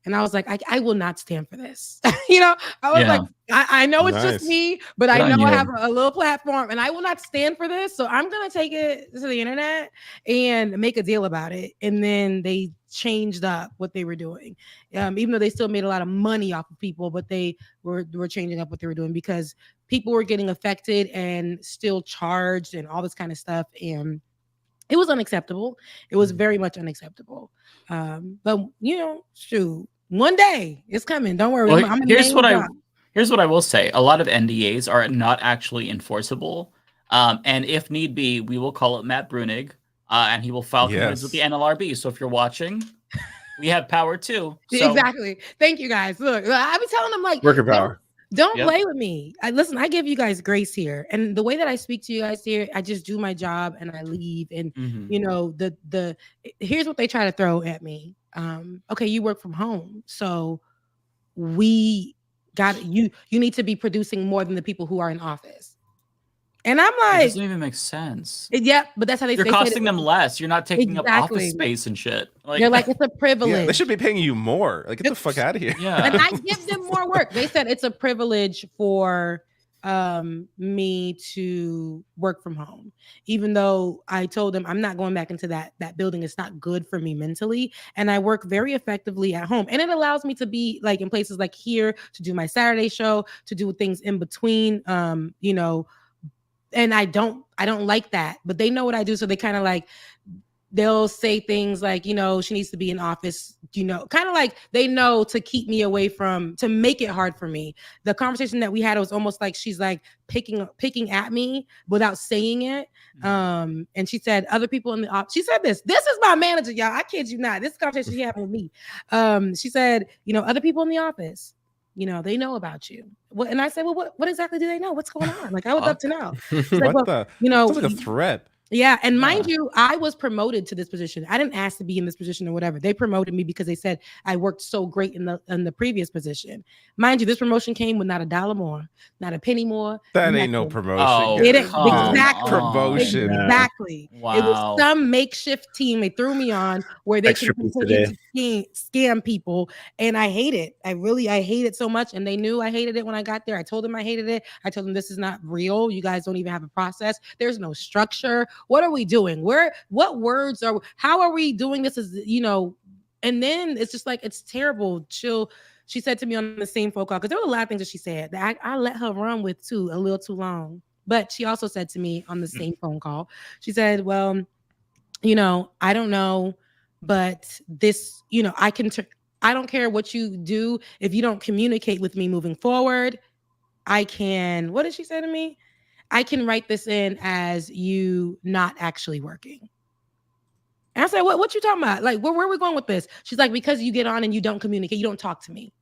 H: and I was like, I will not stand for this. I was like, I know it's just me, but I know I have a little platform, and I will not stand for this. So I'm gonna take it to the internet and make a deal about it. And then they changed up what they were doing, even though they still made a lot of money off of people, but they were changing up what they were doing because people were getting affected and still charged and all this kind of stuff. And it was unacceptable. It was very much unacceptable. But shoot, one day it's coming. Don't worry.
L: Well, here's what I will say. A lot of NDAs are not actually enforceable. And if need be, we will call up Matt Brunig, and he will file complaints with the NLRB. So if you're watching, we have power too. So.
H: Exactly. Thank you guys. Look, I be telling them like
F: worker power.
H: Don't play with me. Listen, I give you guys grace here. And the way that I speak to you guys here, I just do my job and I leave. And here's what they try to throw at me. Okay, you work from home. So we got you need to be producing more than the people who are in office. And I'm like,
L: it doesn't even make sense.
H: Yeah, but that's how
L: you're costing them less. You're not taking up office space and shit.
H: They're like, it's a privilege.
M: Yeah, they should be paying you more. Like, get the fuck out of here.
L: Yeah.
H: And I give them more work. They said it's a privilege for me to work from home, even though I told them I'm not going back into that building. It's not good for me mentally, and I work very effectively at home, and it allows me to be like in places like here to do my Saturday show, to do things in between, and I don't like that, but they know what I do, so they kind of like they'll say things like, she needs to be in office, kind of like they know to keep me away to make it hard for me. The conversation that we had, it was almost like she's like picking at me without saying it. And she said, other people in the office, she said this is my manager, y'all. I kid you not. This is a conversation she had with me. She said, other people in the office, they know about you. And I said, well, what exactly do they know? What's going on? Like, I would love to know. She's like,
M: sounds like a threat.
H: Yeah. And mind you, I was promoted to this position. I didn't ask to be in this position or whatever. They promoted me because they said I worked so great in the previous position. Mind you, this promotion came with not $1 more, not a penny more.
M: That ain't no promotion.
H: Oh, exactly.
M: Promotion.
H: Exactly.
L: Wow.
H: It was some makeshift team they threw me on where they
F: Extra
H: can
F: pizza
H: continue to scam people. And I hate it. I hate it so much. And they knew I hated it when I got there. I told them I hated it. I told them this is not real. You guys don't even have a process. There's no structure. What are we doing? What words how are we doing this? And then it's just like, it's terrible. She said to me on the same phone call, because there were a lot of things that she said that I let her run with too, a little too long. But she also said to me on the same phone call, she said, well, I don't know, but this, I don't care what you do. If you don't communicate with me moving forward, what did she say to me? I can write this in as you not actually working. And I said, what you talking about? Like, where are we going with this? She's like, because you get on and you don't communicate, you don't talk to me.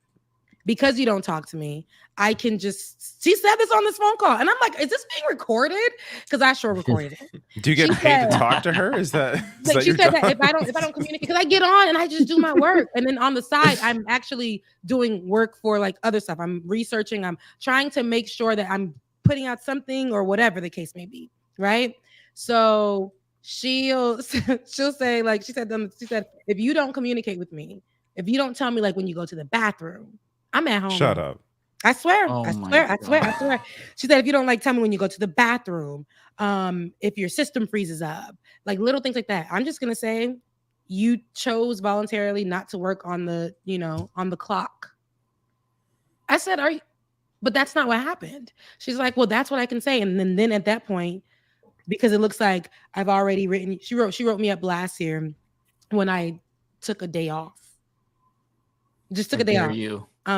H: Because you don't talk to me, I can just, she said this on this phone call. And I'm like, is this being recorded? Because I sure recorded it.
M: Do you get paid to talk to her? Is that
H: she said that if I don't communicate, because I get on and I just do my work. And then on the side, I'm actually doing work for like other stuff. I'm researching, I'm trying to make sure that I'm putting out something or whatever the case may be. Right. So she'll say, like, she said, if you don't communicate with me, if you don't tell me like when you go to the bathroom, I'm at home.
M: Shut up.
H: I swear.
L: Oh
H: I swear. She said, if you don't like tell me when you go to the bathroom, if your system freezes up, like little things like that. I'm just gonna say you chose voluntarily not to work on the clock. I said, but that's not what happened. She's like, well, that's what I can say. And then at that point, because it looks like I've already written, she wrote me up last year when I took a day off. Just took a day off.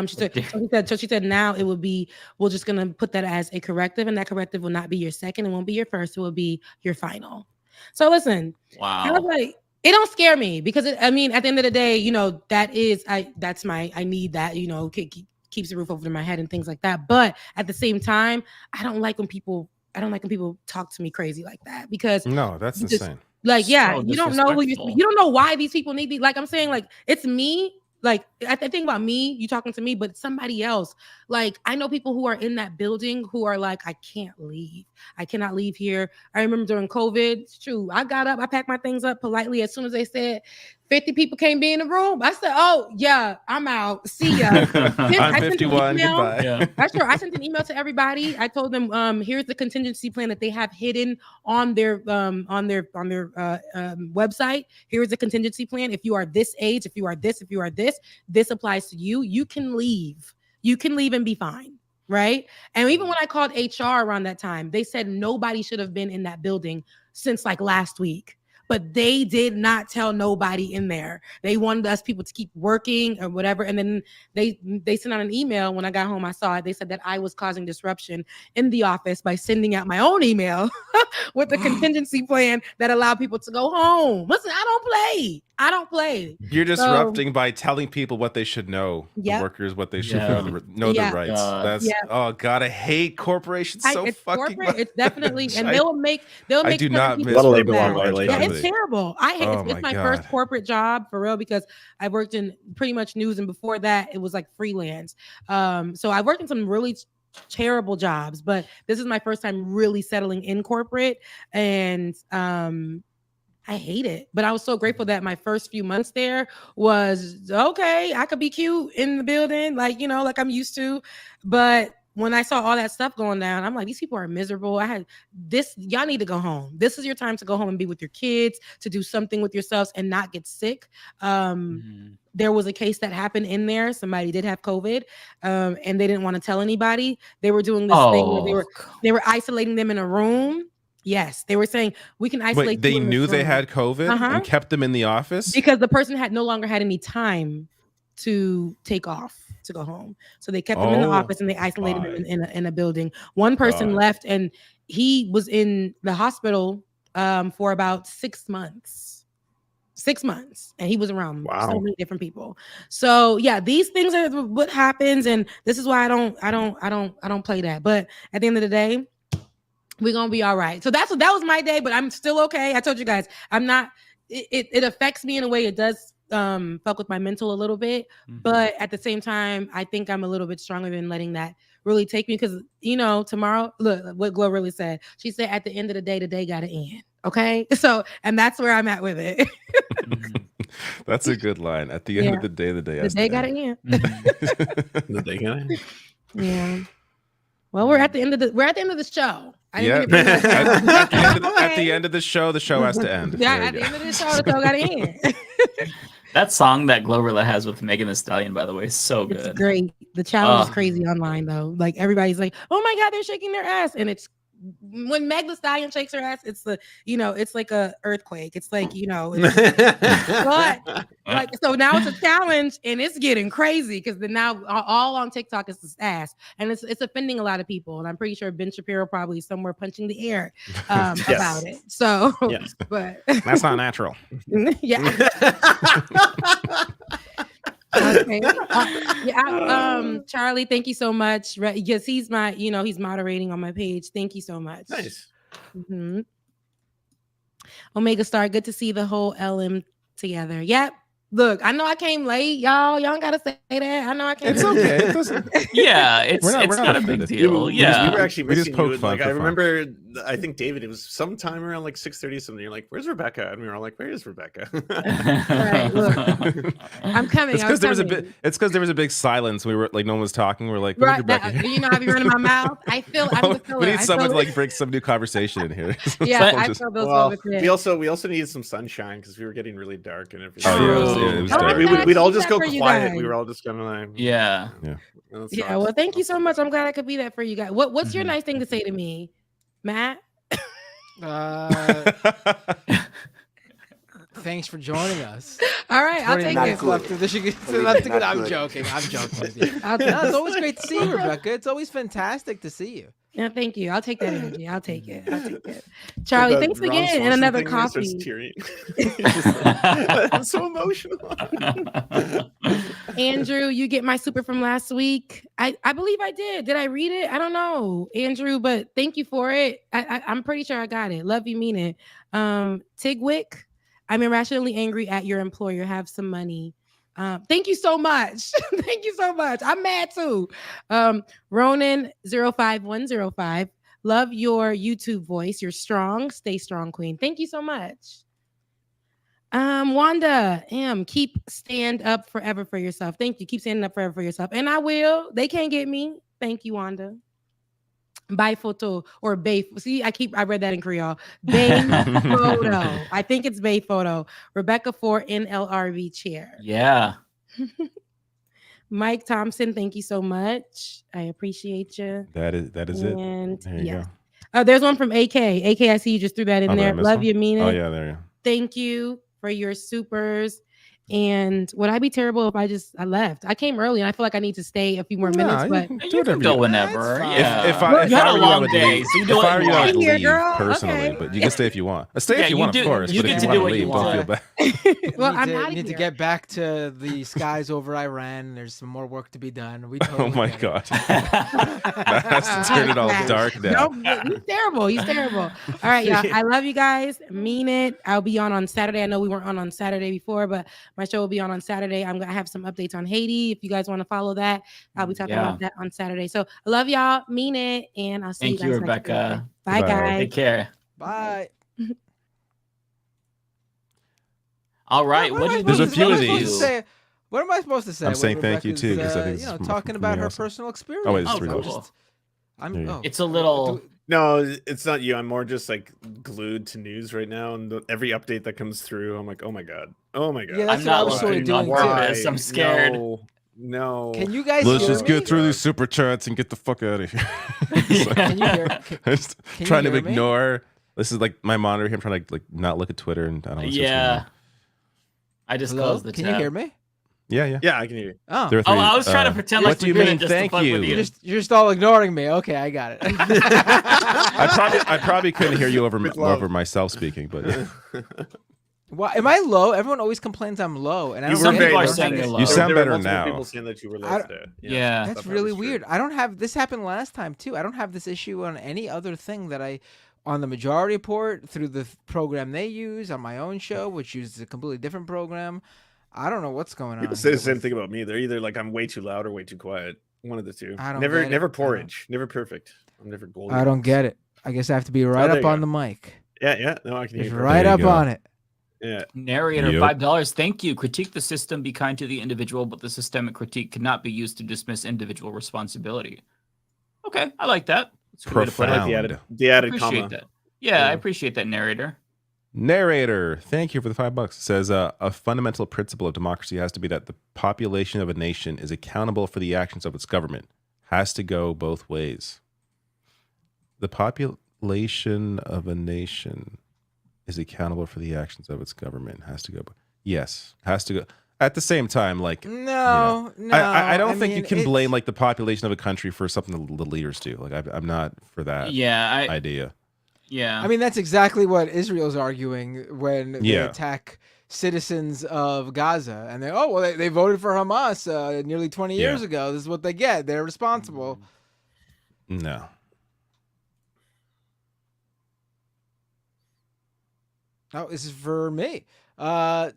H: She said now it would be, we're just gonna put that as a corrective, and that corrective will not be your second, it won't be your first, it will be your final. So listen, I was like, it don't scare me because I mean, at the end of the day, you know, I need that, you know, keeps the roof over my head and things like that. But at the same time, I don't like when people talk to me crazy like that, because
M: no, that's insane.
H: Like, yeah,
L: So
H: you don't know you don't know why these people need these. Like I'm saying, like it's me. Like I think about me, you talking to me, but somebody else. Like I know people who are in that building who are like, I can't leave. I cannot leave here. I remember during COVID, it's true. I got up, I packed my things up politely. As soon as they said 50 people can't be in the room, I said, oh yeah, I'm out. See ya.
M: I'm 51. Goodbye.
H: Yeah. I sent an email to everybody. I told them, here's the contingency plan that they have hidden on their website. Here's the contingency plan. If you are this age, if you are this, this applies to you. You can leave. You can leave and be fine. Right. And even when I called HR around that time, they said nobody should have been in that building since like last week. But they did not tell nobody in there. They wanted us people to keep working or whatever. And then they sent out an email. When I got home, I saw it. They said that I was causing disruption in the office by sending out my own email with a contingency plan that allowed people to go home. Listen, I don't play.
M: You're disrupting by telling people what they should know. The workers, what they should know their rights. That's oh god, I hate corporations so fucking much.
H: It's definitely, and they'll make
M: I do not miss
H: it's terrible. I hate it's my first corporate job for real, because I worked in pretty much news, and before that it was like freelance. So I worked in some really terrible jobs, but this is my first time really settling in corporate, and I hate it. But I was so grateful that my first few months there was okay. I could be cute in the building, like, you know, like I'm used to. But when I saw all that stuff going down, I'm like, these people are miserable. I had this, y'all need to go home. This is your time to go home and be with your kids, to do something with yourselves and not get sick. There was a case that happened in there. Somebody did have COVID, and they didn't want to tell anybody. They were doing this thing where they were isolating them in a room. Yes, they were saying we can isolate.
M: Wait, they knew they had COVID and kept them in the office
H: because the person no longer had any time to take off to go home. So they kept them in the office and they isolated them in a building. One person left, and he was in the hospital for about 6 months. 6 months, and he was around so many different people. So yeah, these things are what happens, and this is why I don't play that. But at the end of the day, we're gonna be all right. So that was my day, but I'm still okay. I told you guys, I'm not. It affects me in a way. It does fuck with my mental a little bit, but at the same time, I think I'm a little bit stronger than letting that really take me, because you know, tomorrow, look what Glo really said. She said, at the end of the day gotta end. Okay, so and that's where I'm at with it.
M: That's a good line. At the end of the day
H: gotta end.
F: The day gotta end.
H: Yeah. Well, we're at the end of the show.
M: At the end of the show has to end.
H: Yeah, at the end of the show gotta end.
L: That song that Glorilla has with Megan Thee Stallion, by the way, is so good.
H: It's great. The challenge is crazy online though. Like everybody's like, "Oh my god, they're shaking their ass," and it's when Meg Thee Stallion shakes her ass, it's it's like a earthquake. It's like, you know, but like, so now it's a challenge and it's getting crazy, because now all on TikTok is this ass, and it's offending a lot of people. And I'm pretty sure Ben Shapiro probably somewhere punching the air about it. So, but
M: that's not natural.
H: Yeah. Okay. Charlie, thank you so much. Yes, he's my, he's moderating on my page. Thank you so much.
F: Nice.
H: Omega Star, good to see the whole LM together. Yep. Look, I know I came late, y'all. Y'all don't gotta say that. I know I came.
M: It's
H: late.
M: okay. It doesn't...
L: Yeah, it's not a big deal.
F: We were actually missing you. Like, I remember, I think David, it was sometime around like 6:30 something. You're like, "Where's Rebecca?" And we were all like, "Where is Rebecca?"
H: Right, look, I'm coming.
M: It's because there was a big silence. We were like, no one was talking. We're like, "Where's Rebecca?"
H: You know, I've been running my mouth. I'm the filler.
M: We need someone to like bring some new conversation in here.
H: Yeah, I feel those moments.
F: We also needed some sunshine because we were getting really dark and everything.
M: It was dark.
F: We'd all just go quiet. We were all just kind of like,
L: yeah.
H: Well, thank you so much. I'm glad I could be that for you guys. What's your nice thing to say to me, Matt?
N: Thanks for joining us.
H: All right, I'll take it.
N: I'm joking. I'm joking with you. No, it's always great to see you, Rebecca. It's always fantastic to see you.
H: Yeah, thank you. I'll take that energy. I'll take it. Charlie, thanks again, and another coffee.
F: I'm so emotional.
H: Andrew, you get my super from last week. I believe I did. Did I read it? I don't know, Andrew, but thank you for it. I'm pretty sure I got it. Love you, mean it. Tigwick, I'm irrationally angry at your employer. Have some money. Thank you so much. Thank you so much. I'm mad too. Ronan05105. Love your YouTube voice. You're strong. Stay strong, queen. Thank you so much. Wanda M, keep stand up forever for yourself. Thank you. Keep standing up forever for yourself. And I will. They can't get me. Thank you, Wanda. Bay photo or Bay. See, I read that in Creole. Bay photo. I think it's Bay photo. Rebecca for NLRB chair.
L: Yeah.
H: Mike Thompson, thank you so much. I appreciate you.
M: That is it. There you go.
H: There's one from AK. AK, I see you just threw that in there. Love you, mean it.
M: Oh yeah, there you go.
H: Thank you for your supers. And would I be terrible if I left? I came early and I feel like I need to stay a few more minutes, but
L: you can go whenever. Yeah.
M: If I
L: had a
M: were you, I
L: long
M: would
L: day,
M: leave.
L: so you do
M: If I were you, I would
H: Here,
M: leave
H: girl.
M: personally,
H: Okay.
M: but you can stay if you want. Stay if you
L: you
M: want,
L: do-
M: of course.
L: you
M: But
L: get
M: if
L: to
M: you
L: do
M: want
L: what
M: to
L: you
M: leave, don't feel
L: want.
M: bad.
H: well, I'm out of
N: need to
H: here.
N: get back to the skies over Iran. There's some more work to be done. We
M: Oh
N: totally
M: my
N: get it.
M: god, that has to turn it all dark down.
H: No, he's terrible. He's terrible. All right, y'all. I love you guys. Mean it. I'll be on Saturday. I know we weren't on Saturday before, but my show will be on Saturday. I'm gonna have some updates on Haiti. If you guys want to follow that, I'll be talking about that on Saturday. So I love y'all. Mean it, and I'll see
L: Thank
H: you
L: you,
H: guys next
L: Rebecca.
H: Thursday. Bye, guys.
L: Take care.
N: Bye.
L: All right. What did
M: There's a
L: we
M: few of
L: do?
M: these.
N: What am I supposed to say?
M: I'm
N: when
M: saying thank you, too,
N: Rebecca's,
M: 'cause I think
N: you
M: this
N: know,
M: is
N: talking
M: from
N: about
M: me
N: her
M: also.
N: personal experience.
M: Oh, wait, it's
L: Oh,
M: three
L: cool.
M: dollars.
N: I'm.
M: There you go.
N: Oh,
L: It's a little.
F: No, it's not you. I'm more just like glued to news right now, and every update that comes through, I'm like, oh my god, oh my god.
N: Yeah, that's
L: I'm
N: what I
L: not
N: was sort of
L: looking
N: doing
L: on
N: too.
L: purpose. I'm scared.
F: No.
N: Can you guys
M: Let's
N: hear
M: just
N: me?
M: get through these super chats and get the fuck out of here.
N: Can you hear?
M: Just
N: Can
M: trying
N: you
M: to
N: hear me?
M: ignore. This is like my monitor here. I'm trying to like not look at Twitter, and I don't know.
L: Yeah. I just
N: Hello?
L: closed the
N: Can
L: tab.
N: you hear me?
M: Yeah.
F: Yeah, I can hear you.
N: Oh,
M: There are
L: Oh,
M: three,
L: I was trying to pretend
M: what
L: like
M: do you
L: we couldn't
M: mean?
L: just to
M: Thank
L: fuck with
M: you.
L: you.
N: you're just all ignoring me. Okay, I got it.
M: I probably couldn't hear you over
F: With love.
M: over myself speaking, but
N: Why am I low? Everyone always complains I'm low, and I don't
L: Some
N: get it.
L: people are
F: low
L: saying
F: today.
L: you're low.
M: You sound
F: There were
M: better
F: multiple
M: now.
F: People saying that you were low
N: I-
F: today.
L: Yeah.
N: That's
F: that
N: really
F: was true.
N: weird. I don't have this happened last time too. I don't have this issue on any other thing that I on the Majority Report through the program they use on my own show, which uses a completely different program. I don't know what's going on.
F: People say
N: here
F: the same
N: with-
F: thing about me. They're either like I'm way too loud or way too quiet. One of the two.
N: I don't
F: never
N: get it.
F: never
N: I don't-
F: porridge. Never perfect. I'm never golden.
N: I don't get it. I guess I have to be right
F: there
N: up
F: you
N: on
F: go.
N: the mic.
F: Yeah. No, I can hear
N: Just
F: you.
N: right
M: There you
N: up
M: go.
N: on it.
F: Yeah.
L: Narrator,
M: Yep.
L: $5. Thank you. Critique the system, be kind to the individual, but the systemic critique cannot be used to dismiss individual responsibility. Okay, I like that. It's a good way to put it.
M: Profound.
F: The added
L: Appreciate
F: comma.
L: that. Yeah, I
F: Yeah.
L: appreciate that, narrator.
M: Narrator, thank you for the $5. It says a fundamental principle of democracy has to be that the population of a nation is accountable for the actions of its government. Has to go both ways. The population of a nation is accountable for the actions of its government. Has to go. Yes, has to go. At the same time, like
N: No, no.
M: I don't think
N: mean,
M: you can
N: it's-
M: blame like the population of a country for something the leaders do. Like I'm not for that.
L: Yeah,
M: idea.
L: Yeah.
N: I mean, that's exactly what Israel's arguing when they
M: Yeah.
N: attack citizens of Gaza, and they voted for Hamas nearly 20 years ago. This is what they get. They're responsible.
M: No.
N: Oh, this is for me. What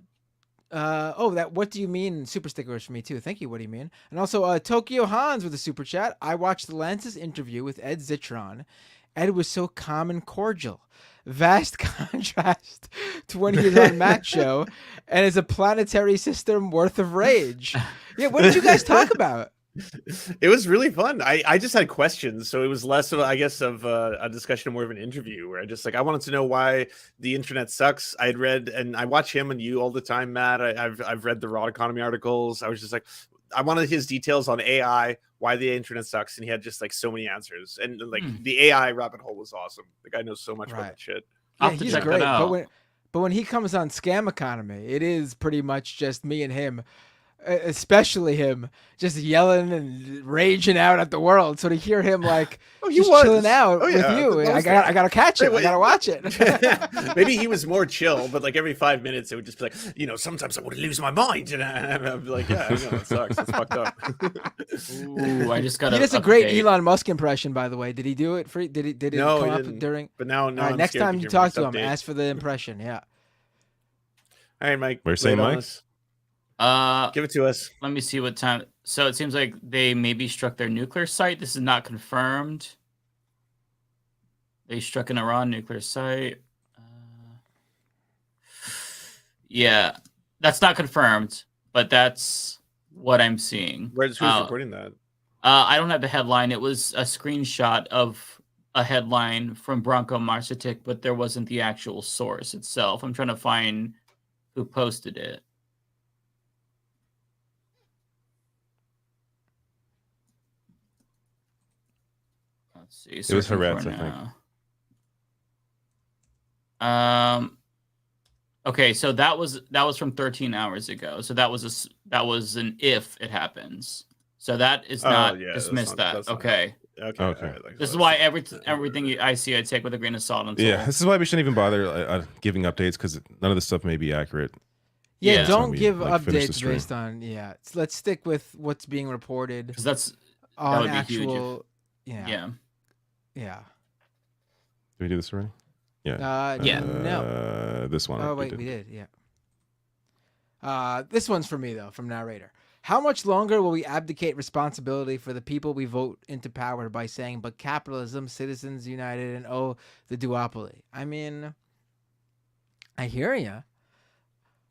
N: do you mean? Super stickers for me too. Thank you. What do you mean? And also, Tokyo Hans with a super chat. I watched the Lance's interview with Ed Zitron. Ed was so calm and cordial. Vast contrast to when he was on Matt's show, and is a planetary system worth of rage. Yeah, what did you guys talk about?
F: It was really fun. I just had questions, so it was less of I guess of a discussion and more of an interview where I wanted to know why the internet sucks. I had read and I watch him and you all the time, Matt. I've read the Raw Economy articles. I was just like, I wanted his details on AI, why the internet sucks, and he had just like so many answers. And like the AI rabbit hole was awesome. The guy knows so much about that shit.
N: Yeah, he's great. But when he comes on Scam Economy, it is pretty much just me and him, especially him, just yelling and raging out at the world. So to hear him like just chilling out with you, I gotta catch it. I gotta watch it.
F: Maybe he was more chill, but like every 5 minutes it would just be like, sometimes I would lose my mind, and I'd be like, yeah, I know, it sucks. It's fucked up.
L: Ooh, I just got.
N: He does a great Elon Musk impression, by the way. Did he do it for? Did it
F: No,
N: come
F: he
N: up
F: didn't.
N: during?
F: But now,
N: All right,
F: I'm
N: next
F: scared
N: time
F: to
N: you
F: hear
N: talk to
F: Mike's
N: him,
F: update.
N: ask for the impression. Yeah.
F: All right, Mike.
M: We're saying
F: lay it on
M: Mike?
F: us. Give it to us.
L: Let me see what time. So it seems like they maybe struck their nuclear site. This is not confirmed. They struck an Iran nuclear site. Yeah, that's not confirmed, but that's what I'm seeing.
F: Who's reporting that?
L: I don't have the headline. It was a screenshot of a headline from Branko Marcetic, but there wasn't the actual source itself. I'm trying to find who posted it. Let's see.
M: It was
L: searching for
M: Haaretz, I think.
L: Okay, so that was from 13 hours ago. So that was an if it happens. So that is not dismiss that. Okay.
F: Okay.
L: This is why everything I see I take with a grain of salt. Until...
M: Yeah, this is why we shouldn't even bother giving updates, because none of this stuff may be accurate.
N: Yeah, don't
M: we,
N: give
M: finish the
N: updates
M: stream.
N: based on Let's stick with what's being reported.
L: Because that
N: on
L: would be
N: actual.
L: huge.
N: Yeah.
M: Did we do this already? Yeah.
N: No.
M: This one.
N: Oh wait, we did. Yeah. This one's for me though, from narrator. How much longer will we abdicate responsibility for the people we vote into power by saying, but capitalism, citizens united, and oh, the duopoly? I mean, I hear you.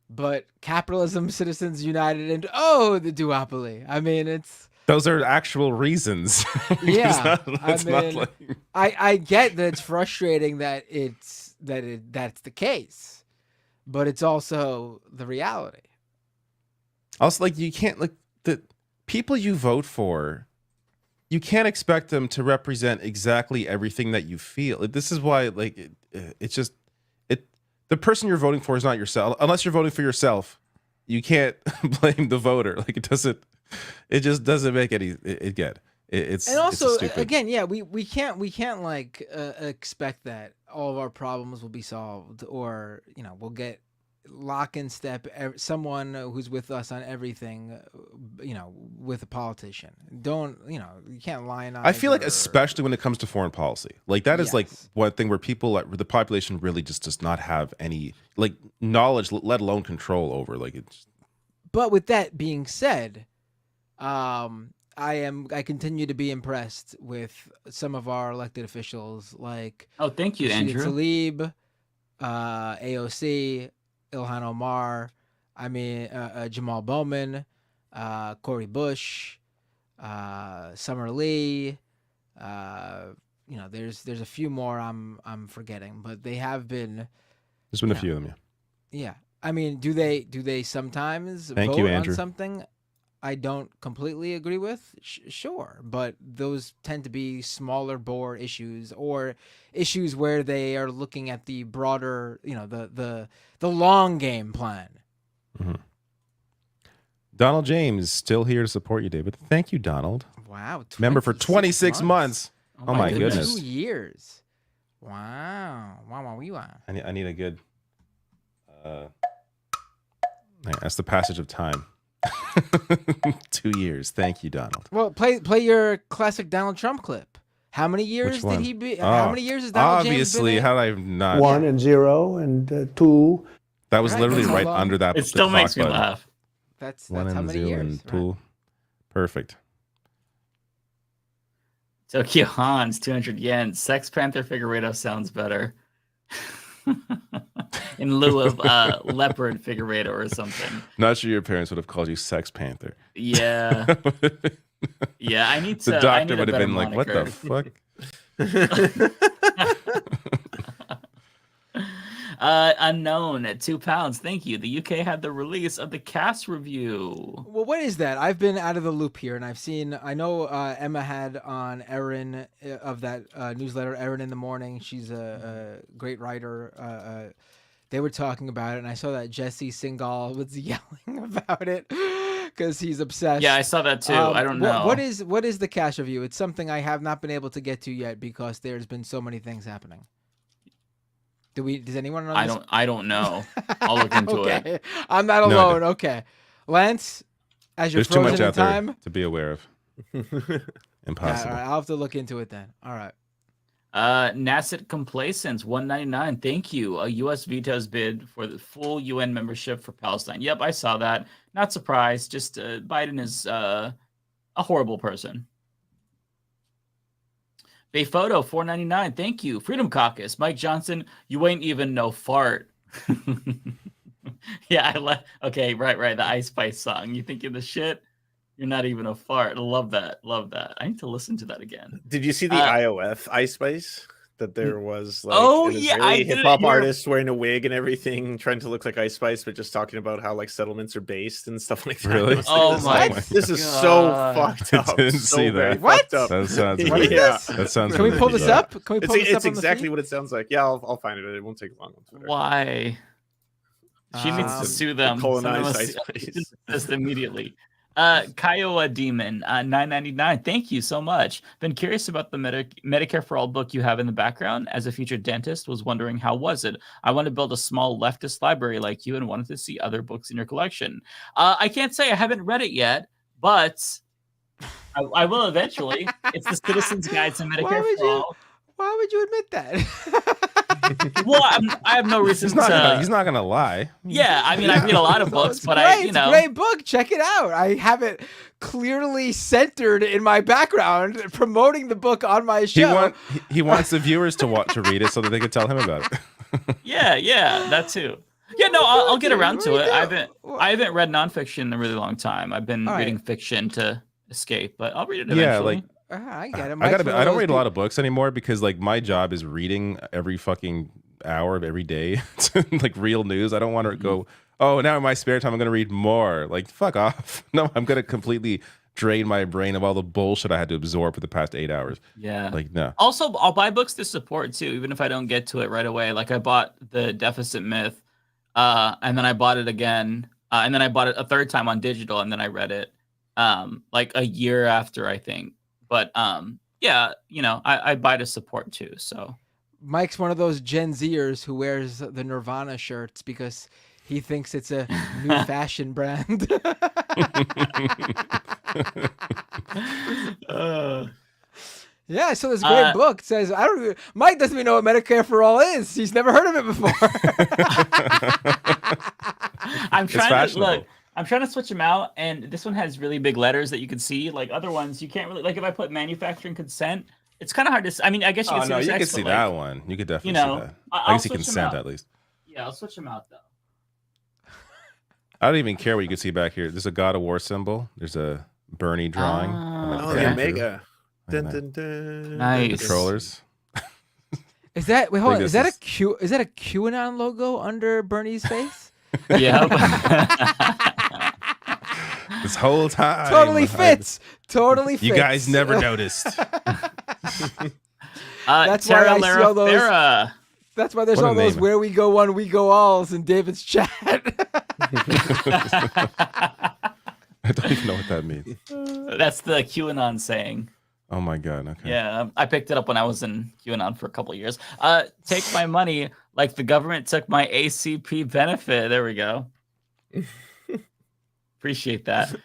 N: But capitalism, citizens united, and oh, the duopoly. I mean,
M: those are actual reasons.
N: Yeah.
M: It's not like...
N: I get that it's frustrating that that's the case, but it's also the reality.
M: Also, like, you can't, like, the people you vote for, you can't expect them to represent exactly everything that you feel. This is why, like, it's just, the person you're voting for is not yourself. Unless you're voting for yourself, you can't blame the voter. Like, it just doesn't make any, it's
N: and also,
M: it's
N: again, yeah, we can't like expect that all of our problems will be solved, or, we'll get lock in step someone who's with us on everything, with a politician. You can't lionize.
M: I feel like, especially when it comes to foreign policy, like that is like one thing where the population really just does not have any like knowledge, let alone control over. Like it's.
N: But with that being said, I continue to be impressed with some of our elected officials, like
L: thank you,
N: Rashida
L: Andrew.
N: Tlaib, AOC, Ilhan Omar, Jamal Bowman, Cori Bush, Summer Lee. There's a few more I'm forgetting, but they have been.
M: There's been a few of them, yeah.
N: Yeah, I mean, do they sometimes
M: Thank
N: vote
M: you,
N: on
M: Andrew.
N: something I don't completely agree with? Sure, but those tend to be smaller bore issues, or issues where they are looking at the broader, the long game plan.
M: Mm-hmm. Donald James still here to support you, David. Thank you, Donald.
N: Wow,
M: member for 26 months. Oh my goodness.
N: 2 years. Wow.
M: I need a good. That's the passage of time. 2 years. Thank you, Donald.
N: Well, play your classic Donald Trump clip. How many years did he be? How many years has Donald James been
M: obviously,
N: in?
M: how did I not?
C: 1 and 0 and 2.
M: That was
N: Right,
M: literally
N: that's
M: right
N: how long.
M: under that.
L: It still
M: the
L: makes
M: clock
L: me
M: button.
L: laugh.
N: That's
M: 1
N: how
M: and
N: many
M: 0
N: years.
M: and 2. Perfect.
L: Tokyo Hans, 200 yen. Sex Panther Figueredo sounds better. In lieu of Leopard Figueredo or something.
M: Not sure your parents would have called you Sex Panther.
L: Yeah. Yeah, I need to.
M: The doctor
L: would have
M: been like, "What the fuck?"
L: Unknown at £2. Thank you. The UK had the release of the cast review.
N: Well, what is that? I've been out of the loop here, and I know Emma had on Erin of that newsletter, Erin in the Morning. She's a great writer. they were talking about it, and I saw that Jesse Singal was yelling about it because he's obsessed.
L: Yeah, I saw that too. I don't know.
N: What is the cash review? It's something I have not been able to get to yet because there's been so many things happening. Does anyone know?
L: I don't know. I'll look into it.
N: I'm not alone. Okay, Lance, as you're
M: There's too much
N: frozen in
M: out there
N: time
M: to be aware of. Impossible.
N: all right, I'll have to look into it then. All right.
L: Nasset Complacence 199. Thank you. U.S. vetoes bid for the full UN membership for Palestine. Yep, I saw that. Not surprised. Just Biden is a horrible person. Bayphoto 499. Thank you. Freedom Caucus. Mike Johnson. You ain't even no fart. Yeah, okay, right. The Ice Spice song. You think you're the shit? You're not even a fart. Love that. I need to listen to that again.
F: Did you see the IOF Ice Spice? That there was like hip hop artist wearing a wig and everything, trying to look like Ice Spice, but just talking about how like settlements are based and stuff like that.
M: Really?
L: Oh my!
F: This is so fucked up.
M: I didn't see that.
N: What?
M: That sounds.
N: That
M: sounds.
N: Can we pull this up? Can we pull this up
F: It's
N: on the
F: exactly
N: feed?
F: what it sounds like. Yeah, I'll find it. It won't take long on Twitter.
L: Why? She needs to sue them.
F: Colonize
L: Someone
F: Ice Spice.
L: this immediately. Kiowa Demon 999. Thank you so much. Been curious about the Medicare for All book you have in the background. As a future dentist, was wondering how was it. I want to build a small leftist library like you and wanted to see other books in your collection. I can't say I haven't read it yet, but I will eventually. It's the Citizen's Guide to Medicare for All.
N: Why would you admit that?
L: Well, I have no reason
M: He's not gonna lie.
L: Yeah, I mean, I read a lot of books, but
N: It's a great book. Check it out. I have it clearly centered in my background, promoting the book on my show.
M: He wants the viewers to read it so that they can tell him about it.
L: Yeah, that too. Yeah, no, I'll get around to it. I haven't read nonfiction in a really long time. I've been reading fiction to escape, but I'll read it eventually.
M: Yeah, like
N: I get it.
M: I don't read a lot of books anymore because like my job is reading every fucking hour of every day, like real news. I don't want to go, oh, now in my spare time I'm gonna read more. Like, fuck off. No, I'm gonna completely drain my brain of all the bullshit I had to absorb for the past 8 hours.
L: Yeah.
M: Like, no.
L: Also, I'll buy books to support too, even if I don't get to it right away. Like I bought The Deficit Myth, and then I bought it again, and then I bought it a third time on digital, and then I read it like a year after, I think. But yeah, you know, I buy to support too. So
N: Mike's one of those Gen Zers who wears the Nirvana shirts because he thinks it's a new fashion brand. Yeah, so this great book says Mike doesn't even know what Medicare for All is. He's never heard of it before.
L: I'm trying to switch them out, and this one has really big letters that you can see. Like other ones, you can't really, like if I put manufacturing consent, it's kind of hard to. I mean, I guess you can see.
M: No, you
L: sex,
M: can see
L: but,
M: that
L: like,
M: one. You could definitely
L: you know,
M: see that. I guess you consent at least.
L: Yeah, I'll switch them out though.
M: I don't even care what you can see back here. There's a God of War symbol. There's a Bernie drawing.
F: the Omega. Dun, dun, dun.
L: Nice.
M: Controllers.
N: Is that wait? Hold on. Is that a QAnon logo under Bernie's face?
L: Yeah.
M: This whole time.
N: Totally fits. Totally fits.
M: You guys never noticed.
N: That's why I see all those. That's why there's all those "where we go one, we go alls" in David's chat.
M: I don't even know what that means.
L: That's the QAnon saying.
M: Oh my god. Okay.
L: Yeah, I picked it up when I was in QAnon for a couple of years. Take my money like the government took my ACP benefit. There we go. Appreciate that.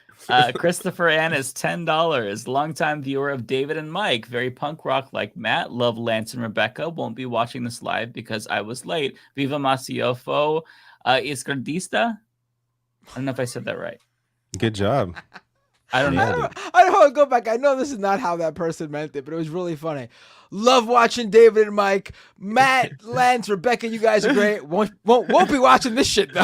L: Christopher Ann is $10. Longtime viewer of David and Mike. Very punk rock like Matt. Love Lance and Rebecca. Won't be watching this live because I was late. Viva Masiofo. Izquierdista? I don't know if I said that right.
M: Good job.
L: I don't know.
N: I don't want to go back. I know this is not how that person meant it, but it was really funny. Love watching David and Mike. Matt, Lance, Rebecca, you guys are great. Won't be watching this shit though.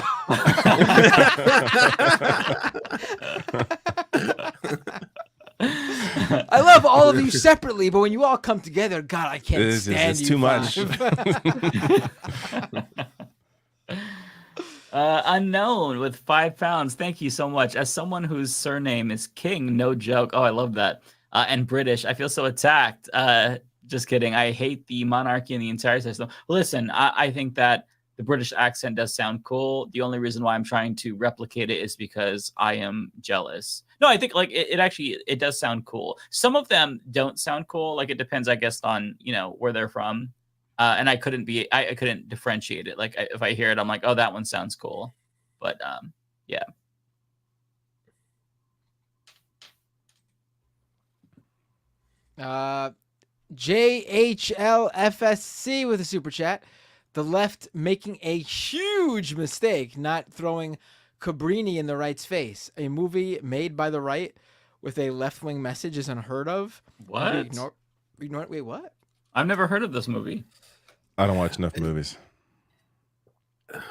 N: I love all of you separately, but when you all come together, God, I can't stand you.
M: It's too much.
L: Unknown with £5. Thank you so much. As someone whose surname is King, no joke. Oh, I love that. And British, I feel so attacked. Just kidding. I hate the monarchy and the entire system. Listen, I think that The British accent does sound cool. The only reason why I'm trying to replicate it is because I am jealous. No, I think like it actually does sound cool. Some of them don't sound cool. Like it depends, I guess, on where they're from. And I couldn't differentiate it. Like if I hear it, I'm like, oh, that one sounds cool. But yeah.
N: JHLFSC with a super chat. The left making a huge mistake not throwing Cabrini in the right's face. A movie made by the right with a left-wing message is unheard of.
L: What?
N: Wait, what?
L: I've never heard of this movie.
M: I don't watch enough movies.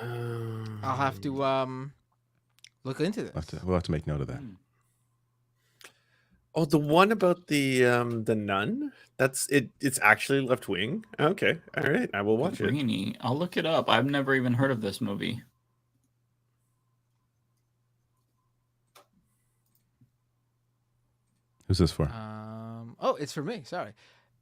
N: I'll have to look into this.
M: We'll have to make note of that.
F: Oh, the one about the nun? That's it. It's actually left wing. Okay, all right. I will watch it.
L: I'll look it up. I've never even heard of this movie.
M: Who's this for?
N: Oh, it's for me. Sorry.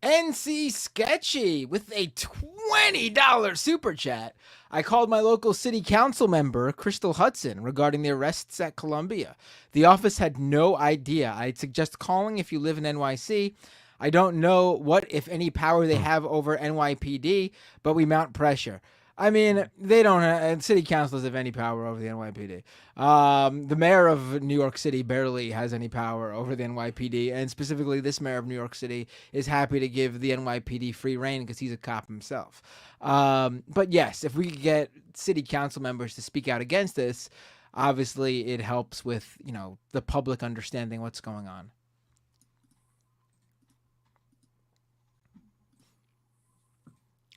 N: NC Sketchy with a $20 super chat. I called my local city council member, Crystal Hudson, regarding the arrests at Columbia. The office had no idea. I'd suggest calling if you live in NYC. I don't know what, if any, power they have over NYPD, but we mount pressure. I mean, they don't. City councils have any power over the NYPD. The mayor of New York City barely has any power over the NYPD, and specifically, this mayor of New York City is happy to give the NYPD free reign because he's a cop himself. But yes, if we could get city council members to speak out against this, obviously it helps with the public understanding what's going on.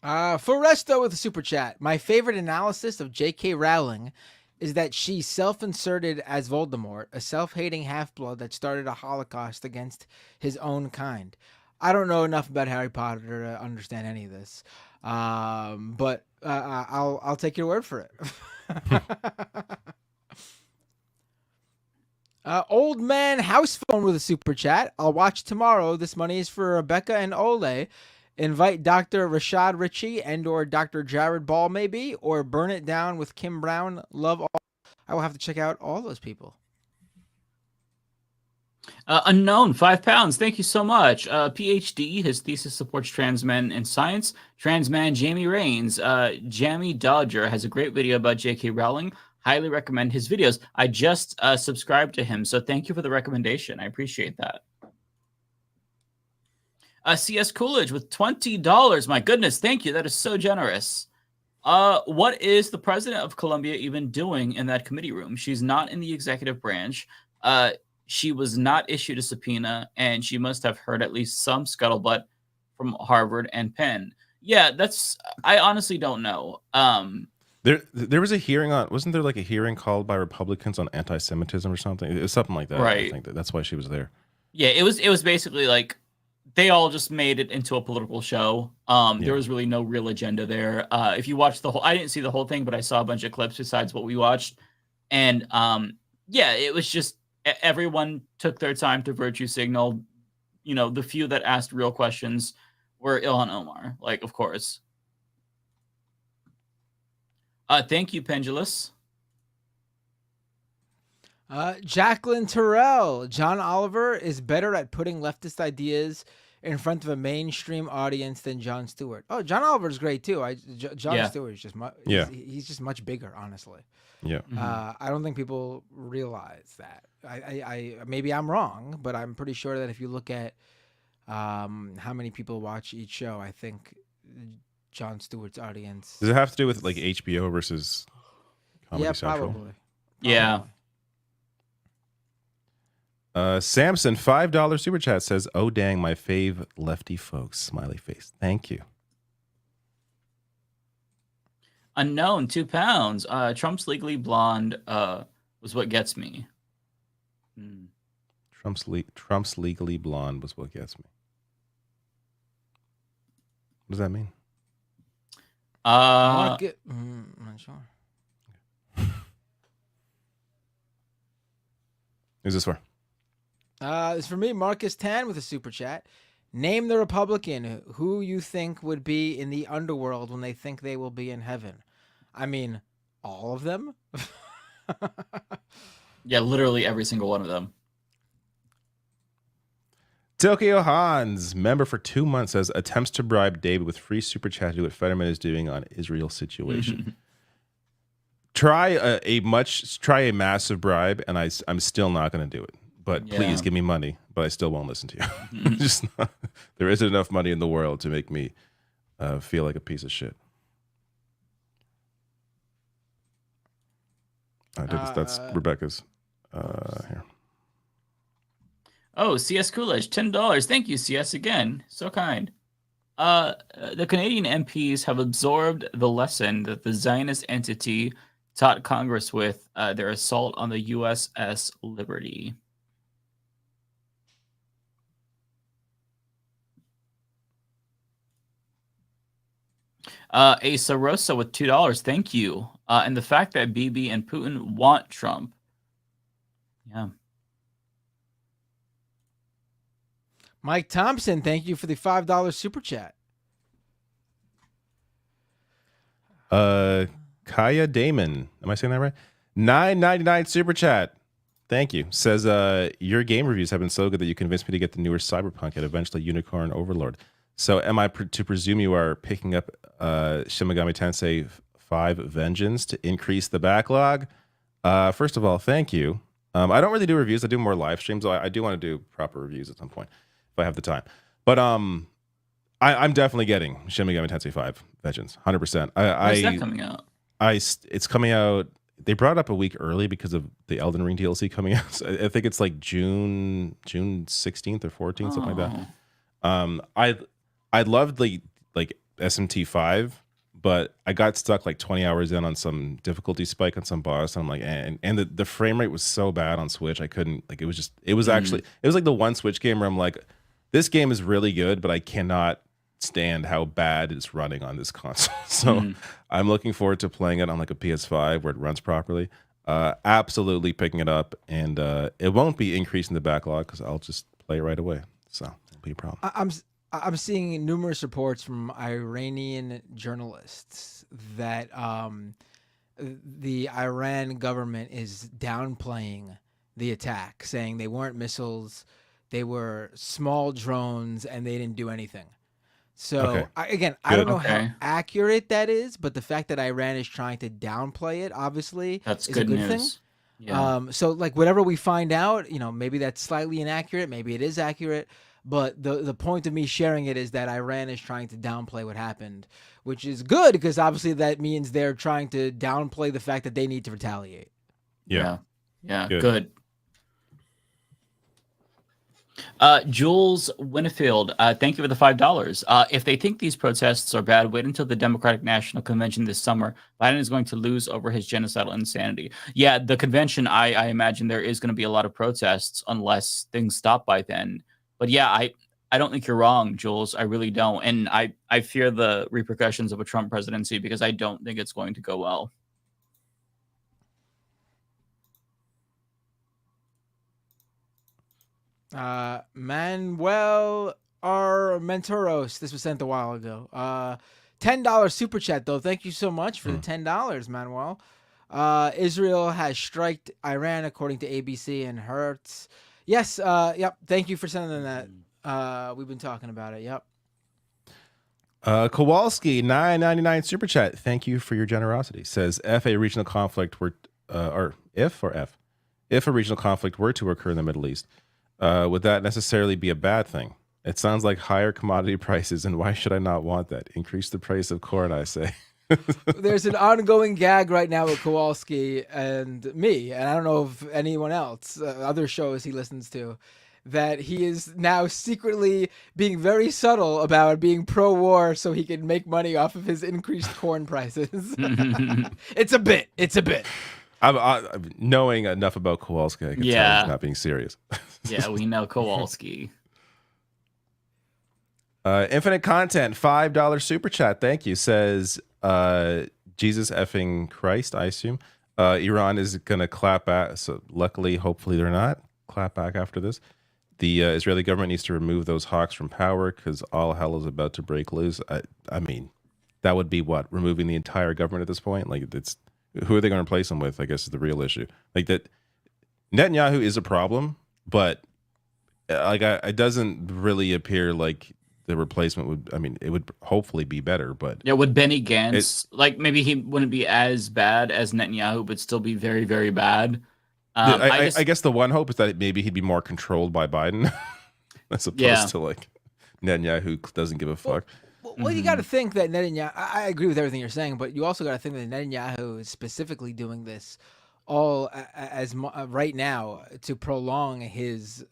N: Foresto with a super chat. My favorite analysis of J.K. Rowling is that she self-inserted as Voldemort, a self-hating half-blood that started a Holocaust against his own kind. I don't know enough about Harry Potter to understand any of this, but I'll take your word for it. Old man house phone with a super chat. I'll watch tomorrow. This money is for Rebecca and Ole. Invite Dr. Rashad Ritchie and or Dr. Jared Ball maybe, or burn it down with Kim Brown. Love all. I will have to check out all those people.
L: Unknown, £5. Thank you so much. PhD, his thesis supports trans men in science. Trans man Jamie Rains. Jamie Dodger has a great video about J.K. Rowling. Highly recommend his videos. I just subscribed to him, so thank you for the recommendation. I appreciate that. CS Coolidge with $20. My goodness, thank you. That is so generous. What is the president of Columbia even doing in that committee room? She's not in the executive branch. She was not issued a subpoena, and she must have heard at least some scuttlebutt from Harvard and Penn. Yeah, I honestly don't know.
M: There was a hearing wasn't there like a hearing called by Republicans on anti-Semitism or something? It was something like that.
L: Right.
M: I think that's why she was there.
L: Yeah, it was basically like they all just made it into a political show. There was really no real agenda there. If you watch I didn't see the whole thing, but I saw a bunch of clips besides what we watched. And yeah, it was just everyone took their time to virtue signal. The few that asked real questions were Ilhan Omar, like, of course. Thank you, Pendulous.
N: Jacqueline Terrell. John Oliver is better at putting leftist ideas in front of a mainstream audience than Jon Stewart. Oh, John Oliver's great too. Jon Stewart is just he's just much bigger, honestly.
M: Yeah.
N: I don't think people realize that. I maybe I'm wrong, but I'm pretty sure that if you look at how many people watch each show, I think Jon Stewart's audience.
M: Does it have to do with like HBO versus Comedy Central?
N: Probably.
L: Yeah.
M: Samson, $5 super chat says, "Oh dang, my fave lefty folks." Smiley face. Thank you.
L: Unknown, £2. Trump's Legally Blonde was what gets me.
M: Trump's Legally Blonde was what gets me. What does that mean?
N: I'm not sure.
M: Who's this for?
N: It's for me, Marcus Tan with a super chat. Name the Republican who you think would be in the underworld when they think they will be in heaven. I mean, all of them.
L: Yeah, literally every single one of them.
M: Tokyo Hans, member for 2 months, says attempts to bribe David with free super chat to do what Fetterman is doing on Israel situation. Try a massive bribe, and I'm still not going to do it. But please give me money. But I still won't listen to you. Just not, there isn't enough money in the world to make me feel like a piece of shit. That's Rebecca's here.
L: Oh, CS Coolidge, $10. Thank you, CS, again. So kind. The Canadian MPs have absorbed the lesson that the Zionist entity taught Congress with their assault on the USS Liberty. A Sarosa with $2. Thank you. And the fact that Bibi and Putin want Trump. Yeah.
N: Mike Thompson, thank you for the $5 super chat.
M: Kaya Damon, am I saying that right? $9.99 super chat. Thank you. Says your game reviews have been so good that you convinced me to get the newer Cyberpunk and eventually Unicorn Overlord. So am I to presume you are picking up Shin Megami Tensei 5 Vengeance to increase the backlog? First of all, thank you. I don't really do reviews. I do more live streams. I do want to do proper reviews at some point if I have the time. But I'm definitely getting Shin Megami Tensei 5 Vengeance, 100%.
L: When's that coming out?
M: It's coming out. They brought it up a week early because of the Elden Ring DLC coming out. So I think it's like June 16th or 14th, something like that. I loved the SMT 5, but I got stuck like 20 hours in on some difficulty spike on some boss. And I'm like, and the frame rate was so bad on Switch, I couldn't, like, it was like the one Switch game where I'm like, this game is really good, but I cannot stand how bad it's running on this console. So I'm looking forward to playing it on like a PS5 where it runs properly. Absolutely picking it up, and it won't be increasing the backlog because I'll just play it right away. So it'll be a problem.
N: I'm seeing numerous reports from Iranian journalists that the Iran government is downplaying the attack, saying they weren't missiles, they were small drones, and they didn't do anything. So I don't know how accurate that is, but the fact that Iran is trying to downplay it, obviously,
L: that's
N: is
L: good
N: a good
L: news.
N: thing.
L: Yeah.
N: So like whatever we find out, maybe that's slightly inaccurate, maybe it is accurate. But the point of me sharing it is that Iran is trying to downplay what happened, which is good because obviously that means they're trying to downplay the fact that they need to retaliate.
L: Yeah. Good. Jules Winfield, thank you for the $5. If they think these protests are bad, wait until the Democratic National Convention this summer. Biden is going to lose over his genocidal insanity. Yeah, the convention, I imagine there is going to be a lot of protests unless things stop by then. But yeah, I don't think you're wrong, Jules. I really don't. And I fear the repercussions of a Trump presidency because I don't think it's going to go well.
N: Manuel R. Mentoros. This was sent a while ago. $10 super chat, though. Thank you so much for the $10, Manuel. Israel has striked Iran, according to ABC and Hertz. Yes, yep. Thank you for sending that. We've been talking about it. Yep.
M: Kowalski, $9.99 super chat. Thank you for your generosity. Says if a regional conflict were, if a regional conflict were to occur in the Middle East, would that necessarily be a bad thing? It sounds like higher commodity prices, and why should I not want that? Increase the price of corn, I say.
N: There's an ongoing gag right now with Kowalski and me, and I don't know if anyone else, other shows he listens to, that he is now secretly being very subtle about being pro-war so he can make money off of his increased corn prices. It's a bit. It's a bit.
M: I'm knowing enough about Kowalski, I can tell he's not being serious.
L: Yeah, we know Kowalski.
M: Infinite Content, $5 super chat. Thank you. Says Jesus effing Christ, I assume. Iran is going to clap back. So luckily, hopefully they're not. Clap back after this. The Israeli government needs to remove those hawks from power because all hell is about to break loose. I mean, that would be what, removing the entire government at this point. Like, it's who are they going to replace him with? I guess is the real issue. Like that, Netanyahu is a problem, but like it doesn't really appear like the replacement would. I mean, it would hopefully be better, but
L: yeah, would Benny Gantz like maybe he wouldn't be as bad as Netanyahu, but still be very, very bad.
M: I guess the one hope is that maybe he'd be more controlled by Biden as opposed to like Netanyahu who doesn't give a fuck.
N: Well, you got to think that Netanyahu. I agree with everything you're saying, but you also got to think that Netanyahu is specifically doing this all right now to prolong his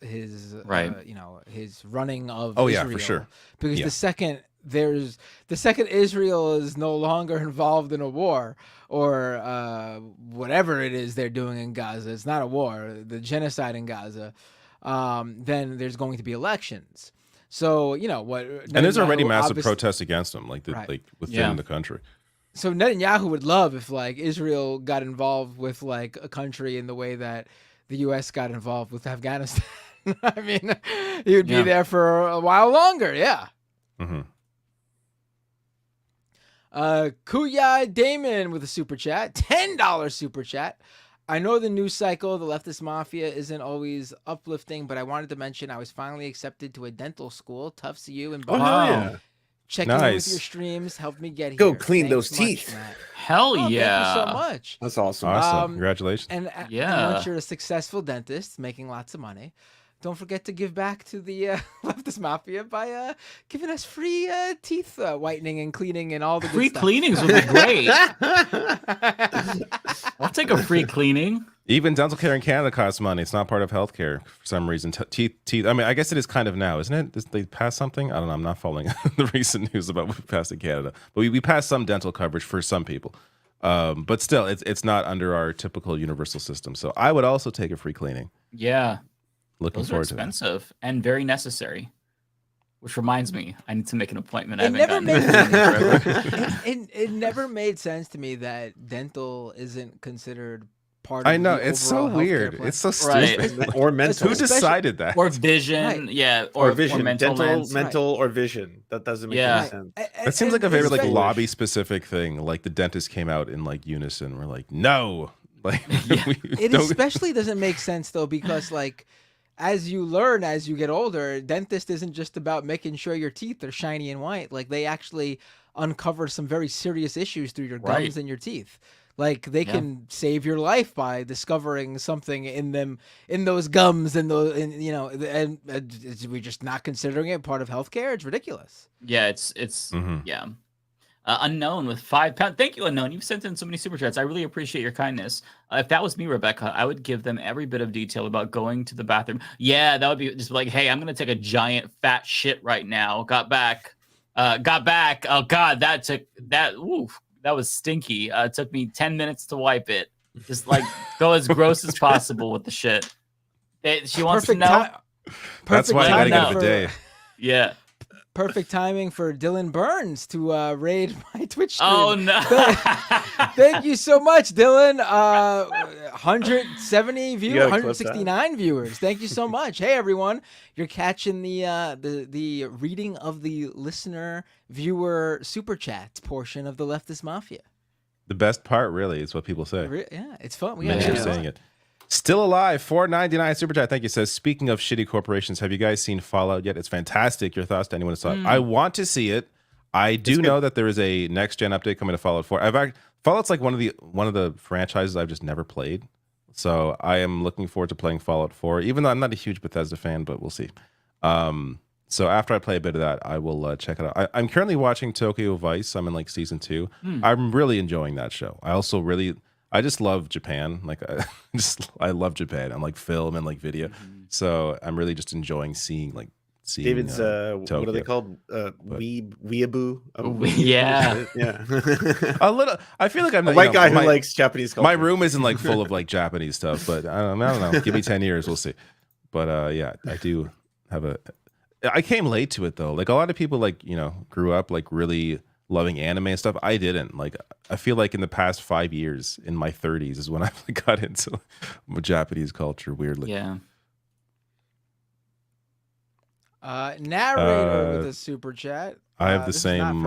L: right.
N: His running of
M: Israel.
N: Yeah,
M: for sure.
N: Because the second Israel is no longer involved in a war or whatever it is they're doing in Gaza, it's not a war, the genocide in Gaza, then there's going to be elections. So what?
M: And there's already massive protests against him, like within the country.
N: So Netanyahu would love if like Israel got involved with like a country in the way that the U.S. got involved with Afghanistan. I mean, he would be there for a while longer. Yeah.
M: Mm-hmm.
N: Kuya Damon with a super chat, $10 super chat. I know the news cycle, the leftist mafia, isn't always uplifting, but I wanted to mention I was finally accepted to a dental school. Tough to you and checking in with your streams helped me get here.
F: Go clean
N: Thanks
F: those
N: much,
F: teeth.
N: Matt.
L: Hell yeah!
N: Thank you so much.
F: That's awesome.
M: Awesome. Congratulations.
N: And once you're a successful dentist making lots of money, don't forget to give back to the leftist mafia by giving us free teeth whitening and cleaning and all the
L: free
N: good stuff.
L: cleanings would be great. I'll take a free cleaning.
M: Even dental care in Canada costs money. It's not part of healthcare for some reason. Teeth. I mean, I guess it is kind of now, isn't it? They passed something. I don't know. I'm not following the recent news about what we passed in Canada, but we passed some dental coverage for some people. But still, it's not under our typical universal system. So I would also take a free cleaning.
L: Yeah.
M: Looking
L: Those are
M: forward to it.
L: expensive and very necessary. Which reminds me, I need to make an appointment.
N: It never made sense to me that dental isn't considered part of
M: I know,
N: the
M: it's so
N: overall
M: weird.
N: healthcare plan.
M: It's so stupid.
L: Right.
F: Or mental.
M: Who decided that?
L: Or vision,
N: Right.
L: yeah,
F: Or vision,
L: mental
F: dental,
L: lens.
F: mental, or vision. That doesn't make any sense.
M: That seems like a very like
N: especially-
M: lobby specific thing. Like the dentist came out in like unison. We're like, no, like
N: It especially doesn't make sense though, because like as you learn as you get older, dentist isn't just about making sure your teeth are shiny and white. Like they actually uncover some very serious issues through your gums and your teeth. Like they can save your life by discovering something in them, in those gums, and those, and we're just not considering it part of healthcare. It's ridiculous.
L: Yeah, it's Unknown with £5. Thank you, Unknown. You've sent in so many super chats. I really appreciate your kindness. If that was me, Rebecca, I would give them every bit of detail about going to the bathroom. Yeah, that would be just like, hey, I'm gonna take a giant fat shit right now. Got back. Oh God, that was stinky. It took me 10 minutes to wipe it. Just like go as gross as possible with the shit. She wants to know.
M: That's why I gotta get a bidet.
L: Yeah.
N: Perfect timing for Dylan Burns to raid my Twitch stream.
L: Oh no!
N: Thank you so much, Dylan. 170 viewers, 169 viewers. Thank you so much. Hey everyone, you're catching the reading of the listener viewer super chat portion of the Leftist Mafia.
M: The best part, really, is what people say.
N: Yeah, it's fun. We
M: Many are saying it. Still alive, $4.99 super chat. Thank you. Says, speaking of shitty corporations, have you guys seen Fallout yet? It's fantastic. Your thoughts to anyone who saw it? I want to see it. I do know that there is a next gen update coming to Fallout 4. Fallout's like one of the franchises I've just never played, so I am looking forward to playing Fallout 4. Even though I'm not a huge Bethesda fan, but we'll see. So after I play a bit of that, I will check it out. I'm currently watching Tokyo Vice. I'm in like season 2. I'm really enjoying that show. I just love Japan. Like I love Japan. I'm like film and like video. So I'm really just enjoying seeing
F: David's
M: Tokyo.
F: what are they called? Weeaboo.
L: Yeah.
F: Yeah.
M: A little. I feel like I'm
F: a white guy who likes Japanese culture.
M: My room isn't like full of like Japanese stuff, but I don't know. Give me 10 years, we'll see. But yeah, I do have I came late to it though. Like a lot of people grew up like really loving anime and stuff. I didn't. Like I feel like in the past 5 years, in my 30s, is when I got into Japanese culture. Weirdly,
L: yeah.
N: Narrator with a super chat.
M: I have the same.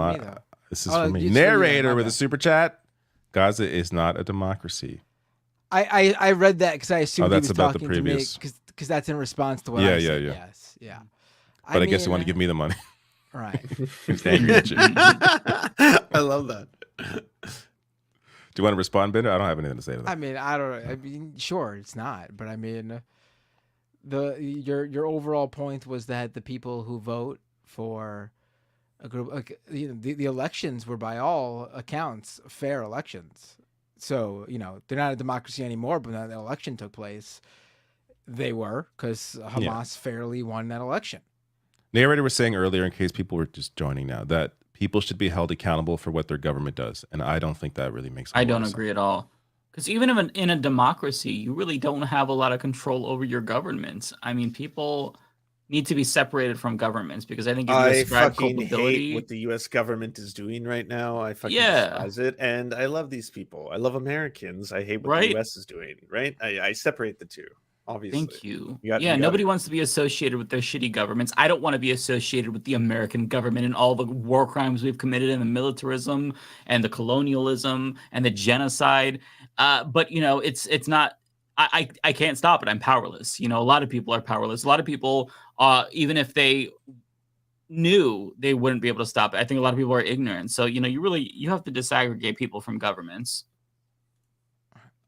M: This is for me. Narrator with a super chat. Gaza is not a democracy.
N: I read that because I assumed
M: that's
N: he was
M: about the
N: talking to me
M: previous.
N: because that's in response to what I said. Yes, yeah.
M: But I guess you want to give me the money.
N: Right.
M: He's angry at you.
F: I love that.
M: Do you want to respond, Bender? I don't have anything to say to that.
N: I mean, I don't. I mean, sure, it's not, but I mean, your overall point was that the people who vote for a group, like, the elections were by all accounts fair elections. So they're not a democracy anymore. But when that election took place, they were, because Hamas fairly won that election.
M: Narrator was saying earlier, in case people were just joining now, that people should be held accountable for what their government does, and I don't think that really makes.
L: I don't agree at all, because even in a democracy, you really don't have a lot of control over your governments. I mean, people need to be separated from governments, because I think if you
F: I
L: ascribe
F: fucking
L: culpability,
F: hate what the U.S. government is doing right now. I fucking
L: Yeah.
F: despise it, and I love these people. I love Americans. I hate what
L: Right.
F: the U.S. is doing. Right? I separate the two. Obviously.
L: Thank you.
F: Yeah,
L: Nobody wants to be associated with their shitty governments. I don't want to be associated with the American government and all the war crimes we've committed, and the militarism and the colonialism and the genocide. But it's not. I can't stop it. I'm powerless. A lot of people are powerless. A lot of people, even if they knew, they wouldn't be able to stop it. I think a lot of people are ignorant. So you have to disaggregate people from governments.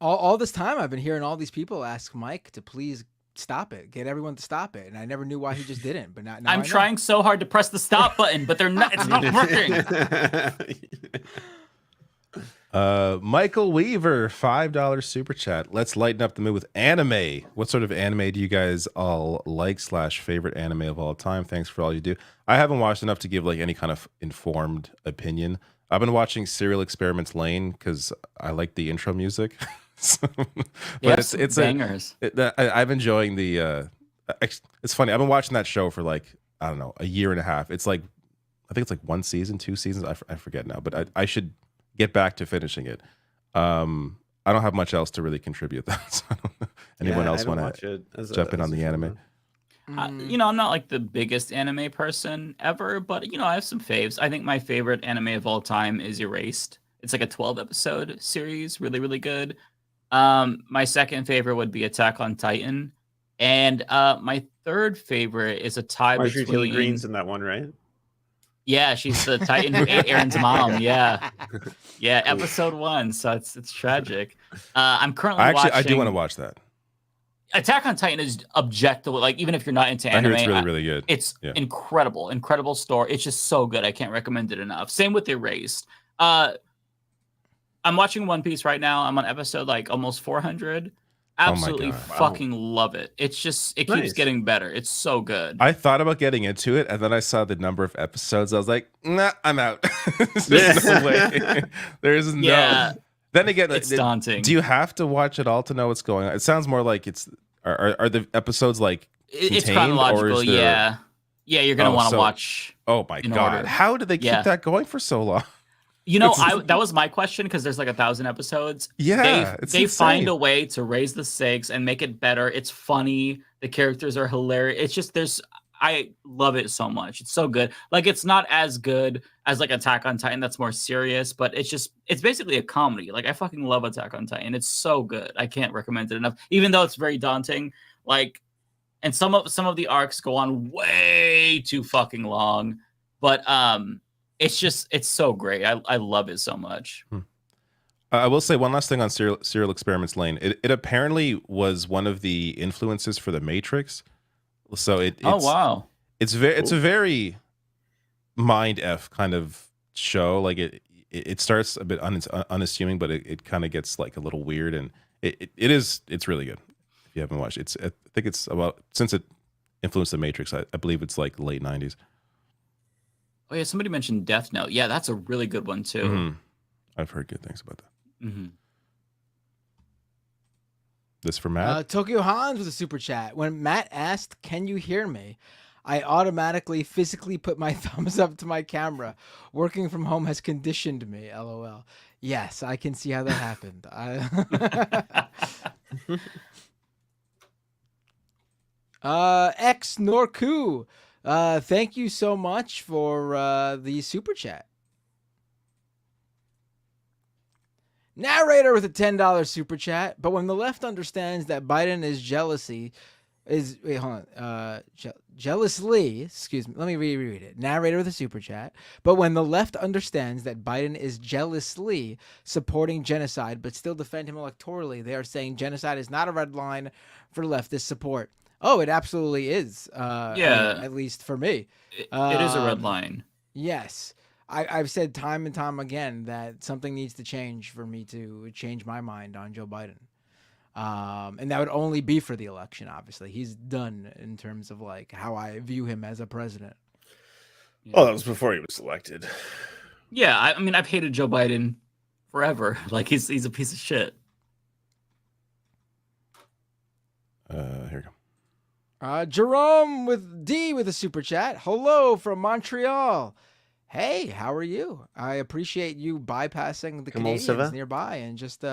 N: All this time, I've been hearing all these people ask Mike to please stop it, get everyone to stop it, and I never knew why he just didn't. But now
L: I'm trying so hard to press the stop button, but it's not working.
M: Michael Weaver, $5 super chat. Let's lighten up the mood with anime. What sort of anime do you guys all like / favorite anime of all time? Thanks for all you do. I haven't watched enough to give like any kind of informed opinion. I've been watching Serial Experiments Lane because I like the intro music. But it's
L: bangers.
M: I'm enjoying the. It's funny. I've been watching that show for like, I don't know, a year and a half. It's like, I think it's like 1 season, 2 seasons. I forget now, but I should get back to finishing it. I don't have much else to really contribute. That so I don't know. Anyone else want to jump in on the anime?
L: I'm not like the biggest anime person ever, but I have some faves. I think my favorite anime of all time is Erased. It's like a 12-episode series, really, really good. My second favorite would be Attack on Titan, and my third favorite is a tie
F: Marjorie
L: between.
F: Taylor Greene's in that one, right?
L: Yeah, she's the Titan who ate Aaron's mom. Yeah, episode 1. So it's tragic. I'm currently watching.
M: I do want to watch that.
L: Attack on Titan is objectively, like, even if you're not into anime,
M: I hear it's really, really good.
L: It's incredible story. It's just so good. I can't recommend it enough. Same with Erased. I'm watching One Piece right now. I'm on episode like almost 400. Absolutely fucking love it. It's just, it keeps getting better. It's so good.
M: I thought about getting into it, and then I saw the number of episodes. I was like, nah, I'm out. There's no way. There's no.
L: Yeah.
M: Then again,
L: it's daunting.
M: Do you have to watch it all to know what's going on? It sounds more like it's. Are the episodes like
L: it's
M: contained,
L: chronological?
M: or is there...
L: Yeah, you're gonna want to watch.
M: Oh my god!
L: Order.
M: How do they keep that going for so long?
L: That was my question, because there's like 1,000 episodes.
M: Yeah,
L: they find a way to raise the stakes and make it better. It's funny. The characters are hilarious. It's just I love it so much. It's so good. Like, it's not as good as like Attack on Titan, that's more serious, but it's basically a comedy. Like, I fucking love Attack on Titan. It's so good. I can't recommend it enough, even though it's very daunting. Like, and some of the arcs go on way too fucking long, but it's so great. I love it so much.
M: I will say one last thing on Serial Experiments Lane. It apparently was one of the influences for The Matrix. So it's
L: wow.
M: It's a very mind f kind of show. Like it starts a bit unassuming, but it kind of gets like a little weird, and it's really good. If you haven't watched it, I think it's about, since it influenced The Matrix, I believe it's like late 90s.
L: Oh yeah, somebody mentioned Death Note. Yeah, that's a really good one too.
M: Mm-hmm. I've heard good things about that.
L: Mm-hmm.
M: This for Matt?
N: Tokyo Hans with a super chat. When Matt asked, "Can you hear me?" I automatically physically put my thumbs up to my camera. Working from home has conditioned me. LOL. Yes, I can see how that happened. X Norku. Thank you so much for the super chat. Narrator with a $10 super chat. But when the left understands that Biden is jealously, excuse me, let me reread it. Narrator with a super chat. But when the left understands that Biden is jealously supporting genocide, but still defend him electorally, they are saying genocide is not a red line for leftist support. Oh, it absolutely is.
L: Yeah.
N: At least for me.
L: It is a red line.
N: Yes. I've said time and time again that something needs to change for me to change my mind on Joe Biden. And that would only be for the election, obviously. He's done in terms of like how I view him as a president.
F: Well, that was before he was elected.
L: Yeah, I mean, I've hated Joe Biden forever. Like he's a piece of shit.
M: Here we go.
N: Jerome with D with a super chat. Hello from Montreal. Hey, how are you? I appreciate you bypassing the Canadians nearby and just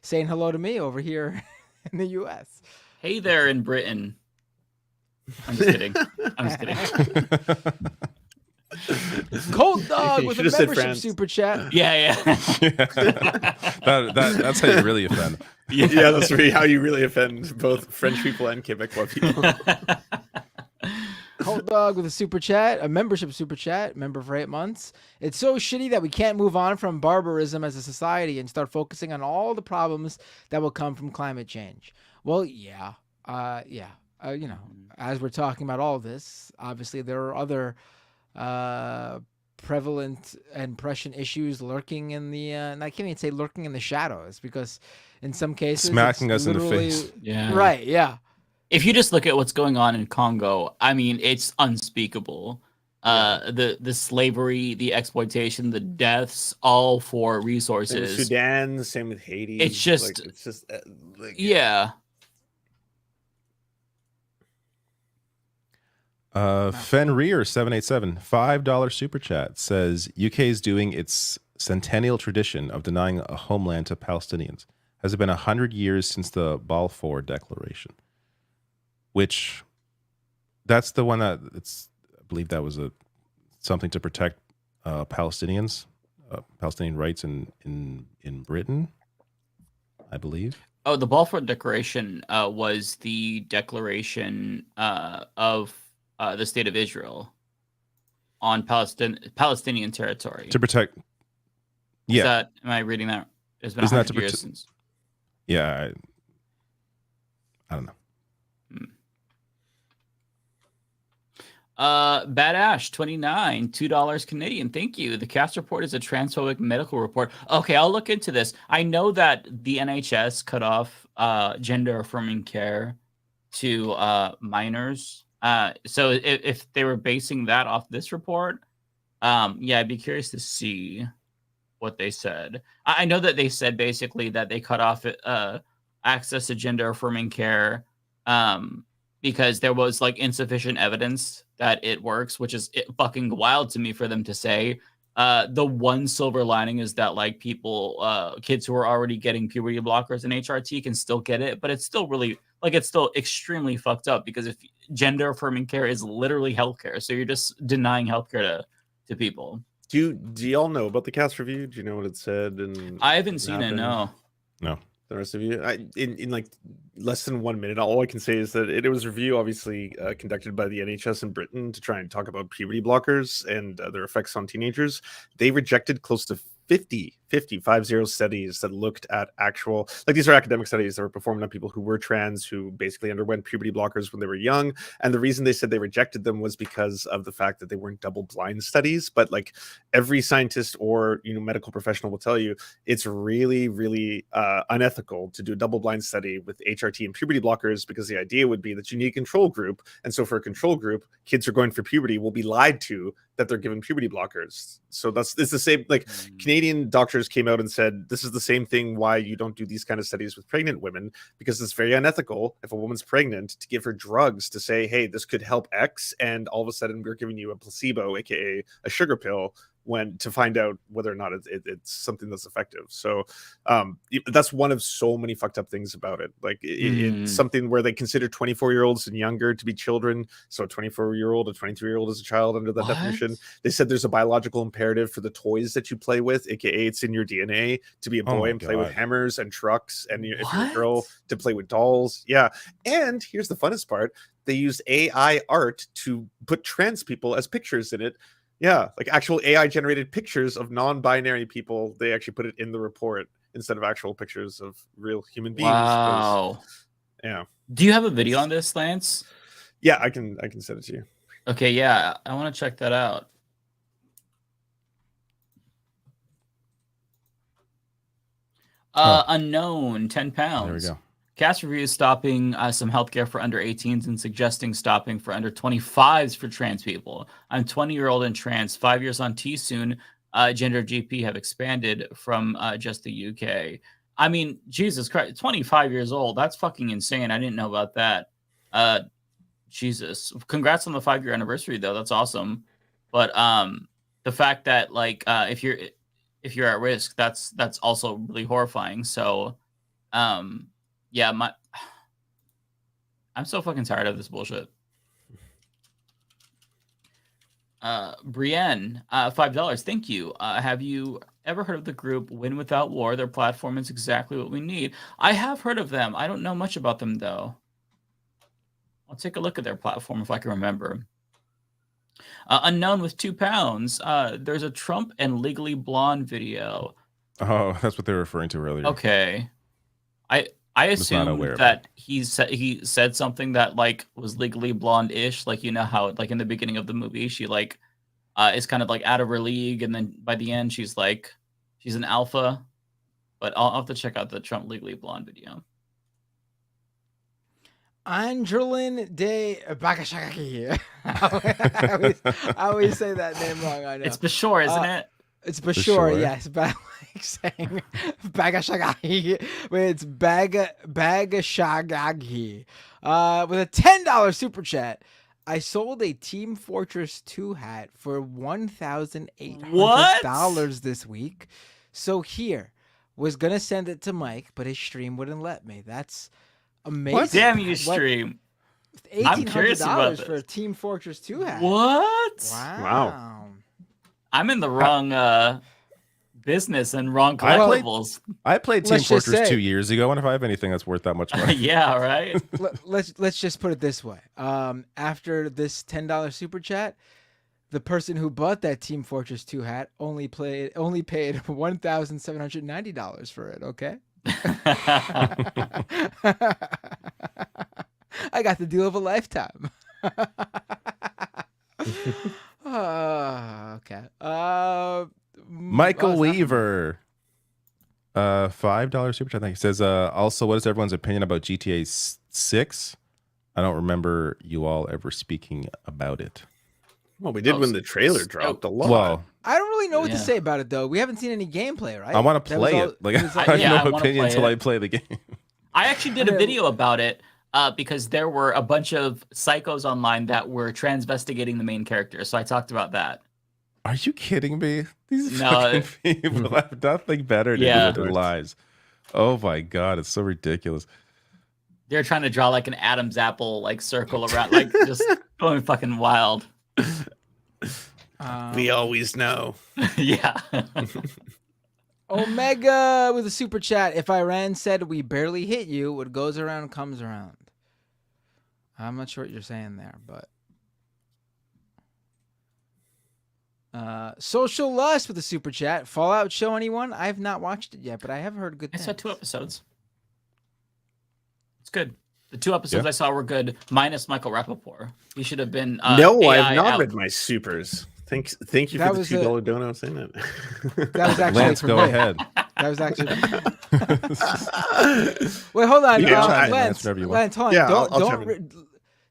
N: saying hello to me over here in the U.S.
L: Hey there in Britain. I'm just kidding. I'm just kidding.
N: Cold Dog with a membership super chat.
L: Yeah.
M: That's how you really offend.
F: Yeah, that's really how you really offend both French people and Quebecois people.
N: Cold Dog with a super chat, a membership super chat, member for 8 months. It's so shitty that we can't move on from barbarism as a society and start focusing on all the problems that will come from climate change. Well, yeah. You know, as we're talking about all this, obviously there are other prevalent and prescient issues lurking in the, and I can't even say lurking in the shadows, because in some cases
M: smacking us in the face.
L: Yeah.
N: Right. Yeah.
L: If you just look at what's going on in Congo, I mean, it's unspeakable. The slavery, the exploitation, the deaths, all for resources.
F: Same with Sudan, same with Haiti.
L: It's just, yeah.
M: Fenrir 787 $5 super chat says UK is doing its centennial tradition of denying a homeland to Palestinians. Has it been 100 years since the Balfour Declaration? Which, that's the one that I believe that was something to protect Palestinians, Palestinian rights in Britain, I believe.
L: Oh, the Balfour Declaration was the declaration of the state of Israel on Palestinian territory
M: to protect. Yeah,
L: am I reading that? It's been 100 years since.
M: Yeah, I don't know.
L: Bad Ash 29 $2 Canadian. Thank you. The cast report is a transphobic medical report. Okay, I'll look into this. I know that the NHS cut off gender affirming care to minors. So if they were basing that off this report, yeah, I'd be curious to see what they said. I know that they said basically that they cut off access to gender affirming care because there was like insufficient evidence that it works, which is fucking wild to me for them to say. The one silver lining is that like kids who are already getting puberty blockers and HRT can still get it, but it's still really it's still extremely fucked up, because if gender affirming care is literally healthcare, so you're just denying healthcare to people.
F: Do y'all know about the cast review? Do you know what it said? And
L: I haven't seen it. No.
F: The rest of you, in like less than 1 minute, all I can say is that it was a review, obviously conducted by the NHS in Britain to try and talk about puberty blockers and their effects on teenagers. They rejected close to 50 studies that looked at actual, like, these are academic studies that were performed on people who were trans, who basically underwent puberty blockers when they were young. And the reason they said they rejected them was because of the fact that they weren't double-blind studies. But like every scientist or medical professional will tell you, it's really, really unethical to do a double-blind study with HRT and puberty blockers, because the idea would be that you need a control group. And so for a control group, kids who are going for puberty will be lied to that they're given puberty blockers. So it's the same, like Canadian doctors came out and said, this is the same thing why you don't do these kind of studies with pregnant women, because it's very unethical if a woman's pregnant to give her drugs to say, hey, this could help X, and all of a sudden we're giving you a placebo, aka a sugar pill, to find out whether or not it's something that's effective. So that's one of so many fucked up things about it. Like it's something where they consider 24-year-olds and younger to be children. So a 24-year-old, a 23-year-old is a child under that definition. They said there's a biological imperative for the toys that you play with, aka it's in your DNA to be a boy and play with hammers and trucks, and if you're a girl to play with dolls. Yeah. And here's the funnest part. They used AI art to put trans people as pictures in it. Yeah, like actual AI generated pictures of non-binary people. They actually put it in the report instead of actual pictures of real human beings.
L: Wow.
F: Yeah.
L: Do you have a video on this, Lance?
F: Yeah, I can send it to you.
L: Okay, yeah, I want to check that out. Unknown, 10 pounds.
M: There we go.
L: Cast reviews stopping some healthcare for under 18s and suggesting stopping for under 25s for trans people. I'm 20-year-old and trans, 5 years on T soon. Gender GP have expanded from just the UK. I mean, Jesus Christ, 25 years old. That's fucking insane. I didn't know about that. Jesus. Congrats on the 5-year anniversary, though. That's awesome. But the fact that, like, if you're at risk, that's also really horrifying. So, yeah, I'm so fucking tired of this bullshit. Brienne, $5. Thank you. Have you ever heard of the group Win Without War? Their platform is exactly what we need. I have heard of them. I don't know much about them, though. I'll take a look at their platform if I can remember. Unknown with 2 pounds. There's a Trump and Legally Blonde video.
M: Oh, that's what they were referring to earlier.
L: Okay. I assumed that he said something that like was Legally Blonde-ish, like, you know how like in the beginning of the movie she like is kind of like out of her league, and then by the end she's an alpha. But I'll have to check out the Trump Legally Blonde video.
N: Angelin de Bagashaki. I always say that name wrong. I know.
L: It's Bashor, isn't it?
N: It's Bashor, yes, but I like saying Bagashagagi, but it's Bagashagagi. With a $10 super chat, I sold a Team Fortress 2 hat for $1,800 this week. So here, was gonna send it to Mike, but his stream wouldn't let me. That's amazing.
L: What? Damn you, stream.
N: $1,800 for a Team Fortress 2 hat.
L: What?
N: Wow.
L: I'm in the wrong business and wrong collectibles.
M: I played Team Fortress 2 years ago. I wonder if I have anything that's worth that much money.
L: Yeah, right.
N: Let's just put it this way. After this $10 super chat, the person who bought that Team Fortress 2 hat only paid $1,790 for it. Okay. I got the deal of a lifetime. Okay.
M: Michael Weaver, $5 super chat. I think he says. Also, what is everyone's opinion about GTA 6? I don't remember you all ever speaking about it.
F: Well, we did when the trailer dropped a lot.
M: Well,
N: I don't really know what to say about it though. We haven't seen any gameplay, right?
M: I want to play it. Like I have no opinion until I play the game.
L: I actually did a video about it because there were a bunch of psychos online that were transvestigating the main character. So I talked about that.
M: Are you kidding me? These fucking people have nothing better to do with their lives. Oh my god, it's so ridiculous.
L: They're trying to draw like an Adam's apple like circle around, like just going fucking wild.
F: We always know.
L: Yeah.
N: Omega with a super chat. If Iran said we barely hit you, what goes around comes around. I'm not sure what you're saying there, but Social Lust with a super chat. Fallout show anyone? I have not watched it yet, but I have heard good things.
L: I saw 2 episodes. It's good. The 2 episodes I saw were good, minus Michael Rappaport. He should have been.
F: No, I
L: AI
F: have not
L: out.
F: read my supers. Thank you
N: That
F: for the
N: was
F: $2 donut saying it.
N: That was actually
M: Lance,
N: for
M: go
N: me.
M: ahead.
N: That was actually. Wait, hold on,
M: You can chime in,
N: Lance.
M: whenever you want.
N: Lance, hold on.
F: Yeah, I'll chime in.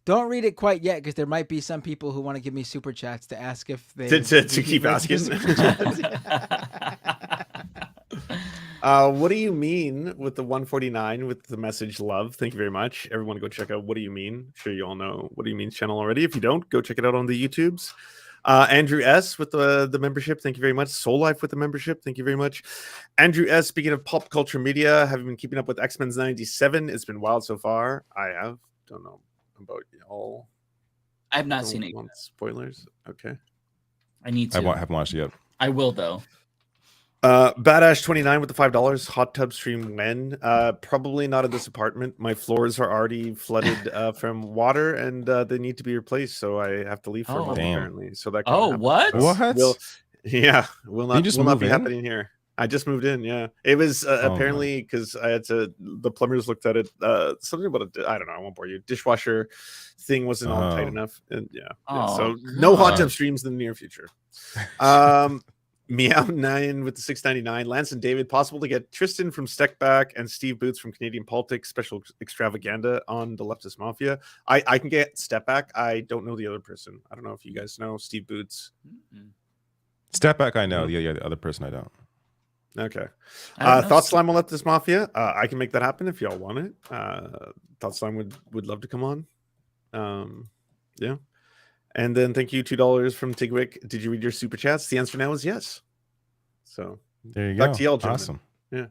N: Don't read it quite yet, because there might be some people who want to give me super chats to ask if they
F: to keep asking. What do you mean with the 149 with the message love? Thank you very much. Everyone go check out What Do You Mean? I'm sure you all know What Do You Mean's channel already. If you don't, go check it out on the YouTubes. Andrew S with the membership, thank you very much. Soul Life with the membership, thank you very much. Andrew S, speaking of pop culture media, have you been keeping up with X-Men's 97? It's been wild so far. I have. Don't know about y'all.
L: I have not seen it.
F: Spoilers. Okay.
L: I need to.
M: I haven't watched it yet.
L: I will though.
F: Badash 29 with the $5. Hot tub stream when? Probably not in this apartment. My floors are already flooded from water, and they need to be replaced. So I have to leave for a month apparently. So that.
L: What?
M: What?
F: Will not be
M: in?
F: happening here. I just moved in. Yeah, it was apparently because I had to. The plumbers looked at it. Something about I don't know. I won't bore you. Dishwasher thing wasn't all tight enough, and so no hot tub streams in the near future. Meow 9 with the $6.99. Lance and David, possible to get Tristan from Steckback and Steve Boots from Canadian Politics Special Extravaganza on the Leftist Mafia. I can get Stepback. I don't know the other person. I don't know if you guys know Steve Boots.
M: Stepback, I know. The other person I don't.
F: Okay. Thought Slime on Leftist Mafia. I can make that happen if y'all want it. Thought Slime would love to come on. Yeah. And then thank you, $2 from Tigwick. Did you read your super chats? The answer now is yes. So
M: there you go.
F: Back to y'all, gentlemen.
M: Awesome.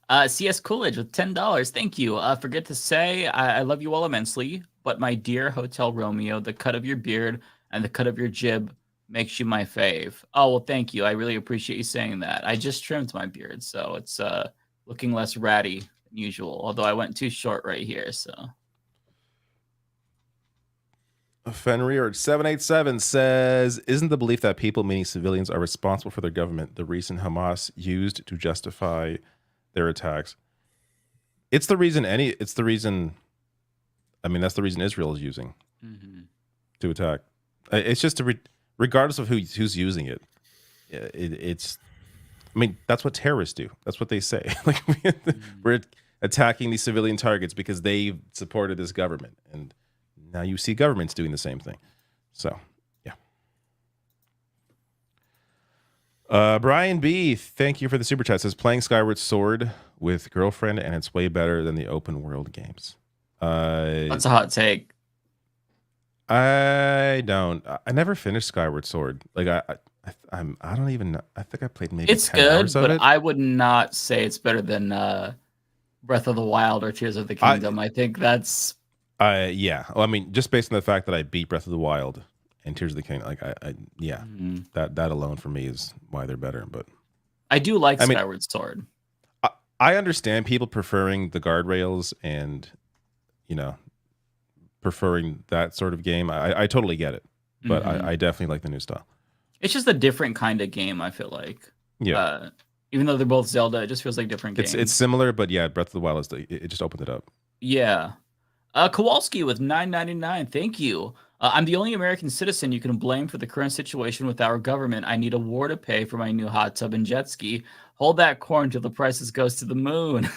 F: Yeah.
L: CS Coolidge with $10. Thank you. Forget to say, I love you all immensely, but my dear Hotel Romeo, the cut of your beard and the cut of your jib makes you my fave. Oh, well, thank you. I really appreciate you saying that. I just trimmed my beard, so it's looking less ratty than usual, although I went too short right here, so...
M: Fenrir 787 says, isn't the belief that people, meaning civilians, are responsible for their government the reason Hamas used to justify their attacks? It's the reason that's the reason Israel is using to attack. It's just regardless of who's using it. It's that's what terrorists do. That's what they say. Like we're attacking these civilian targets because they supported this government, and now you see governments doing the same thing. So, yeah. Brian B, thank you for the super chat. Says playing Skyward Sword with girlfriend, and it's way better than the open world games.
L: That's a hot take.
M: I never finished Skyward Sword. Like I don't even know. I think I played maybe.
L: It's
M: 10
L: good,
M: hours of
L: but
M: it.
L: I would not say it's better than Breath of the Wild or Tears of the Kingdom. I think that's.
M: Yeah. Well, I mean, just based on the fact that I beat Breath of the Wild and Tears of the Kingdom, like that alone for me is why they're better. But
L: I do like Skyward Sword.
M: I understand people preferring the guardrails and preferring that sort of game. I totally get it, but I definitely like the new style.
L: It's just a different kind of game. I feel like.
M: Yeah.
L: Even though they're both Zelda, it just feels like different games.
M: It's similar, but yeah, Breath of the Wild it just opened it up.
L: Yeah. Kowalski with $9.99. Thank you. I'm the only American citizen you can blame for the current situation with our government. I need a war to pay for my new hot tub and jet ski. Hold that corn till the prices goes to the moon.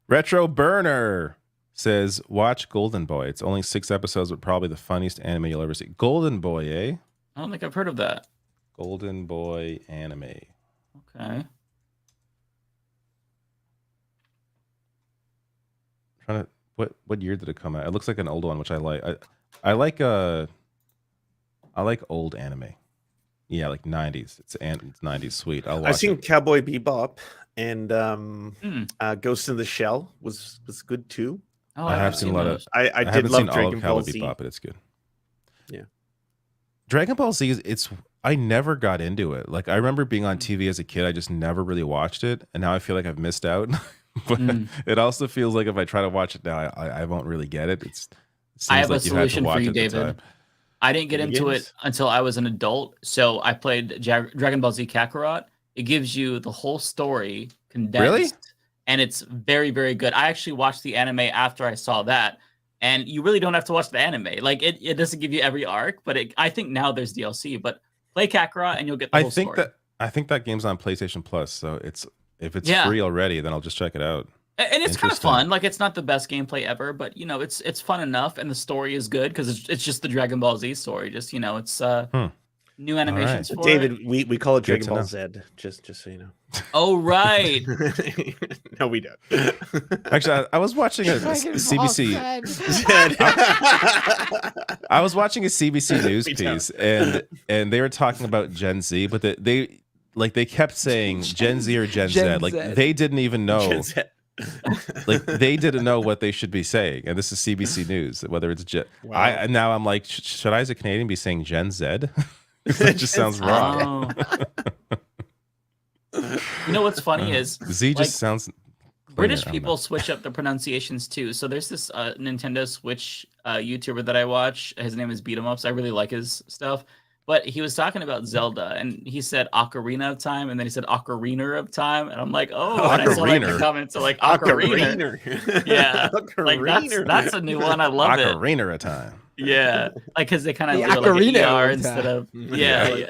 M: Retro Burner says, watch Golden Boy. It's only 6 episodes, but probably the funniest anime you'll ever see. Golden Boy, eh?
L: I don't think I've heard of that.
M: Golden Boy anime.
L: Okay.
M: Trying to what year did it come out? It looks like an old one, which I like. I like old anime. Yeah, like 90s. It's 90s sweet. I'll watch
F: I've seen
M: it.
F: Cowboy Bebop and Ghost in the Shell was good too.
L: Oh,
M: I have seen a lot of.
F: I did love Dragon Ball Z.
M: Bebop, but it's good.
F: Yeah,
M: Dragon Ball Z is I never got into it. Like I remember being on TV as a kid, I just never really watched it, and now I feel like I've missed out. But it also feels like if I try to watch it now, I won't really get it.
L: I have a solution for you, David. I didn't get into it until I was an adult, so I played Dragon Ball Z Kakarot. It gives you the whole story condensed, and it's very, very good. I actually watched the anime after I saw that, and you really don't have to watch the anime. Like it doesn't give you every arc, but I think now there's DLC. But play Kakarot, and you'll get the whole story.
M: I think that game's on PlayStation Plus, so if it's free already, then I'll just check it out.
L: And it's kind of fun. Like it's not the best gameplay ever, but it's fun enough, and the story is good because it's just the Dragon Ball Z story. Just it's new animations for
F: David,
L: it.
F: we call it
M: Good
F: Dragon
M: to
F: Ball
M: know.
F: Z, just so you know.
L: Oh right.
F: No, we don't.
M: Actually, I was watching a CBC. I was watching a CBC news
F: We
M: piece, and they were talking about Gen Z, but they kept saying Gen Z or Gen Z. Like they didn't even know.
F: Gen Z.
M: Like they didn't know what they should be saying, and this is CBC News. Whether it's
F: Wow.
M: now I'm like, should I as a Canadian be saying Gen Z? That just sounds wrong.
L: You know what's funny is
M: Z just sounds.
L: British people switch up the pronunciations too. So there's this Nintendo Switch YouTuber that I watch. His name is Beat 'em Ups. I really like his stuff. But he was talking about Zelda, and he said Ocarina of Time, and then he said Ocarina of Time, and I'm like, oh, and I saw like the comments are like Ocarina. Yeah, like that's a new one. I love it.
M: Ocarina of Time.
L: Yeah, like because they kind of
N: The
L: do like
N: Ocarina
L: an ER
N: of
L: instead
N: Time.
L: of yeah.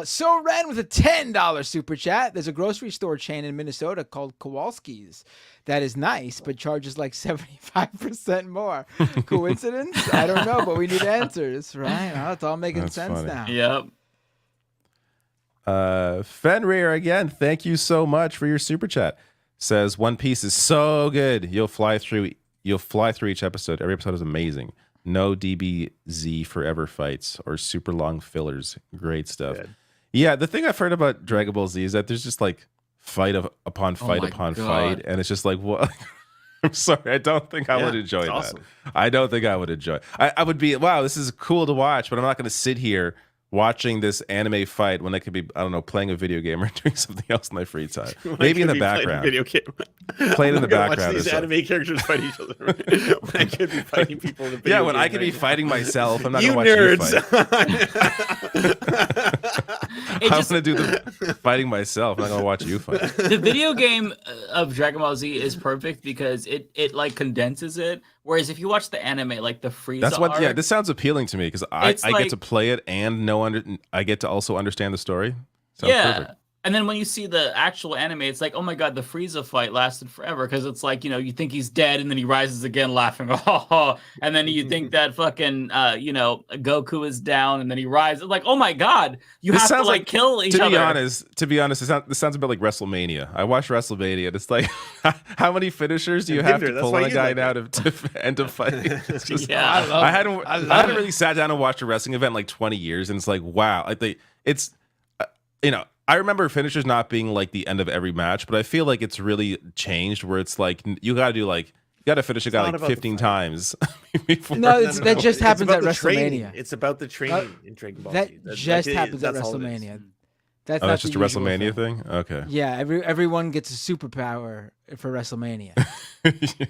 N: So Ren with a $10 super chat. There's a grocery store chain in Minnesota called Kowalski's that is nice, but charges like 75% more. Coincidence? I don't know, but we need answers, right? Oh, it's all making
M: That's
N: sense
M: funny.
N: now.
L: Yep.
M: Fenrir again. Thank you so much for your super chat. Says One Piece is so good. You'll fly through each episode. Every episode is amazing. No DBZ forever fights or super long fillers. Great stuff.
F: Good.
M: Yeah, the thing I've heard about Dragon Ball Z is that there's just like fight upon fight
L: my
M: upon
L: God.
M: fight, and it's just like, what? I'm sorry, I don't think I would enjoy that.
F: awesome.
M: I don't think I would enjoy. I would be, wow, this is cool to watch, but I'm not going to sit here watching this anime fight when I could be, I don't know, playing a video game or doing something else in my free time. Maybe in the background.
F: Video game.
M: Playing in the
F: Watch
M: background.
F: these
M: or something.
F: anime characters fight each other. When I could be fighting people in the video
M: Yeah, when
F: game
M: I could be
F: right now.
M: fighting myself, I'm not
F: You
M: going to watch
F: nerds.
M: you fight. I'm going to do the fighting myself. I'm not going to watch you fight.
L: The video game of Dragon Ball Z is perfect because it like condenses it. Whereas if you watch the anime, like the Frieza
M: That's what.
L: arc,
M: Yeah, this sounds appealing to me because I
L: It's like-
M: get to play it and I get to also understand the story. Sounds
L: yeah.
M: perfect.
L: And then when you see the actual anime, it's like, oh my god, the Frieza fight lasted forever because it's like, you know, you think he's dead and then he rises again laughing, and then you think that fucking, you know, Goku is down and then he rises, like, oh my god, you
M: This
L: have to
M: sounds
L: like kill each other.
M: To be honest, this sounds a bit like WrestleMania. I watched WrestleMania, and it's like, how many finishers do you have to
F: That's
M: pull
F: why
M: on a
F: you
M: guy
F: like
M: now to end a fight? It's just,
L: Yeah.
M: I hadn't really sat down and watched a wrestling event in like 20 years, and it's like, wow, it's you know. I remember finishers not being like the end of every match, but I feel like it's really changed where it's like you got to finish a guy like 15 times. before-
N: No, that just
F: It's
N: happens
F: about
N: at
F: the training.
N: WrestleMania.
F: It's about the training in Dragon Ball
N: That
F: Z.
N: just happens at
F: that's all it is.
N: WrestleMania. That's
M: Oh,
N: not
M: that's just
N: the
M: a
N: usual
M: WrestleMania thing? Okay.
N: Yeah, everyone gets a superpower for WrestleMania.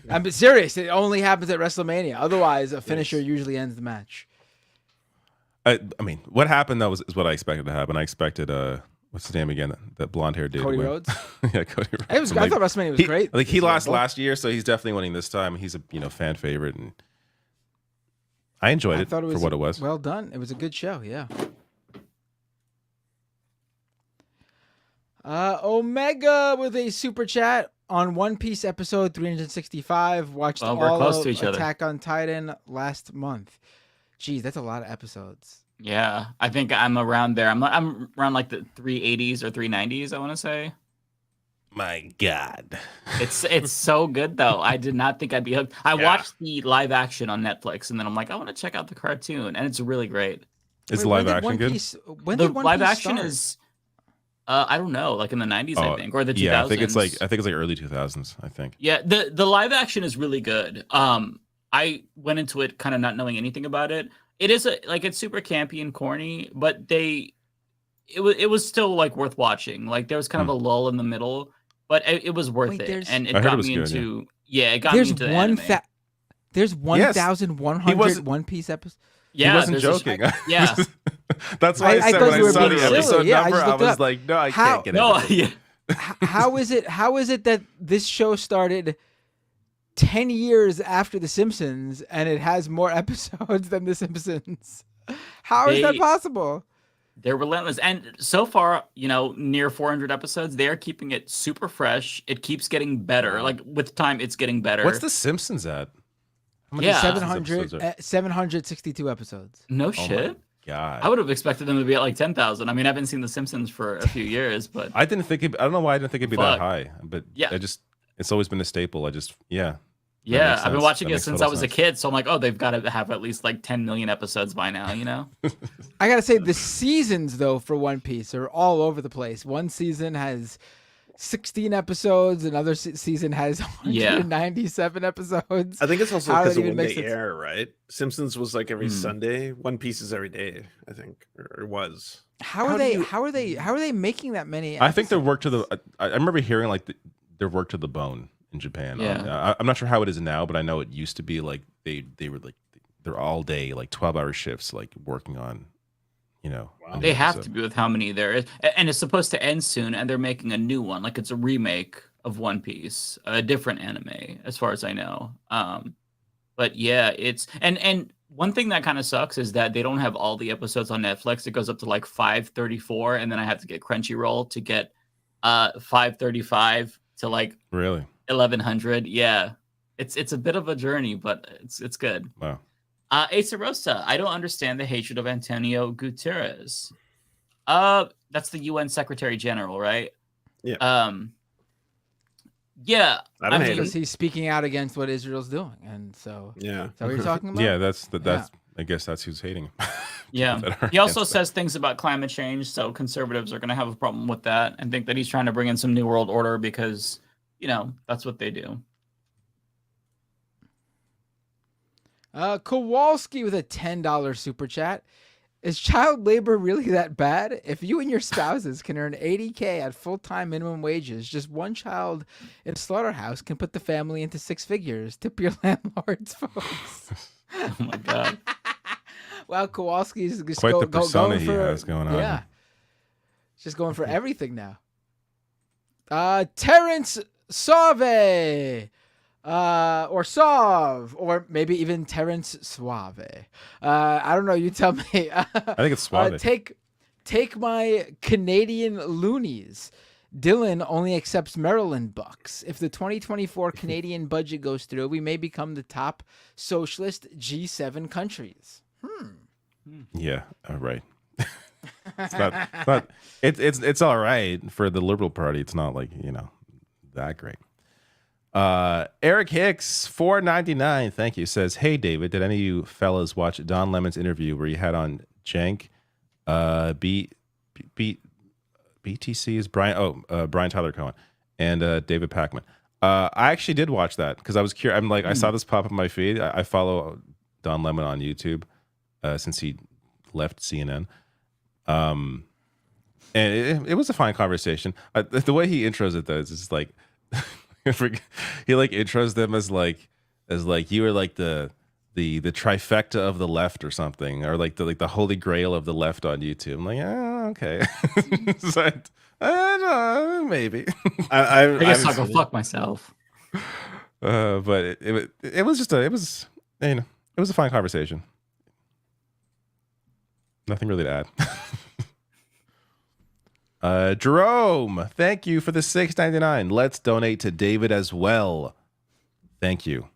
N: I'm serious. It only happens at WrestleMania. Otherwise, a finisher usually ends the match.
M: I mean, what happened though is what I expected to happen. I expected what's his name again? That blonde haired dude.
N: Cody
M: win.
N: Rhodes?
M: Yeah, Cody Rhodes.
N: I thought WrestleMania was great.
M: Like he
N: this
M: lost
N: year.
M: last year, so he's definitely winning this time. He's a fan favorite, and I enjoyed
N: I
M: it
N: thought
M: for what it was.
N: Well done. It was a good show. Yeah. Omega with a super chat on One Piece episode 365. Watched
L: Well, we're
N: all
L: close
N: of
L: to each other.
N: Attack on Titan last month. Geez, that's a lot of episodes.
L: Yeah, I think I'm around there. I'm around like the 380s or 390s, I want to say.
M: My God.
L: It's so good though. I did not think I'd be hooked. I watched the live action on Netflix, and then I'm like, I want to check out the cartoon, and it's really great.
M: Is the live action good?
N: When
L: the
N: did One
L: live
N: Piece
L: action
N: start?
L: is, I don't know, like in the 90s, I think, or the 2000s.
M: Yeah, I think it's like early 2000s. I think.
L: Yeah, the live action is really good. I went into it kind of not knowing anything about it. It is it's super campy and corny, but it was still like worth watching. Like there was kind of a lull in the middle, but it was worth it, and it got me into it got me into the anime.
N: There's 1,100 One Piece episodes.
L: Yeah,
M: he wasn't joking.
L: Yeah,
M: that's why I said when I saw the episode
N: Yeah,
M: number, I was like, no, I can't get it.
N: How is it that this show started 10 years after The Simpsons and it has more episodes than The Simpsons? How is that possible?
L: They're relentless. And so far, near 400 episodes, they're keeping it super fresh. It keeps getting better. Like with time, it's getting better.
M: What's The Simpsons at?
L: Yeah.
N: 762 episodes.
L: No shit.
M: God.
L: I would have expected them to be at like 10,000. I mean, I haven't seen The Simpsons for a few years, but
M: I didn't think I don't know why I didn't think it'd be that high, but
L: yeah,
M: it's always been a staple.
L: Yeah, I've been watching it since I was a kid, so I'm like, oh, they've got to have at least like 10 million episodes by now, you know?
N: I gotta say, the seasons though for One Piece are all over the place. One season has 16 episodes, another season has 197 episodes.
F: I think it's also because of when they air, right? Simpsons was like every Sunday. One Piece is every day, I think, or was.
N: How are they making that many episodes?
M: I think they're worked to the. I remember hearing like they're worked to the bone in Japan.
L: Yeah.
M: I'm not sure how it is now, but I know it used to be like they were like they're all day, like 12-hour shifts, like working on, you know.
L: Wow. They have to be with how many there is, and it's supposed to end soon, and they're making a new one, like it's a remake of One Piece, a different anime, as far as I know. But yeah, it's and one thing that kind of sucks is that they don't have all the episodes on Netflix. It goes up to like 534, and then I have to get Crunchyroll to get 535 to like
M: really
L: 1100. Yeah, it's a bit of a journey, but it's good.
M: Wow.
L: Asa Rosa, I don't understand the hatred of Antonio Guterres. That's the UN Secretary General, right?
F: Yeah.
L: Yeah.
N: I mean, because he's speaking out against what Israel's doing, and so is that what you're talking about?
M: Yeah, that's I guess that's who's hating him.
L: Yeah. He also says things about climate change, so conservatives are going to have a problem with that and think that he's trying to bring in some new world order because, you know, that's what they do.
N: Kowalski with a $10 super chat. Is child labor really that bad? If you and your spouses can earn $80K at full-time minimum wages, just one child in a slaughterhouse can put the family into six figures. Tip your landlords, folks.
L: Oh my God.
N: Well, Kowalski's just
M: quite the persona
N: going
M: he
N: for,
M: has going on.
N: Yeah. Just going for everything now. Terrence Sauve. Or Sauve, or maybe even Terrence Suave. I don't know. You tell me.
M: I think it's Suave.
N: Take my Canadian loonies. Dylan only accepts Maryland bucks. If the 2024 Canadian budget goes through, we may become the top socialist G7 countries.
M: Yeah. All right. It's all right for the Liberal Party. It's not like, you know, that great. Eric Hicks, $4.99, thank you, says, hey David, did any of you fellas watch Don Lemon's interview where he had on Jank, BTC is Brian Tyler Cohen, and David Pacman? I actually did watch that because I was curious. I'm like, I saw this pop up on my feed. I follow Don Lemon on YouTube since he left CNN. And it was a fine conversation. The way he intros it though is just like he like intros them as like you were like the trifecta of the left or something, or like the holy grail of the left on YouTube. I'm like, okay. So, maybe.
L: I guess I'll go fuck myself.
M: But it was a fine conversation. Nothing really to add. Jerome, thank you for the $6.99. Let's donate to David as well. Thank you,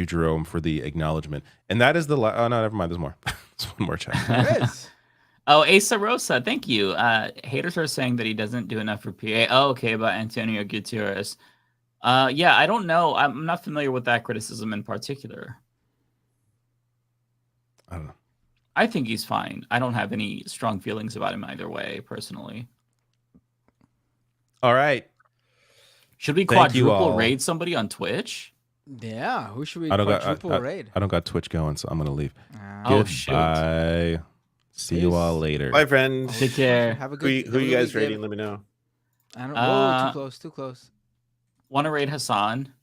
M: Jerome, for the acknowledgement. And that is the oh no, never mind. There's more. There's one more chat.
N: There is.
L: Oh, Asa Rosa, thank you. Haters are saying that he doesn't do enough for PA. Oh, okay, about Antonio Gutierrez. Yeah, I don't know. I'm not familiar with that criticism in particular.
M: I don't know.
L: I think he's fine. I don't have any strong feelings about him either way, personally.
M: All right.
L: Should we quadruple raid somebody on Twitch?
N: Yeah, who should we quadruple raid?
M: I don't got Twitch going, so I'm gonna leave.
L: Oh shit.
M: Bye. See you all later.
F: Bye, friends.
L: Take care.
N: Have a good.
F: Who you guys raiding? Let me know.
N: I don't know. Too close.
L: Want to raid Hassan?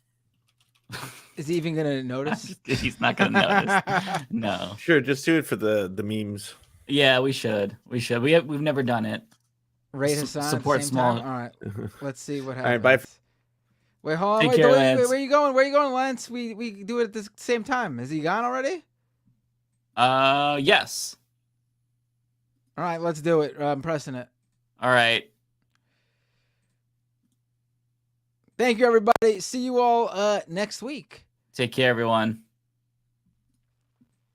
N: Is he even gonna notice?
L: He's not gonna notice. No.
F: Sure, just do it for the memes.
L: Yeah, we should. We've never done it.
N: Raid Hassan.
L: Support small.
N: Time? All right. Let's see what happens.
F: All right, bye.
N: Wait, hold on. Wait, where you going? Where you going, Lance? We do it at the same time. Is he gone already?
L: Yes.
N: All right, let's do it. I'm pressing it.
L: All right.
N: Thank you, everybody. See you all next week.
L: Take care, everyone.